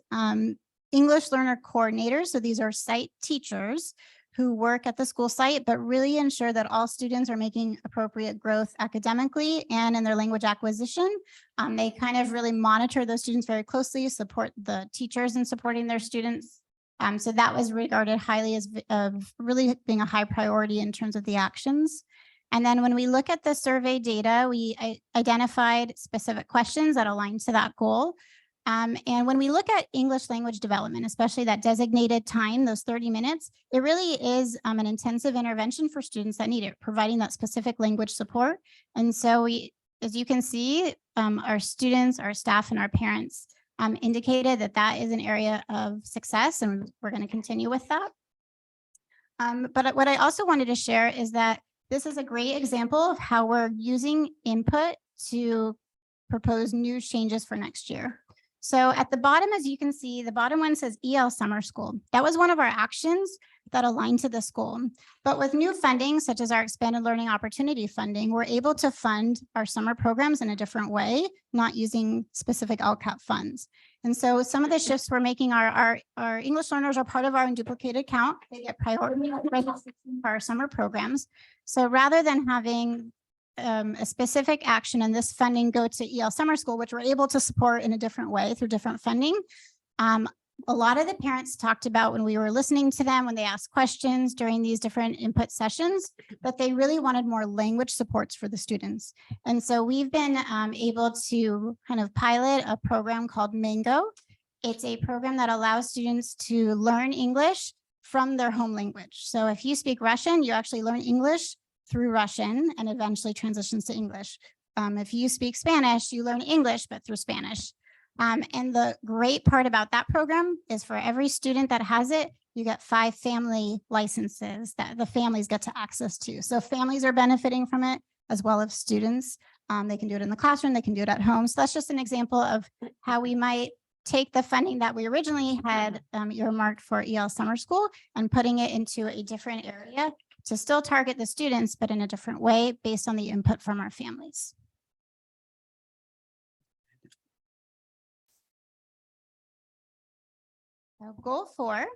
English learner coordinators, so these are site teachers who work at the school site, but really ensure that all students are making appropriate growth academically and in their language acquisition. They kind of really monitor those students very closely, support the teachers in supporting their students. So that was regarded highly as really being a high priority in terms of the actions. And then when we look at the survey data, we identified specific questions that align to that goal. And when we look at English language development, especially that designated time, those 30 minutes, it really is an intensive intervention for students that need it, providing that specific language support. And so we, as you can see, our students, our staff, and our parents indicated that that is an area of success, and we're going to continue with that. But what I also wanted to share is that this is a great example of how we're using input to propose new changes for next year. So at the bottom, as you can see, the bottom one says EL Summer School. That was one of our actions that aligned to this goal. But with new funding, such as our expanded learning opportunity funding, we're able to fund our summer programs in a different way, not using specific LCAP funds. And so some of the shifts we're making are our English learners are part of our unduplicated count. They get priority for our summer programs. So rather than having a specific action and this funding go to EL Summer School, which we're able to support in a different way through different funding. A lot of the parents talked about when we were listening to them, when they asked questions during these different input sessions, that they really wanted more language supports for the students. And so we've been able to kind of pilot a program called Mango. It's a program that allows students to learn English from their home language. So if you speak Russian, you actually learn English through Russian and eventually transitions to English. If you speak Spanish, you learn English, but through Spanish. And the great part about that program is for every student that has it, you get 5 family licenses that the families get to access to. So families are benefiting from it as well as students. They can do it in the classroom, they can do it at home. So that's just an example of how we might take the funding that we originally had earmarked for EL Summer School and putting it into a different area to still target the students, but in a different way based on the input from our families. So goal 4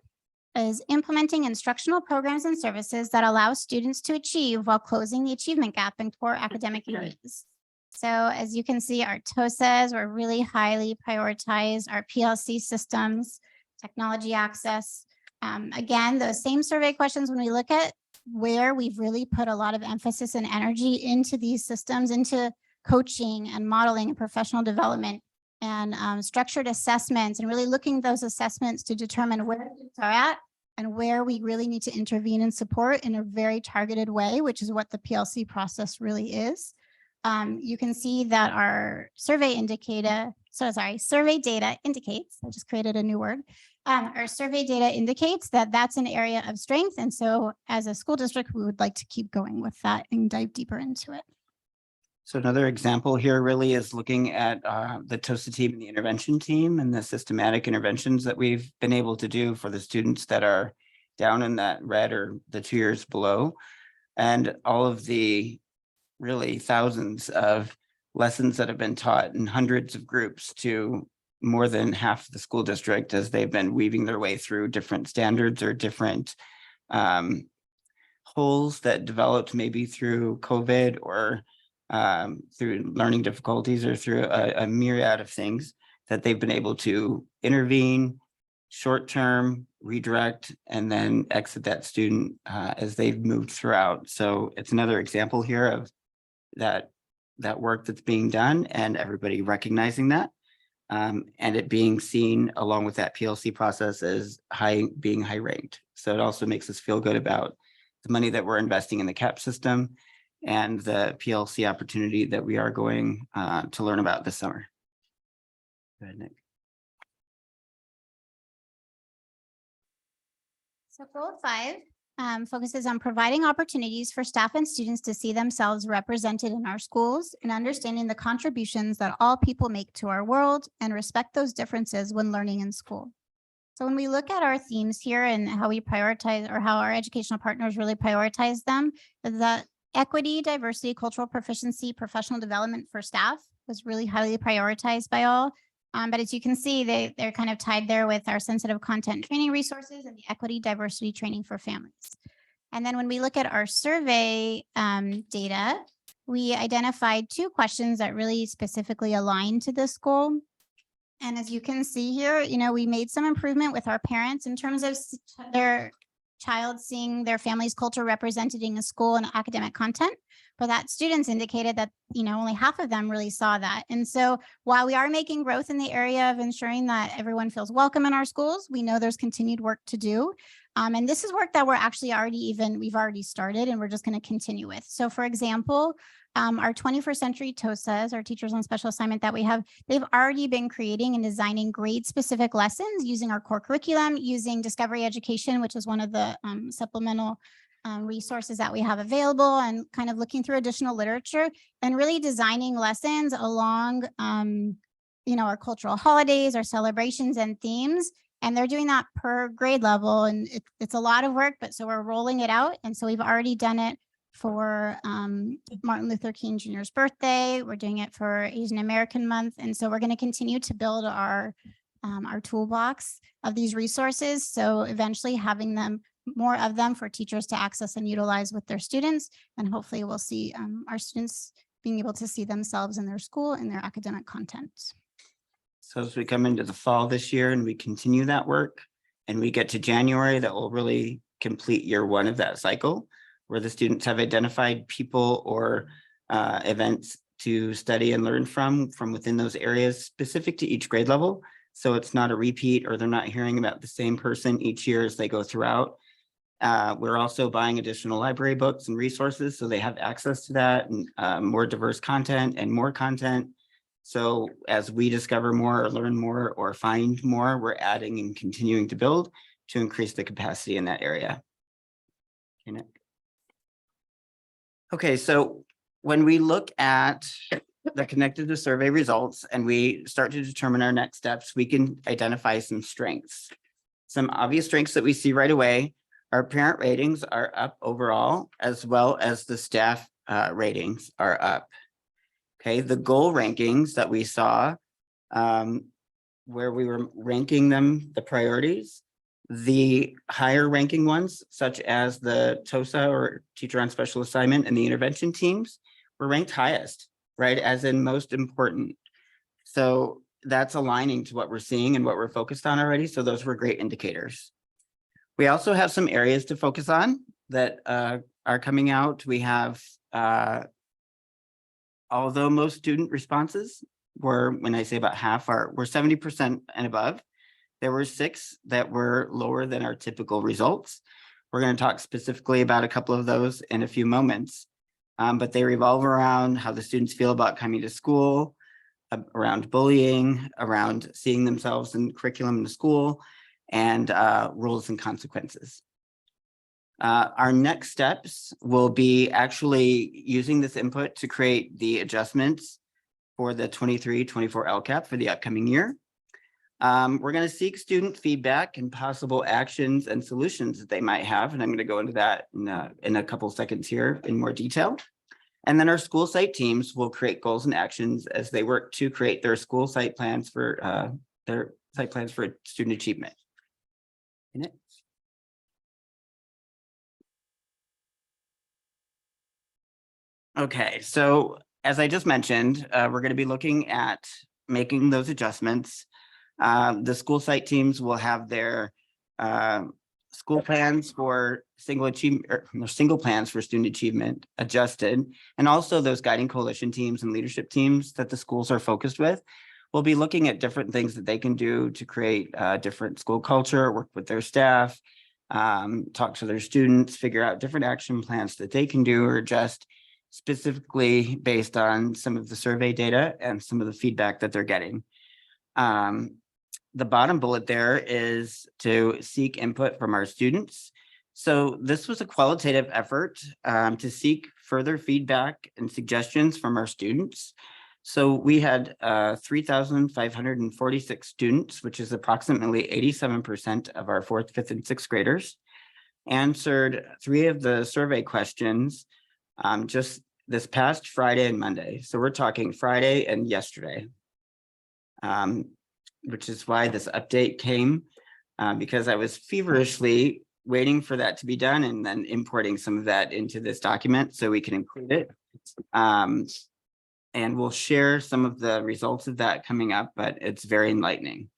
is implementing instructional programs and services that allow students to achieve while closing the achievement gap in core academic areas. So as you can see, our TOSAs were really highly prioritized, our PLC systems, technology access. Again, those same survey questions, when we look at where we've really put a lot of emphasis and energy into these systems, into coaching and modeling and professional development and structured assessments, and really looking at those assessments to determine where students are at and where we really need to intervene and support in a very targeted way, which is what the PLC process really is. You can see that our survey data indicates, I just created a new word. Our survey data indicates that that's an area of strength. And so as a school district, we would like to keep going with that and dive deeper into it. So another example here really is looking at the TOSA team and the intervention team and the systematic interventions that we've been able to do for the students that are down in that red or the 2 years below. and all of the really thousands of lessons that have been taught in hundreds of groups to more than half the school district as they've been weaving their way through different standards or different holes that developed maybe through COVID or through learning difficulties or through a myriad of things that they've been able to intervene, short-term, redirect, and then exit that student as they've moved throughout. So it's another example here of that work that's being done and everybody recognizing that. And it being seen along with that PLC process as being high ranked. So it also makes us feel good about the money that we're investing in the CAP system and the PLC opportunity that we are going to learn about this summer. Go ahead, Nick. So goal 5 focuses on providing opportunities for staff and students to see themselves represented in our schools and understanding the contributions that all people make to our world and respect those differences when learning in school. So when we look at our themes here and how we prioritize or how our educational partners really prioritize them, the equity, diversity, cultural proficiency, professional development for staff was really highly prioritized by all. But as you can see, they're kind of tied there with our sensitive content training resources and the equity diversity training for families. And then when we look at our survey data, we identified 2 questions that really specifically align to this goal. And as you can see here, we made some improvement with our parents in terms of their child seeing their family's culture represented in a school and academic content, but that students indicated that, only half of them really saw that. And so while we are making growth in the area of ensuring that everyone feels welcome in our schools, we know there's continued work to do. And this is work that we're actually we've already started and we're just going to continue with. So for example, our 21st century TOSAs, our teachers on special assignment that we have, they've already been creating and designing grade specific lessons using our core curriculum, using Discovery Education, which is one of the supplemental resources that we have available, and kind of looking through additional literature and really designing lessons along, our cultural holidays, our celebrations and themes. And they're doing that per grade level. And it's a lot of work, but so we're rolling it out. And so we've already done it for Martin Luther King Jr.'s birthday. We're doing it for Asian American Month. And so we're going to continue to build our toolbox of these resources. So eventually having more of them for teachers to access and utilize with their students. And hopefully we'll see our students being able to see themselves in their school and their academic content. So as we come into the fall this year and we continue that work and we get to January, that will really complete year 1 of that cycle, where the students have identified people or events to study and learn from within those areas specific to each grade level. So it's not a repeat or they're not hearing about the same person each year as they go throughout. We're also buying additional library books and resources so they have access to that and more diverse content and more content. So as we discover more or learn more or find more, we're adding and continuing to build to increase the capacity in that area. Okay, Nick. Okay, so when we look at the connected to survey results and we start to determine our next steps, we can identify some strengths. Some obvious strengths that we see right away, our parent ratings are up overall, as well as the staff ratings are up. Okay, the goal rankings that we saw where we were ranking them, the priorities, the higher ranking ones, such as the TOSA or teacher on special assignment and the intervention teams, were ranked highest, right? As in most important. So that's aligning to what we're seeing and what we're focused on already. So those were great indicators. We also have some areas to focus on that are coming out. We have, although most student responses were, when I say about half, were 70% and above, there were 6 that were lower than our typical results. We're going to talk specifically about a couple of those in a few moments, but they revolve around how the students feel about coming to school, around bullying, around seeing themselves in curriculum in the school, and rules and consequences. Our next steps will be actually using this input to create the adjustments for the 23-24 LCAP for the upcoming year. We're going to seek student feedback and possible actions and solutions that they might have. And I'm going to go into that in a couple seconds here in more detail. And then our school site teams will create goals and actions as they work to create their school site plans for student achievement. Okay, so as I just mentioned, we're going to be looking at making those adjustments. The school site teams will have their school plans for single plans for student achievement adjusted, and also those guiding coalition teams and leadership teams that the schools are focused with. We'll be looking at different things that they can do to create different school culture, work with their staff, talk to their students, figure out different action plans that they can do or adjust specifically based on some of the survey data and some of the feedback that they're getting. The bottom bullet there is to seek input from our students. So this was a qualitative effort to seek further feedback and suggestions from our students. So we had 3,546 students, which is approximately 87% of our 4th, 5th, and 6th graders, answered 3 of the survey questions just this past Friday and Monday. So we're talking Friday and yesterday, which is why this update came, because I was feverishly waiting for that to be done and then importing some of that into this document so we can include it. And we'll share some of the results of that coming up, but it's very enlightening.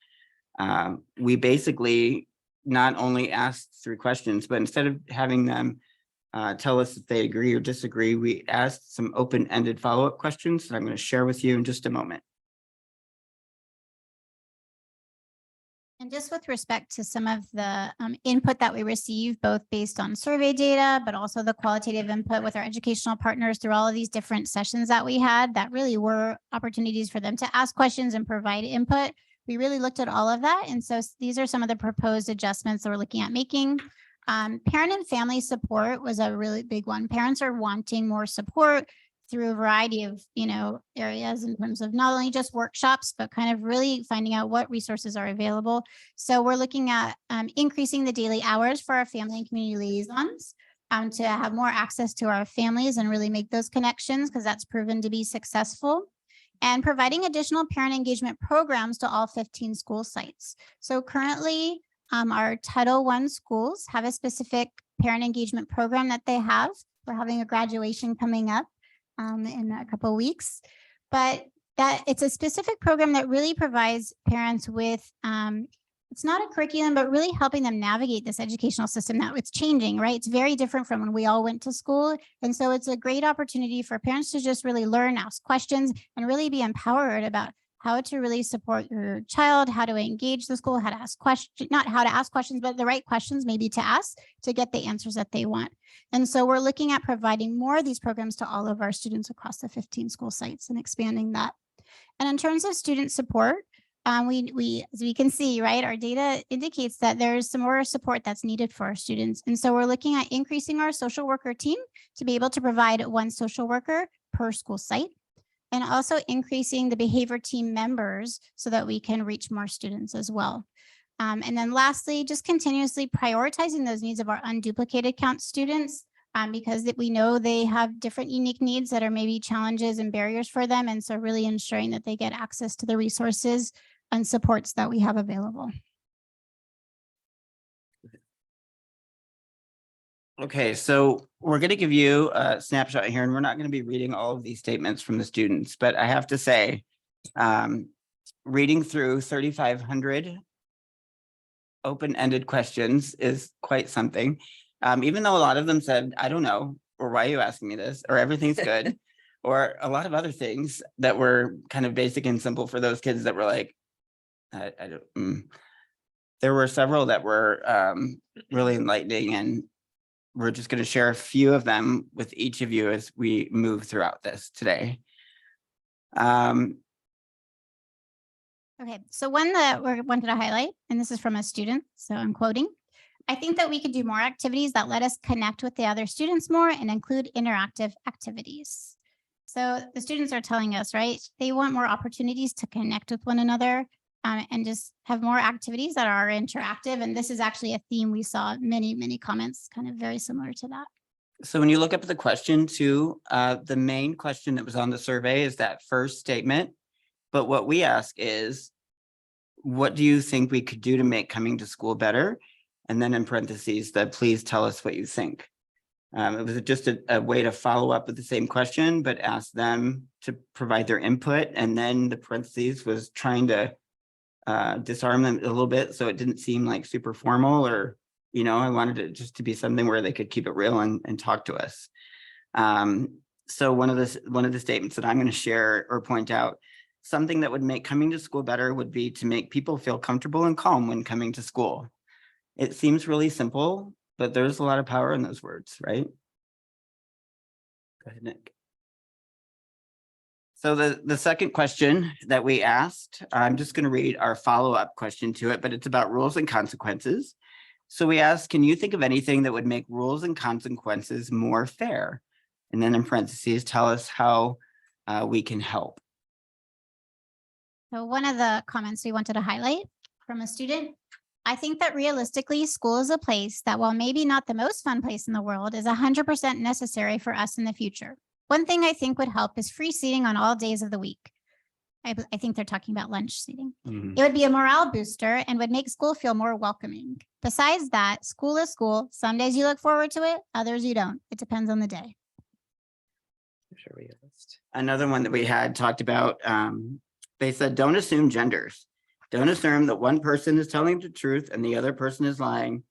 We basically not only asked 3 questions, but instead of having them tell us if they agree or disagree, we asked some open-ended follow-up questions that I'm going to share with you in just a moment. And just with respect to some of the input that we received, both based on survey data, but also the qualitative input with our educational partners through all of these different sessions that we had, that really were opportunities for them to ask questions and provide input. We really looked at all of that. And so these are some of the proposed adjustments that we're looking at making. Parent and family support was a really big one. Parents are wanting more support through a variety of, areas in terms of not only just workshops, but kind of really finding out what resources are available. So we're looking at increasing the daily hours for our family and community liaisons to have more access to our families and really make those connections, because that's proven to be successful. And providing additional parent engagement programs to all 15 school sites. So currently, our Title I schools have a specific parent engagement program that they have. We're having a graduation coming up in a couple of weeks, but that it's a specific program that really provides parents with, it's not a curriculum, but really helping them navigate this educational system that it's changing, right? It's very different from when we all went to school. And so it's a great opportunity for parents to just really learn, ask questions, and really be empowered about how to really support your child, how to engage the school, how to ask questions, not how to ask questions, but the right questions maybe to ask to get the answers that they want. And so we're looking at providing more of these programs to all of our students across the 15 school sites and expanding that. And in terms of student support, as we can see, right, our data indicates that there's some more support that's needed for our students. And so we're looking at increasing our social worker team to be able to provide 1 social worker per school site, and also increasing the behavior team members so that we can reach more students as well. And then lastly, just continuously prioritizing those needs of our unduplicated count students, because we know they have different unique needs that are maybe challenges and barriers for them. And so really ensuring that they get access to the resources and supports that we have available. Okay, so we're going to give you a snapshot here, and we're not going to be reading all of these statements from the students, but I have to say, reading through 3,500 open-ended questions is quite something. Even though a lot of them said, I don't know, or why are you asking me this, or everything's good, or a lot of other things that were kind of basic and simple for those kids that were like, I don't. There were several that were really enlightening, and we're just going to share a few of them with each of you as we move throughout this today. Okay, so one that we wanted to highlight, and this is from a student, so I'm quoting, I think that we could do more activities that let us connect with the other students more and include interactive activities. So the students are telling us, right, they want more opportunities to connect with one another. and just have more activities that are interactive. And this is actually a theme we saw many comments kind of very similar to that. So when you look up the question too, the main question that was on the survey is that first statement. But what we ask is, what do you think we could do to make coming to school better? And then in parentheses, that please tell us what you think. It was just a way to follow up with the same question, but ask them to provide their input. And then the parentheses was trying to disarm them a little bit, so it didn't seem like super formal, or, you know, I wanted it just to be something where they could keep it real and talk to us. So one of the statements that I'm going to share or point out, something that would make coming to school better would be to make people feel comfortable and calm when coming to school. It seems really simple, but there's a lot of power in those words, right? Go ahead, Nick. So the second question that we asked, I'm just going to read our follow-up question to it, but it's about rules and consequences. So we asked, can you think of anything that would make rules and consequences more fair? And then in parentheses, tell us how we can help. So one of the comments we wanted to highlight from a student, I think that realistically, school is a place that, while maybe not the most fun place in the world, is 100% necessary for us in the future. One thing I think would help is free seating on all days of the week. I think they're talking about lunch seating. Mhm. It would be a morale booster and would make school feel more welcoming. Besides that, school is school. Some days you look forward to it, others you don't. It depends on the day. Another one that we had talked about, they said, don't assume genders. Don't assume that one person is telling the truth and the other person is lying.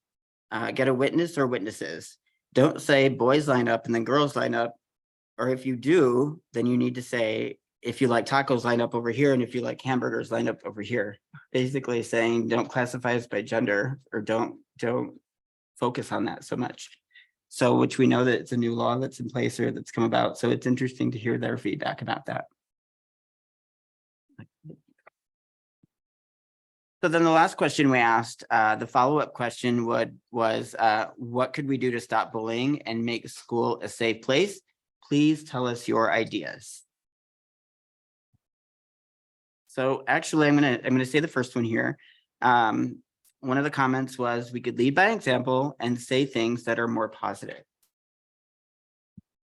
Get a witness or witnesses. Don't say boys line up and then girls line up. Or if you do, then you need to say, if you like tacos, line up over here. And if you like hamburgers, line up over here. Basically saying, don't classify us by gender, or don't focus on that so much. So, which we know that it's a new law that's in place or that's come about. So it's interesting to hear their feedback about that. So then the last question we asked, the follow-up question was, what could we do to stop bullying and make school a safe place? Please tell us your ideas. So actually, I'm gonna say the first one here. One of the comments was, we could lead by example and say things that are more positive.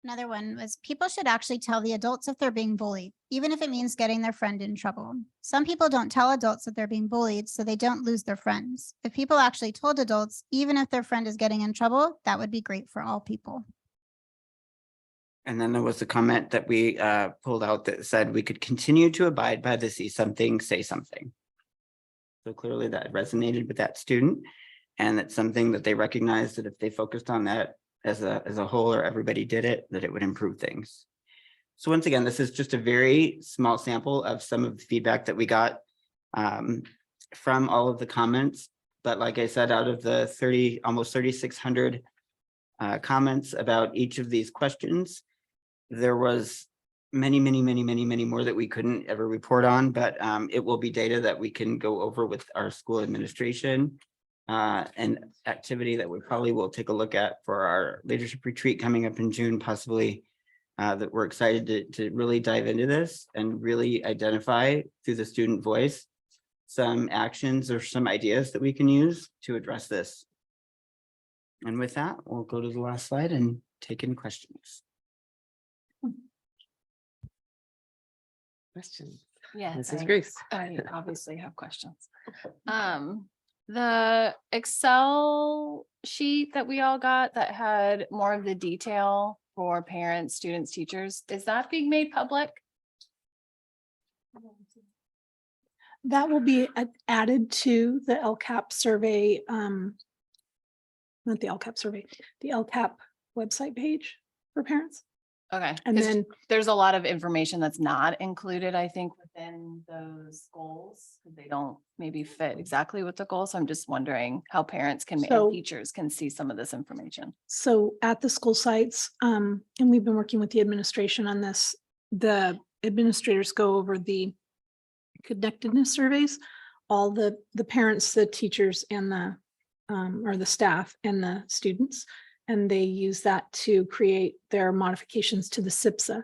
Another one was, people should actually tell the adults if they're being bullied, even if it means getting their friend in trouble. Some people don't tell adults that they're being bullied, so they don't lose their friends. If people actually told adults, even if their friend is getting in trouble, that would be great for all people. And then there was a comment that we pulled out that said we could continue to abide by the see something, say something. So clearly that resonated with that student, and it's something that they recognized that if they focused on that as a whole, or everybody did it, that it would improve things. So once again, this is just a very small sample of some of the feedback that we got from all of the comments. But like I said, out of the almost 3,600 comments about each of these questions, there was many more that we couldn't ever report on, but it will be data that we can go over with our school administration, and activity that we probably will take a look at for our leadership retreat coming up in June, possibly, that we're excited to really dive into this and really identify through the student voice some actions or some ideas that we can use to address this. And with that, we'll go to the last slide and take in questions. Questions? Yeah. Mrs. Grease. I obviously have questions. The Excel sheet that we all got that had more of the detail for parents, students, teachers, is that being made public? That will be added to the LCAP survey, not the LCAP survey, the LCAP website page for parents. Okay. And 'Cause then there's a lot of information that's not included, I think, within those goals. They don't maybe fit exactly with the goals. So I'm just wondering how parents and So- teachers can see some of this information. So at the school sites, and we've been working with the administration on this, the administrators go over the connectedness surveys, all the parents, the teachers, and the or the staff and the students, and they use that to create their modifications to the SIPSA.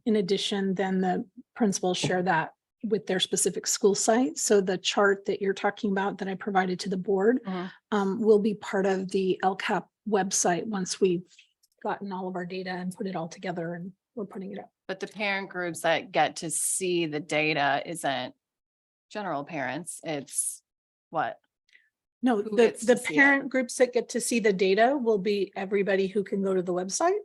In addition, then the principals share that with their specific school site. So the chart that you're talking about that I provided to the board will be part of the LCAP website once we've gotten all of our data and put it all together, and we're putting it up. But the parent groups that get to see the data isn't general parents, it's what? No, Who the gets to see it? parent groups that get to see the data will be everybody who can go to the website.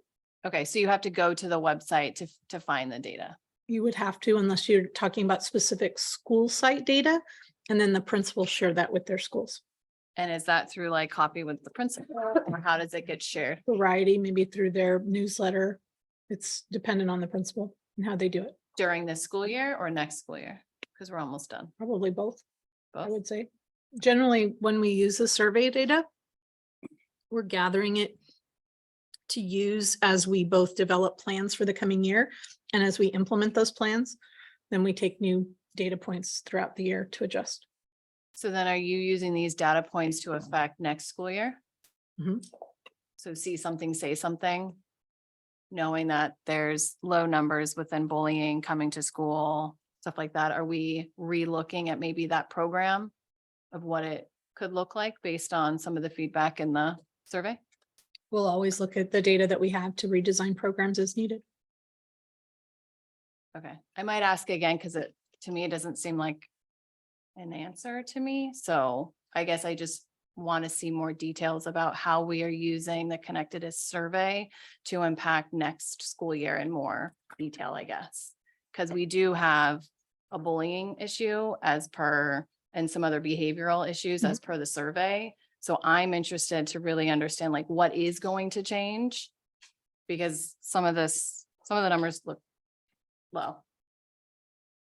Okay, so you have to go to the website to find the data. You would have to, unless you're talking about specific school site data, and then the principals share that with their schools. And is that through like copy with the principal, or how does it get shared? Variety, maybe through their newsletter. It's dependent on the principal and how they do it. During this school year or next school year? Because we're almost done. Probably both, I Both? would say. Generally, when we use the survey data, we're gathering it to use as we both develop plans for the coming year. And as we implement those plans, then we take new data points throughout the year to adjust. So then are you using these data points to affect next school year? Mhm. So see something, say something, knowing that there's low numbers within bullying coming to school, stuff like that. Are we re-looking at maybe that program of what it could look like based on some of the feedback in the survey? We'll always look at the data that we have to redesign programs as needed. Okay, I might ask again, because to me, it doesn't seem like an answer to me. So I guess I just want to see more details about how we are using the Connectedness survey to impact next school year in more detail, I guess. Because we do have a bullying issue as per, and some other behavioral issues as per the survey. So I'm interested to really understand like what is going to change. Because some of the numbers look low.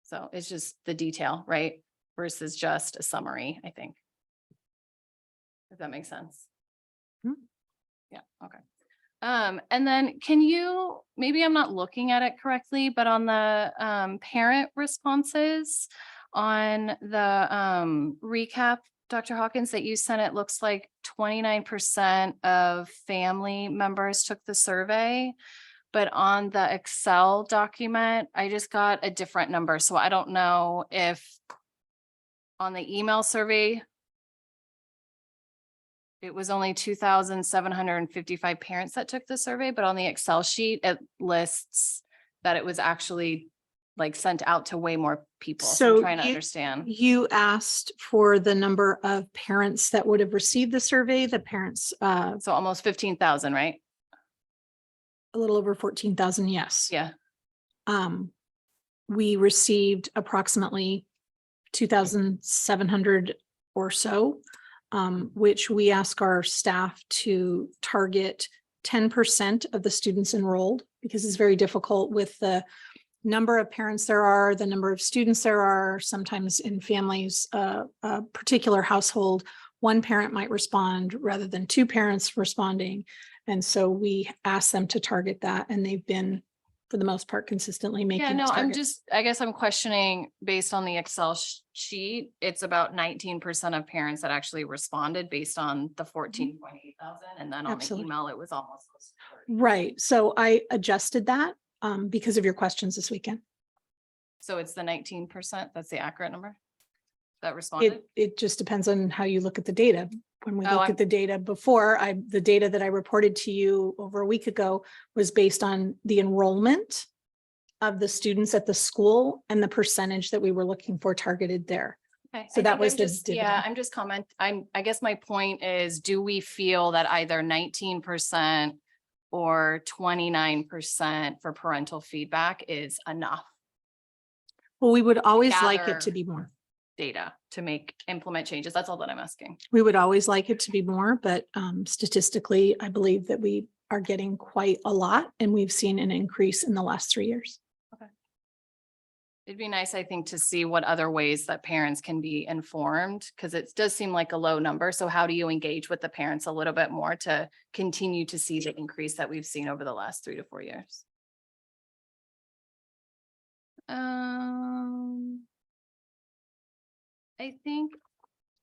So it's just the detail, right? Versus just a summary, I think. If that makes sense. Yeah, okay. And then can you, maybe I'm not looking at it correctly, but on the parent responses on the recap, Dr. Hawkins, that you sent, it looks like 29% of family members took the survey. But on the Excel document, I just got a different number. So I don't know if on the email survey, it was only 2,755 parents that took the survey, but on the Excel sheet, it lists that it was actually like sent out to way more people. So I'm trying to understand. You asked for the number of parents that would have received the survey, the parents, So almost 15,000, right? a little over 14,000, yes. Yeah. We received approximately 2,700 or so, which we ask our staff to target 10% of the students enrolled, because it's very difficult with the number of parents there are, the number of students there are. Sometimes in families, a particular household, one parent might respond rather than two parents responding. And so we ask them to target that, and they've been, for the most part, consistently making. Yeah, no, those I'm targets. just, I guess I'm questioning based on the Excel sheet, it's about 19% of parents that actually responded based on the 14,800. And then on Absolutely. the email, it was almost close to 30. Right. So I adjusted that because of your questions this weekend. So it's the 19%, that's the accurate number that responded? It just depends on how you look at the data. When we Oh, look I'm- at the data before, the data that I reported to you over a week ago was based on the enrollment of the students at the school and the percentage that we were looking for targeted there. Okay, So I that think was I'm the just, yeah, dividend. I'm just I guess my point is, do we feel that either 19% or 29% for parental feedback is enough Well, we would always like it to gather be more. data to implement changes? That's all that I'm asking. We would always like it to be more, but statistically, I believe that we are getting quite a lot, and we've seen an increase in the last 3 years. It'd be nice, I think, to see what other ways that parents can be informed, because it does seem like a low number. So how do you engage with the parents a little bit more to continue to see the increase that we've seen over the last 3 to 4 years? I think,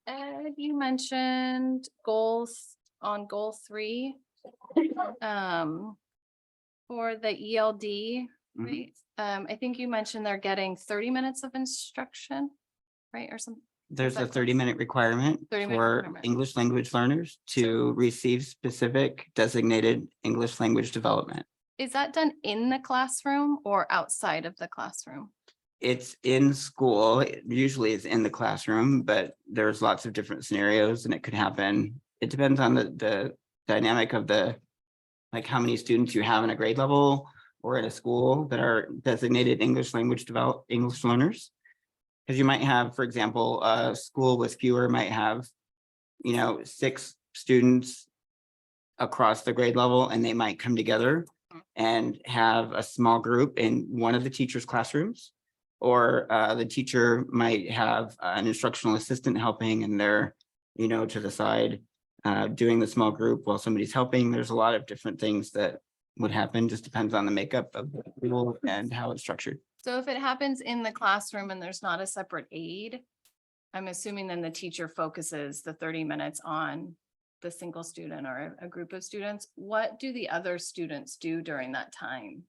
Ed, you mentioned goals on goal 3. For the ELD Mhm. right? I think you mentioned they're getting 30 minutes of instruction, right? Or something. There's a that close? 30-minute requirement 30-minute for requirement. English language learners to receive specific designated English language development. Is that done in the classroom or outside of the classroom? It's in school, usually it's in the classroom, but there's lots of different scenarios and it could happen. It depends on the dynamic of like how many students you have in a grade level or in a school that are designated English learners. Because you might have, for example, a school with fewer might have, 6 students across the grade level, and they might come together and have a small group in one of the teacher's classrooms. Or the teacher might have an instructional assistant helping and they're, to the side doing the small group while somebody's helping. There's a lot of different things that would happen, just depends on the makeup of the school and how it's structured. So if it happens in the classroom and there's not a separate aide, I'm assuming then the teacher focuses the 30 minutes on the single student or a group of students. What do the other students do during that time?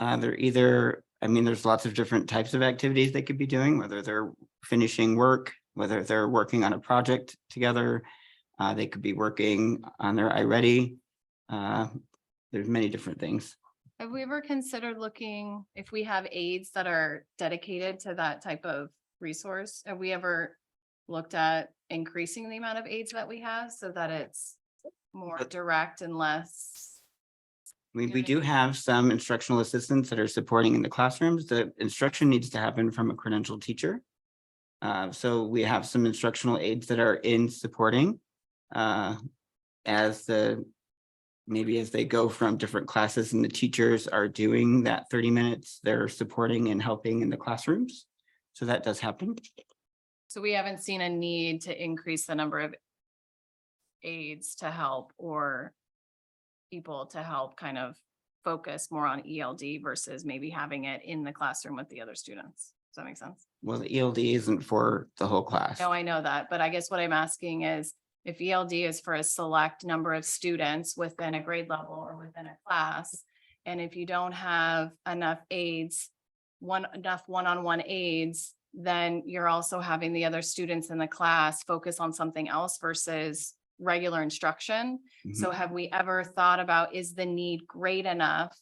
They're either, there's lots of different types of activities they could be doing, whether they're finishing work, whether they're working on a project together. They could be working on their iReady. There's many different things. Have we ever considered looking if we have aides that are dedicated to that type of resource? Have we ever looked at increasing the amount of aides that we have so that it's more direct and less? We do have some instructional assistants that are supporting in the classrooms. The instruction needs to happen from a credentialed teacher. So we have some instructional aides that are in supporting maybe as they go from different classes and the teachers are doing that 30 minutes, they're supporting and helping in the classrooms. So that does happen. So we haven't seen a need to increase the number of aides to help or people to help kind of focus more on ELD versus maybe having it in the classroom with the other students. Does that make sense? Well, the ELD isn't for the whole class. No, I know that, but I guess what I'm asking is if ELD is for a select number of students within a grade level or within a class, and if you don't have enough aides, enough one-on-one aides, then you're also having the other students in the class focus on something else versus regular instruction. So have we ever thought about, is the need great enough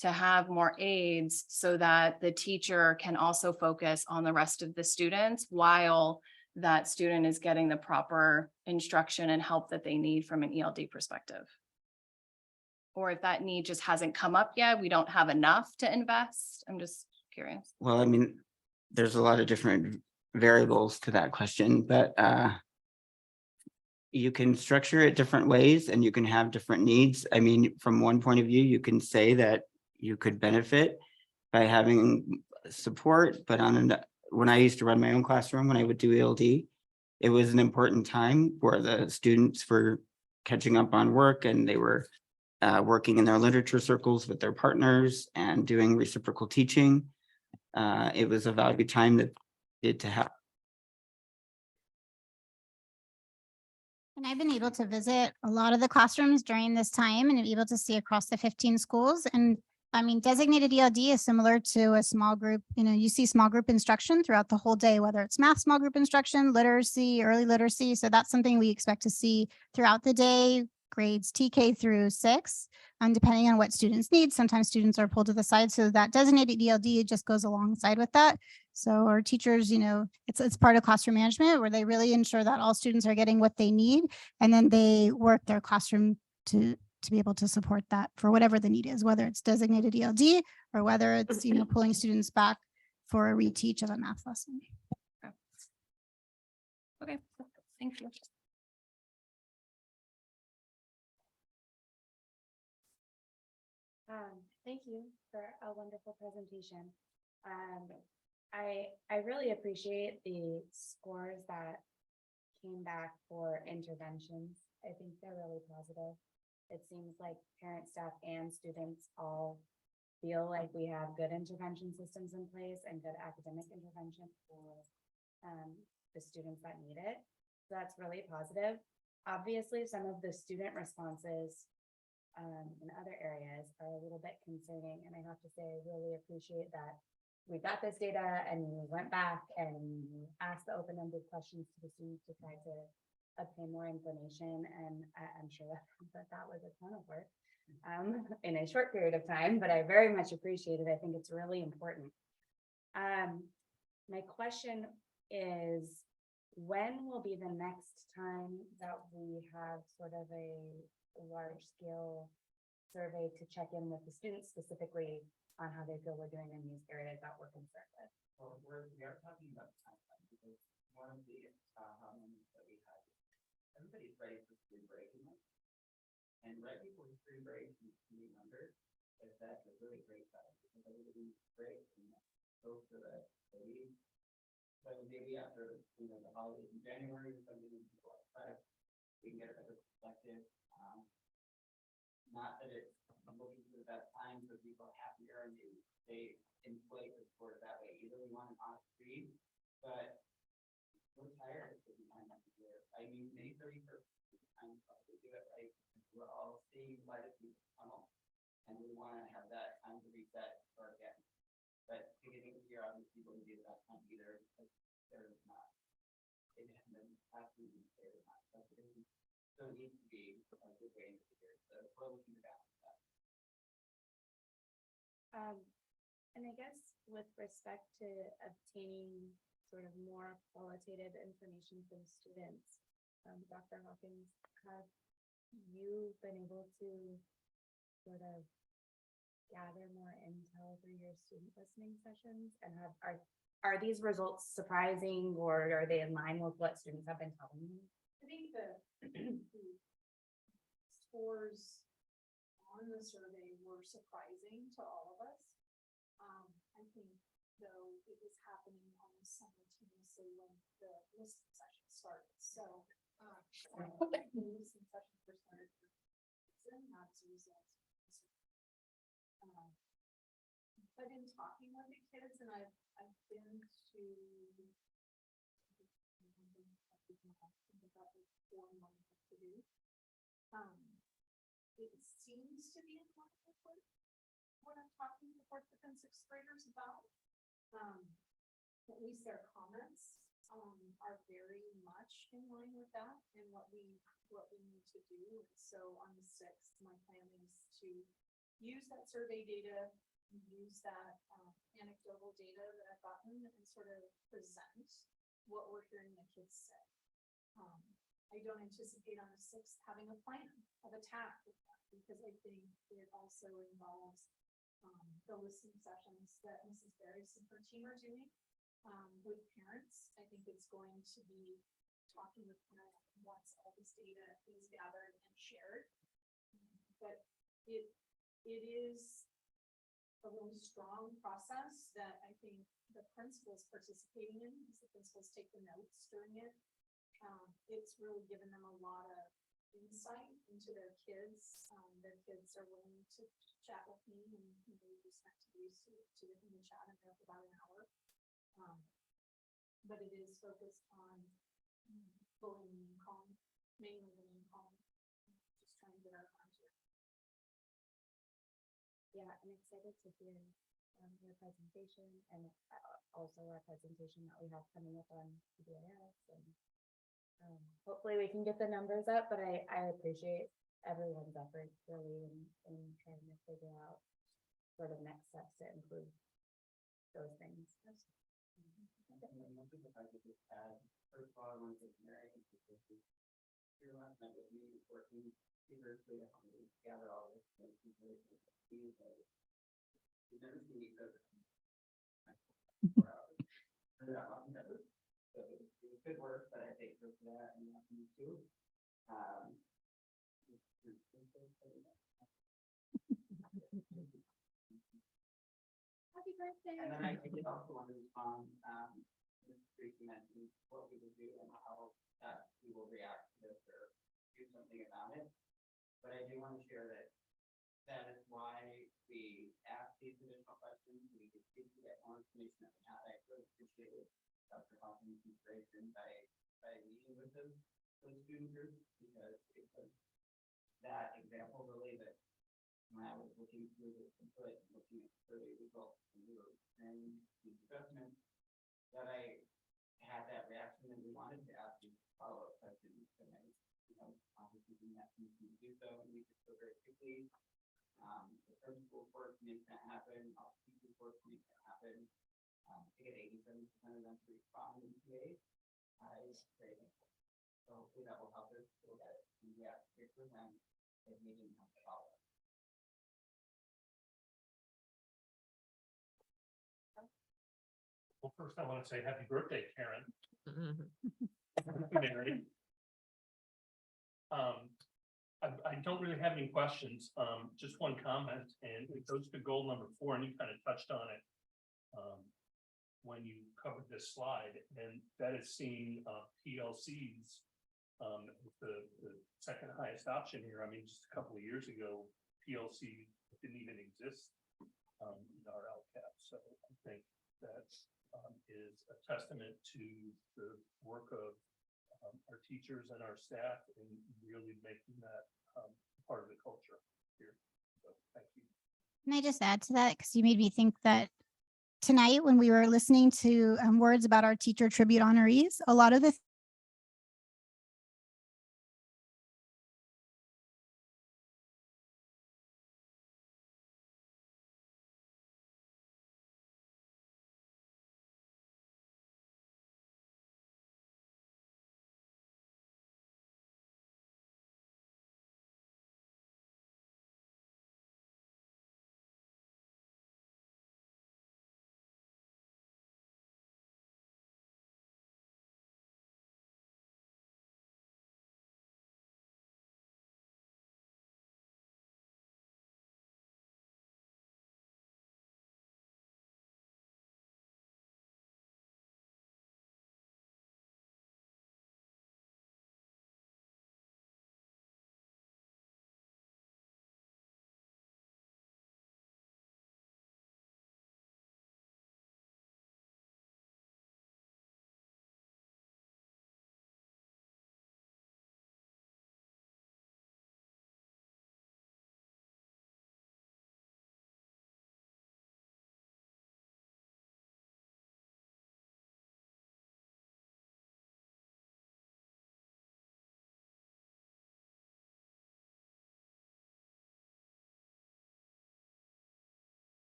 to have more aides so that the teacher can also focus on the rest of the students while that student is getting the proper instruction and help that they need from an ELD perspective? Or if that need just hasn't come up yet, we don't have enough to invest. I'm just curious. Well, there's a lot of different variables to that question, but you can structure it different ways and you can have different needs. From one point of view, you can say that you could benefit by having support, but when I used to run my own classroom, when I would do ELD, it was an important time where the students were catching up on work and they were working in their literature circles with their partners and doing reciprocal teaching. It was a valued time that did to have. And I've been able to visit a lot of the classrooms during this time and be able to see across the 15 schools. And designated ELD is similar to a small group. You see small group instruction throughout the whole day, whether it's math small group instruction, literacy, early literacy. So that's something we expect to see throughout the day, grades TK through 6. Depending on what students need, sometimes students are pulled to the side. So that designated ELD just goes alongside with that. So our teachers, it's part of classroom management where they really ensure that all students are getting what they need. And then they work their classroom to be able to support that for whatever the need is, whether it's designated ELD or whether it's, pulling students back for a reteach of a math lesson. Okay, thank you. Thank you for a wonderful presentation. I really appreciate the scores that came back for interventions. I think they're really positive. It seems like parent, staff, and students all feel like we have good intervention systems in place and good academic intervention for the students that need it. So that's really positive. Obviously, some of the student responses in other areas are a little bit concerning. And I have to say, I really appreciate that we got this data and we went back and asked the open-ended questions to the students to try to obtain more information. And I'm sure that was a ton of work in a short period of time, but I very much appreciate it. I think it's really important. My question is, when will be the next time that we have sort of a large scale survey to check in with the students specifically on how they feel we're doing in these areas that we're concerned with? Well, we are talking about timeline because one of the moments that we had, everybody's ready for spring break. And right before spring break, you remember, that's a really great time because everybody's break and go for the week. So maybe after, the holidays in January, somebody needs to go outside, we can get a better perspective. Not that it's looking for that time so people are happier and they inflate the sport that way. Either we want an honest read, but we're tired of the time of the year. I mean, May 31st is the time to do it right. We're all seeing light at the tunnel, and we want to have that time to reset or again. But beginning of the year, obviously, wouldn't be that time either because there's not. It hasn't happened. There's not. So it needs to be a good way into the year. So we're looking to balance that. And I guess with respect to obtaining sort of more qualitative information from students, Dr. Hawkins, have you been able to sort of gather more intel through your student listening sessions? And are these results surprising, or are they in line with what students have been telling you? I think the scores on the survey were surprising to all of us. I think though it was happening almost simultaneously when the listening session started. So the listening session first started not as a result. But in talking with the kids, and I've been to it seems to be in line with what I'm talking to fourth and sixth graders about. At least their comments are very much in line with that and what we need to do. And so on the 6th, my plan is to use that survey data, use that anecdotal data that I've gotten, and sort of present what we're hearing the kids say. I don't anticipate on the 6th having a plan of attack with that, because I think it also involves the listening sessions that Mrs. Barris and her team are doing with parents. I think it's going to be talking with parents once all this data is gathered and shared. But it is a really strong process that I think the principals participating in, because the principals take the notes during it. It's really given them a lot of insight into their kids. Their kids are willing to chat with me, and we just activities to in the chat and there for about an hour. But it is focused on bullying and calm, mainly bullying and calm, just trying to get our arms around. Yeah, I'm excited to hear your presentation, and also our presentation that we have coming up on PBIS, and hopefully we can get the numbers up. But I appreciate everyone's efforts really in trying to figure out sort of next steps to improve those things. First of all, I want to thank Mary because your last night with me working feverishly to help me gather all this information. You've never seen me go 4 hours. So it was good work, but I thank her for that, and you too. Happy birthday. And then I did also want to respond, Ms. Tracy mentioned what we would do and how that we will react to this or do something about it. But I do want to share that that is why we ask these additional questions. We can get more information that we have. I really appreciate Dr. Hawkins' inspiration by meeting with those student groups, because it was that example really that when I was looking through this input, looking at survey results, and we were preparing these adjustments, that I had that reaction that we wanted to ask you follow-up questions. And I, obviously didn't have to do so, and we could go very quickly. The principal work to make that happen, our teachers work to make that happen. To get 87% of them to respond in 2 days, is very thankful. So hopefully that will help us so that we get here for them if we didn't have to follow up. Well, first I want to say happy birthday, Karen. Mary. I don't really have any questions, just one comment, and it goes to goal number 4, and you kind of touched on it when you covered this slide, and that is seeing PLCs with the second highest option here. I mean, just a couple of years ago, PLC didn't even exist in our LCAP, so I think that is a testament to the work of our teachers and our staff in really making that part of the culture here. So thank you. Can I just add to that? Because you made me think that tonight when we were listening to words about our teacher tribute honorees, a lot of the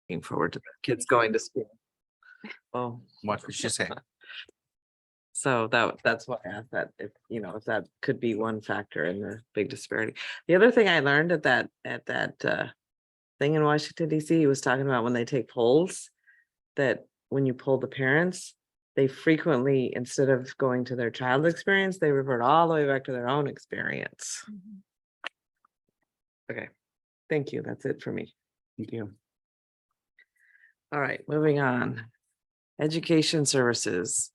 looking forward to the kids going to school. Oh, What did she say? so that's why I asked that, if that could be one factor in the big disparity. The other thing I learned at that thing in Washington DC, he was talking about when they take polls, that when you poll the parents, they frequently, instead of going to their child's experience, they revert all the way back to their own experience. Okay, thank you. That's it for me. Thank you. All right, moving on. Education services.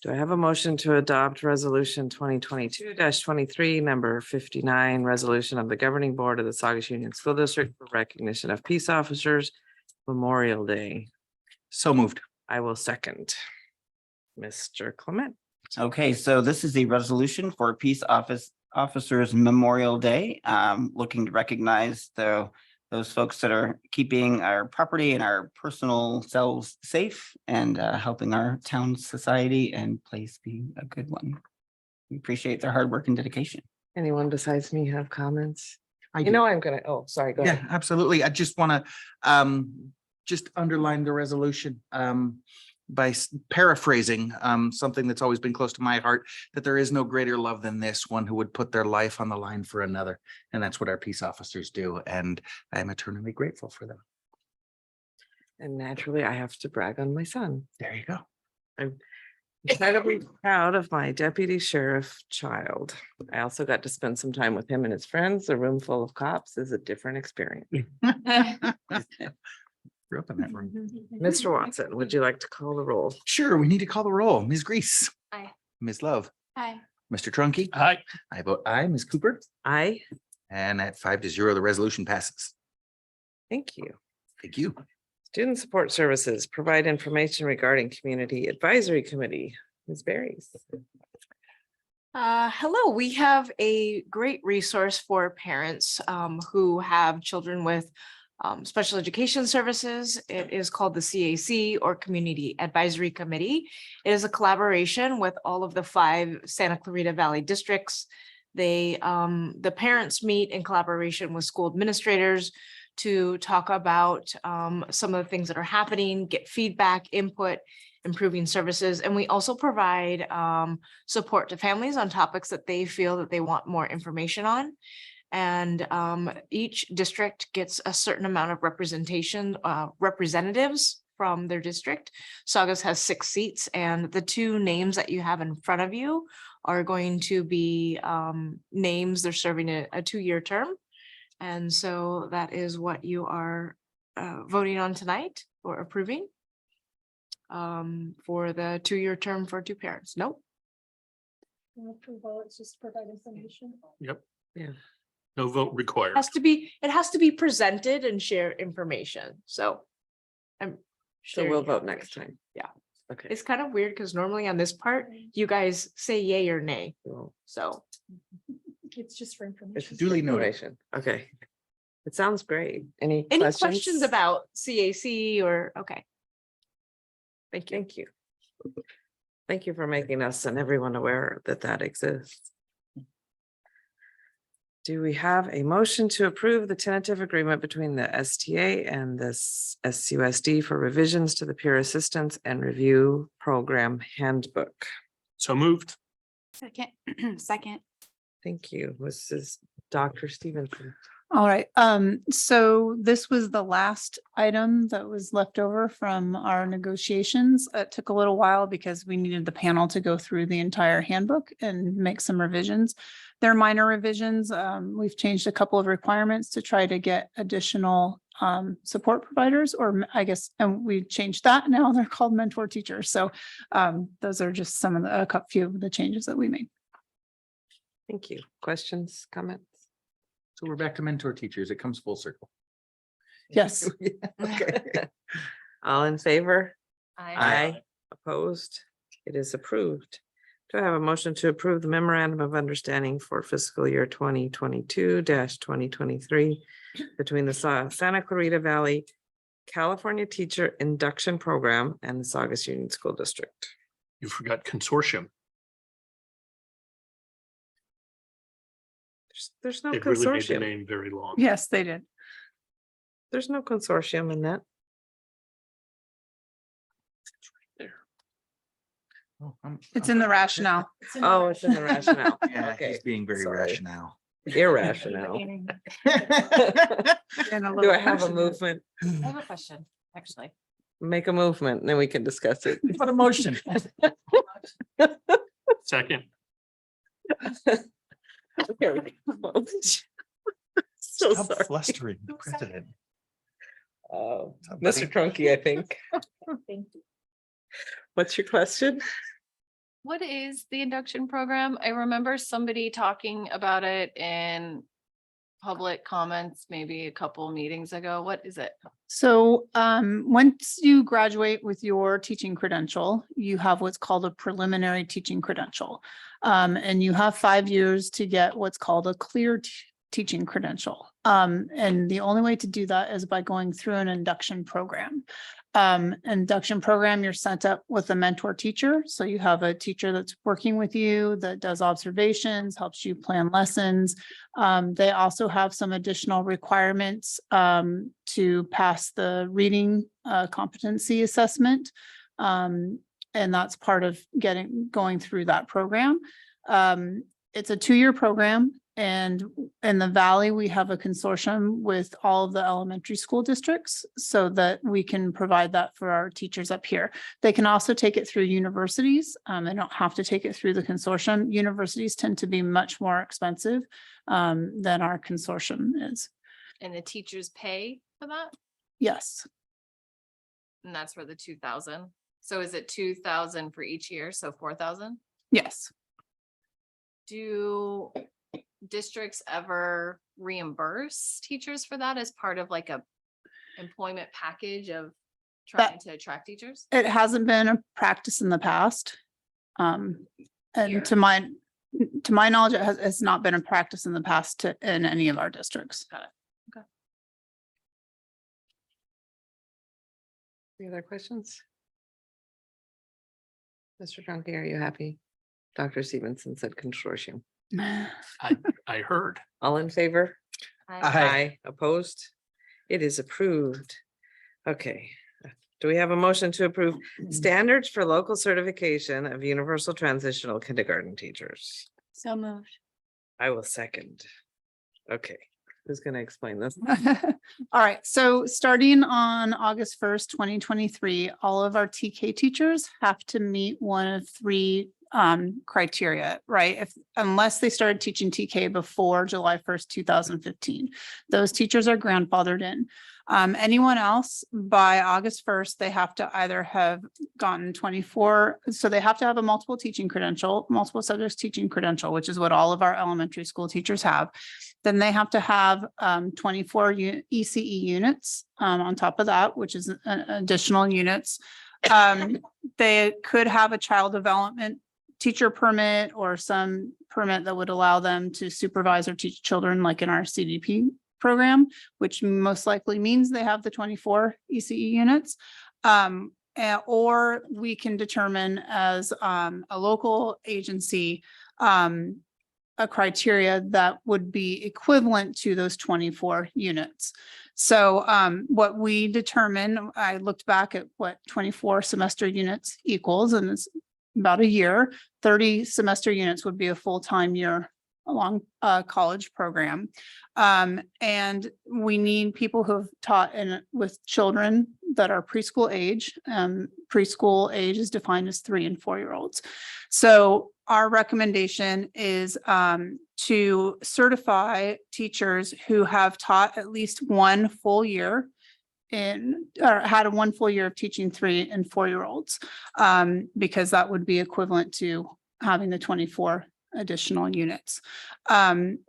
Do I have a motion to adopt resolution 2022-23, number 59, resolution of the governing board of the Saugus Union School District for recognition of peace officers Memorial Day? So moved. I will second. Mr. Clement. Okay, so this is a resolution for Peace Officers Memorial Day, looking to recognize those folks that are keeping our property and our personal selves safe and helping our town, society, and place be a good one. We appreciate their hard work and dedication. Anyone besides me have comments? I You do. know, I'm gonna, oh, sorry, go Yeah, ahead. absolutely. I just want to just underline the resolution by paraphrasing something that's always been close to my heart, that there is no greater love than this, one who would put their life on the line for another. And that's what our peace officers do. And I am eternally grateful for them. And naturally, I have to brag on my son. There you go. Incredibly proud of my deputy sheriff child. I also got to spend some time with him and his friends. A room full of cops is a different experience. Grew up in that room. Mr. Watson, would you like to call the roll? Sure, we need to call the roll. Ms. Grease. Aye. Ms. Love. Hi. Mr. Trunky. Aye. I vote aye. Ms. Cooper. Aye. And at 5-0, the resolution passes. Thank you. Thank you. Student Support Services provide information regarding Community Advisory Committee. Ms. Berries. Hello, we have a great resource for parents who have children with special education services. It is called the CAC, or Community Advisory Committee. It is a collaboration with all of the 5 Santa Clarita Valley districts. They, the parents meet in collaboration with school administrators to talk about some of the things that are happening, get feedback, input, improving services. And we also provide support to families on topics that they feel that they want more information on. And each district gets a certain amount of representation, representatives from their district. Saugus has 6 seats, and the 2 names that you have in front of you are going to be names. They're serving a 2-year term. And so that is what you are voting on tonight or approving for the 2-year term for 2 parents. Nope. Approval, it's just provide information. Yep. Yeah. No vote required. It has to be presented and share information. So I'm So we'll vote next time. Yeah. Okay. It's kind of weird because normally on this part, you guys say yay or nay. So It's just for information. It's duly noted. Okay. It sounds great. Any questions about CAC or, okay. Thank you. Thank you. Thank you for making us and everyone aware that that exists. Do we have a motion to approve the tentative agreement between the STA and this SUSD for revisions to the Peer Assistance and Review Program Handbook? So moved. Second. Second. Thank you. This is Dr. Stevenson. All right, so this was the last item that was left over from our negotiations. It took a little while because we needed the panel to go through the entire handbook and make some revisions. They're minor revisions. We've changed a couple of requirements to try to get additional support providers, or I guess, and we changed that. Now they're called mentor teachers. So those are just some of the, a few of the changes that we made. Thank you. Questions, comments? So we're back to mentor teachers. It comes full circle. Yes. Okay. All in favor? Aye. Opposed? It is approved. Do I have a motion to approve the memorandum of understanding for fiscal year 2022-2023 between the Santa Clarita Valley California Teacher Induction Program and the Saugus Union School District? You forgot consortium. There's no It really made the consortium. name very long. Yes, they did. There's no consortium in that. Oh, It's in the rationale. Oh, it's in the rationale. Yeah, Okay. he's being very sorry. rational. Irrational. And a Do little I have a passionate. movement? I have a question, actually. Make a movement, and then we can discuss it. What a motion. Second. Here we go. So Stop sorry. flustering the president. Mr. Trunky, I think. Thank you. What's your question? What is the induction program? I remember somebody talking about it in public comments, maybe a couple meetings ago. What is it? So once you graduate with your teaching credential, you have what's called a preliminary teaching credential. And you have 5 years to get what's called a clear teaching credential. And the only way to do that is by going through an induction program. Induction program, you're sent up with a mentor teacher. So you have a teacher that's working with you that does observations, helps you plan lessons. They also have some additional requirements to pass the reading competency assessment. And that's part of going through that program. It's a 2-year program. And in the Valley, we have a consortium with all of the elementary school districts so that we can provide that for our teachers up here. They can also take it through universities. They don't have to take it through the consortium. Universities tend to be much more expensive than our consortium is. And the teachers pay for that? Yes. And that's for the 2,000. So is it 2,000 for each year? So 4,000? Yes. Do districts ever reimburse teachers for that as part of like a employment package of trying to attract teachers? It hasn't been a practice in the past. And to my knowledge, it's not been a practice in the past in any of our districts. Got it. Okay. Any other questions? Mr. Drunky, are you happy? Dr. Stevenson said consortium. I heard. All in favor? Aye. Opposed? It is approved. Okay. Do we have a motion to approve standards for local certification of universal transitional kindergarten teachers? So moved. I will second. Okay, who's going to explain this? All right, so starting on August 1st, 2023, all of our TK teachers have to meet one of three criteria, right? Unless they started teaching TK before July 1st, 2015, those teachers are grandfathered in. Anyone else by August 1st, they have to either have gotten 24, so they have to have a multiple teaching credential, multiple subjects teaching credential, which is what all of our elementary school teachers have. Then they have to have 24 ECE units on top of that, which is additional units. They could have a child development teacher permit or some permit that would allow them to supervise or teach children like in our CDP program, which most likely means they have the 24 ECE units. Or we can determine as a local agency a criteria that would be equivalent to those 24 units. So what we determine, I looked back at what 24 semester units equals, and it's about a year. 30 semester units would be a full-time year along a college program. And we need people who have taught with children that are preschool age. Preschool age is defined as 3 and 4-year-olds. So our recommendation is to certify teachers who have taught at least one full year or had a 1 full year of teaching 3 and 4-year-olds, because that would be equivalent to having the 24 additional units.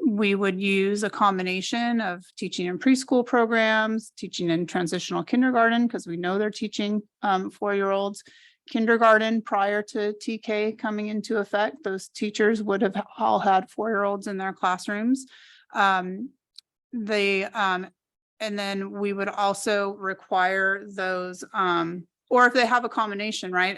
We would use a combination of teaching in preschool programs, teaching in transitional kindergarten, because we know they're teaching 4-year-olds. Kindergarten prior to TK coming into effect, those teachers would have all had 4-year-olds in their classrooms. And then we would also require those, or if they have a combination, right?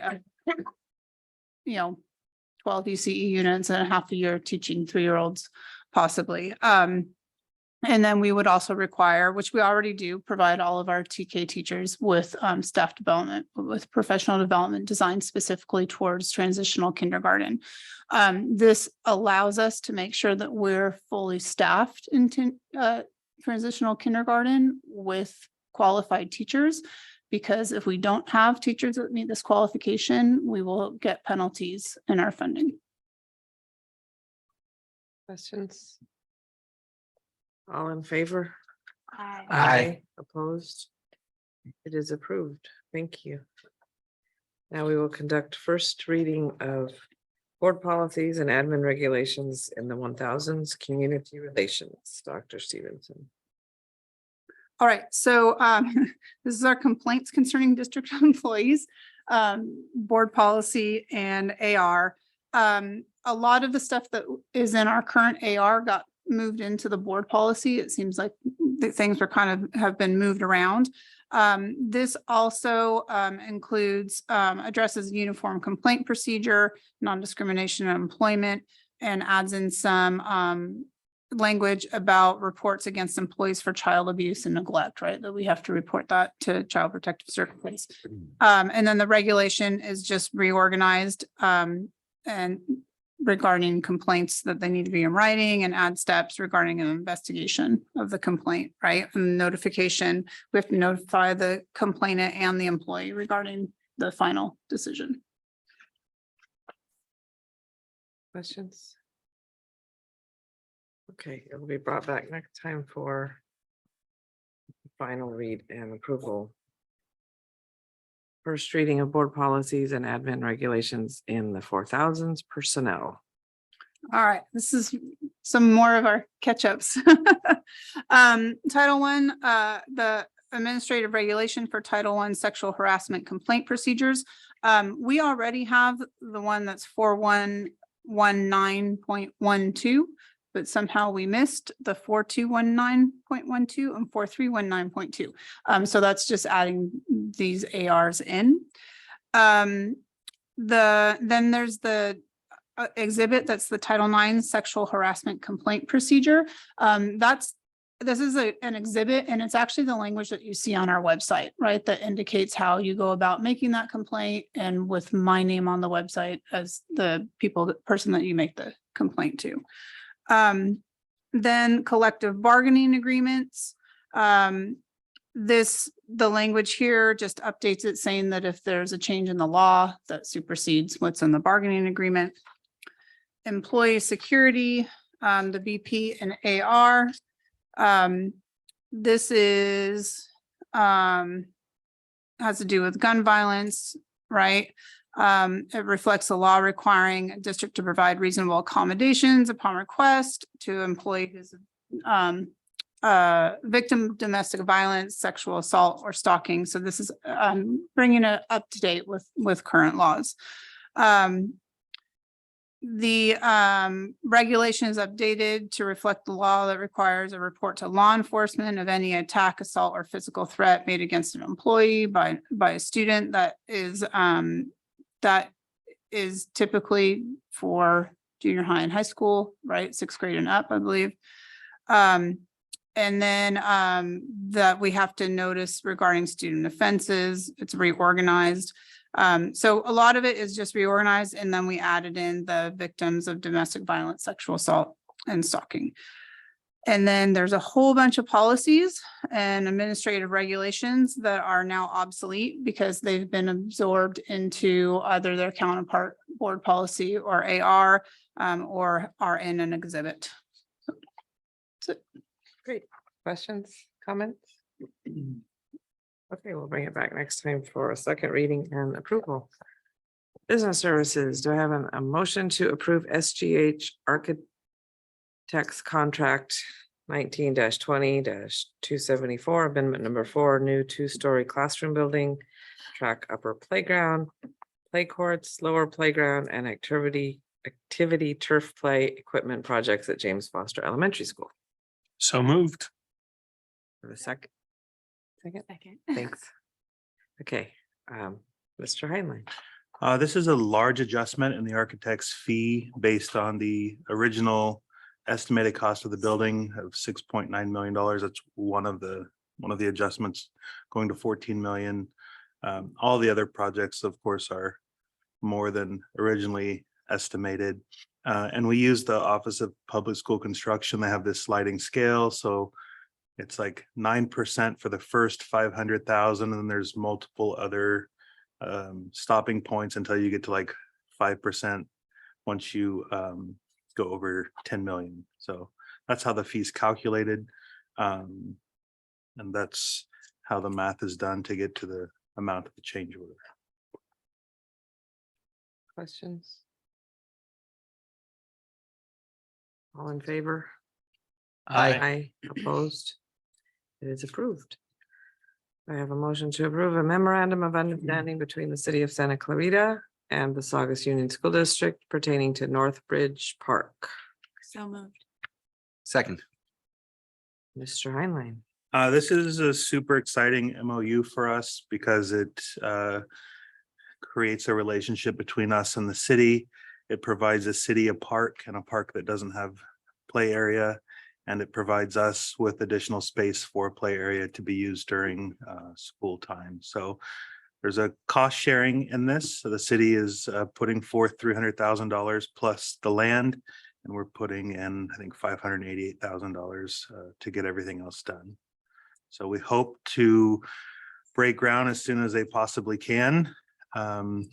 12 ECE units and a half a year teaching 3-year-olds possibly. And then we would also require, which we already do, provide all of our TK teachers with staff development, with professional development designed specifically towards transitional kindergarten. This allows us to make sure that we're fully staffed into transitional kindergarten with qualified teachers, because if we don't have teachers that meet this qualification, we will get penalties in our funding. Questions? All in favor? Aye. Opposed? It is approved. Thank you. Now we will conduct first reading of board policies and admin regulations in the 1000s, community relations. Dr. Stevenson. All right, so this is our complaints concerning district employees, board policy and AR. A lot of the stuff that is in our current AR got moved into the board policy. It seems like the things were have been moved around. This also includes addresses uniform complaint procedure, non-discrimination in employment, and adds in some language about reports against employees for child abuse and neglect, right? That we have to report that to Child Protective Services. And then the regulation is just reorganized and regarding complaints that they need to be in writing and add steps regarding an investigation of the complaint, right? And notification, we have to notify the complainant and the employee regarding the final decision. Questions? Okay, it will be brought back next time for final read and approval. First reading of board policies and admin regulations in the 4000s personnel. All right, this is some more of our catch-ups. Title I, the administrative regulation for Title I sexual harassment complaint procedures. We already have the one that's 4119.12, but somehow we missed the 4219.12 and 4319.2. So that's just adding these ARs in. Then there's the exhibit, that's the Title IX sexual harassment complaint procedure. This is an exhibit, and it's actually the language that you see on our website, right? That indicates how you go about making that complaint, and with my name on the website as the person that you make the complaint to. Then collective bargaining agreements. The language here just updates it, saying that if there's a change in the law that supersedes what's in the bargaining agreement. Employee security, the BP and AR. This is has to do with gun violence, right? It reflects the law requiring a district to provide reasonable accommodations upon request to employees victim of domestic violence, sexual assault, or stalking. So this is bringing it up to date with current laws. The regulation is updated to reflect the law that requires a report to law enforcement of any attack, assault, or physical threat made against an employee by a student. That is typically for junior high and high school, right? 6th grade and up, I believe. And then that we have to notice regarding student offenses. It's reorganized. So a lot of it is just reorganized, and then we added in the victims of domestic violence, sexual assault, and stalking. And then there's a whole bunch of policies and administrative regulations that are now obsolete because they've been absorbed into either their counterpart board policy or AR, or are in an exhibit. So, great. Questions, comments? Okay, we'll bring it back next time for a second reading and approval. Business services, do I have a motion to approve SGH Architects Contract 19-20-274, amendment number 4, new 2-story classroom building, track upper playground, play courts, lower playground, and activity turf play equipment projects at James Foster Elementary School. So moved. For a second. Thanks. Okay, Mr. Heinlein. This is a large adjustment in the architect's fee based on the original estimated cost of the building of $6.9 million. That's one of the adjustments, going to 14 million. All the other projects, of course, are more than originally estimated. And we use the Office of Public School Construction. They have this sliding scale, so it's like 9% for the first 500,000, and there's multiple other stopping points until you get to like 5% once you go over 10 million. So that's how the fee's calculated. And that's how the math is done to get to the amount of the change order. Questions? All in favor? Aye. Opposed? It is approved. I have a motion to approve a memorandum of understanding between the city of Santa Clarita and the Saugus Union School District pertaining to North Bridge Park. So moved. Second. Mr. Heinlein. This is a super exciting MOU for us because it creates a relationship between us and the city. It provides the city a park, and a park that doesn't have play area, and it provides us with additional space for play area to be used during school time. So There's a cost sharing in this. So the city is putting forth $300,000 plus the land. And we're putting in, I think, $588,000 to get everything else done. So we hope to break ground as soon as they possibly can.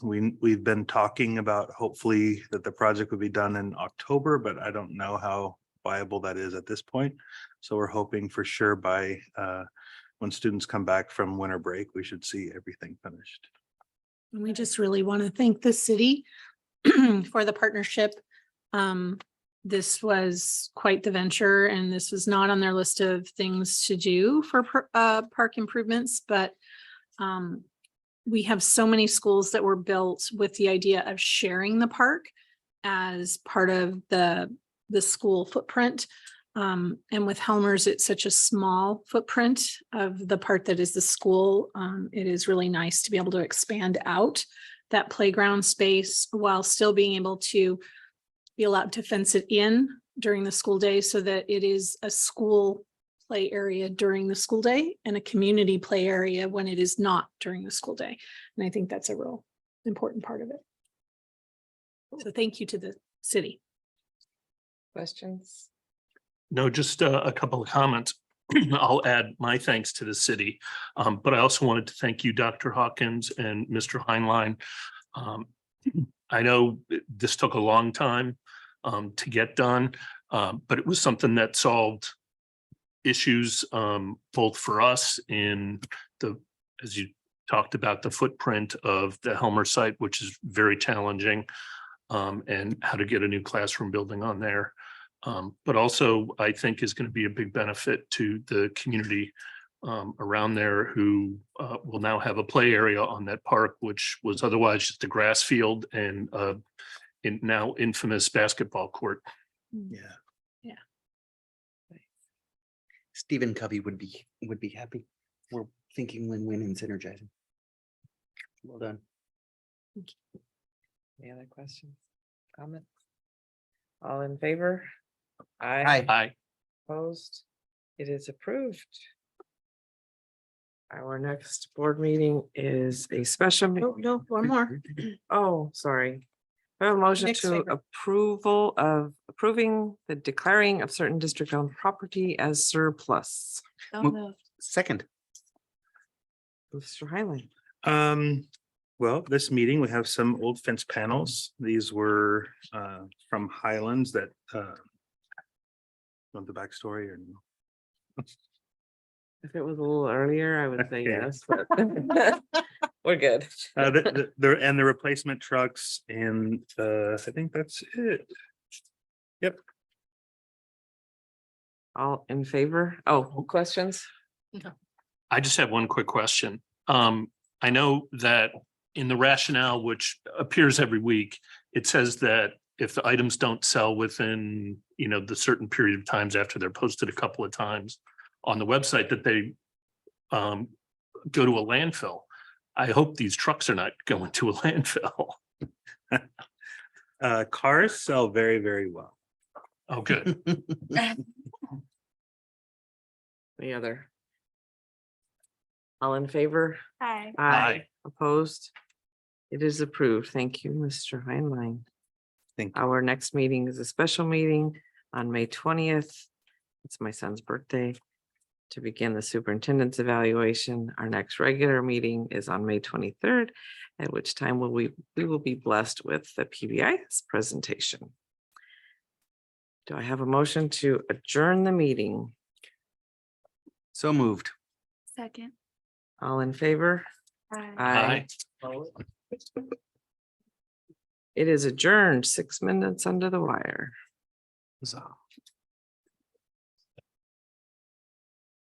We've been talking about hopefully that the project would be done in October, but I don't know how viable that is at this point. So we're hoping for sure by when students come back from winter break, we should see everything finished. And we just really want to thank the city for the partnership. This was quite the venture, and this was not on their list of things to do for park improvements, but we have so many schools that were built with the idea of sharing the park as part of the school footprint. And with Helmer's, it's such a small footprint of the part that is the school. It is really nice to be able to expand out that playground space while still being able to be allowed to fence it in during the school day so that it is a school play area during the school day and a community play area when it is not during the school day. And I think that's a real important part of it. So thank you to the city. Questions? No, just a couple of comments. I'll add my thanks to the city, but I also wanted to thank you, Dr. Hawkins and Mr. Heinlein. I know this took a long time to get done, but it was something that solved issues both for us in the, as you talked about, the footprint of the Helmer site, which is very challenging, and how to get a new classroom building on there. But also, I think is going to be a big benefit to the community around there who will now have a play area on that park, which was otherwise just a grass field and now infamous basketball court. Yeah. Yeah. Stephen Covey would be happy. We're thinking win-win and synergizing. Well done. Any other questions, comments? All in favor? Aye. Aye. Opposed? It is approved. Our next board meeting is a special. No, one more. Oh, sorry. I have a motion Next to favor. approving the declaring of certain district owned property as surplus. Second. Mr. Highland. Well, this meeting, we have some old fence panels. These were from Highlands that want the backstory or no? If it was a little earlier, I would say Okay. yes, but we're good. The replacement trucks and I think that's it. Yep. All in favor? Oh, questions? I just have one quick question. I know that in the rationale, which appears every week, it says that if the items don't sell within, the certain period of times after they're posted a couple of times on the website, that they go to a landfill. I hope these trucks are not going to a landfill. Cars sell very, very well. Oh, good. Any other? All in favor? Aye. Aye. Opposed? It is approved. Thank you, Mr. Heinlein. Thank you. Our next meeting is a special meeting on May 20th. It's my son's birthday. To begin the superintendent's evaluation. Our next regular meeting is on May 23rd, at which time we will be blessed with the PBI's presentation. Do I have a motion to adjourn the meeting? So moved. Second. All in favor? Aye. It is adjourned 6 minutes under the wire. Huzzah.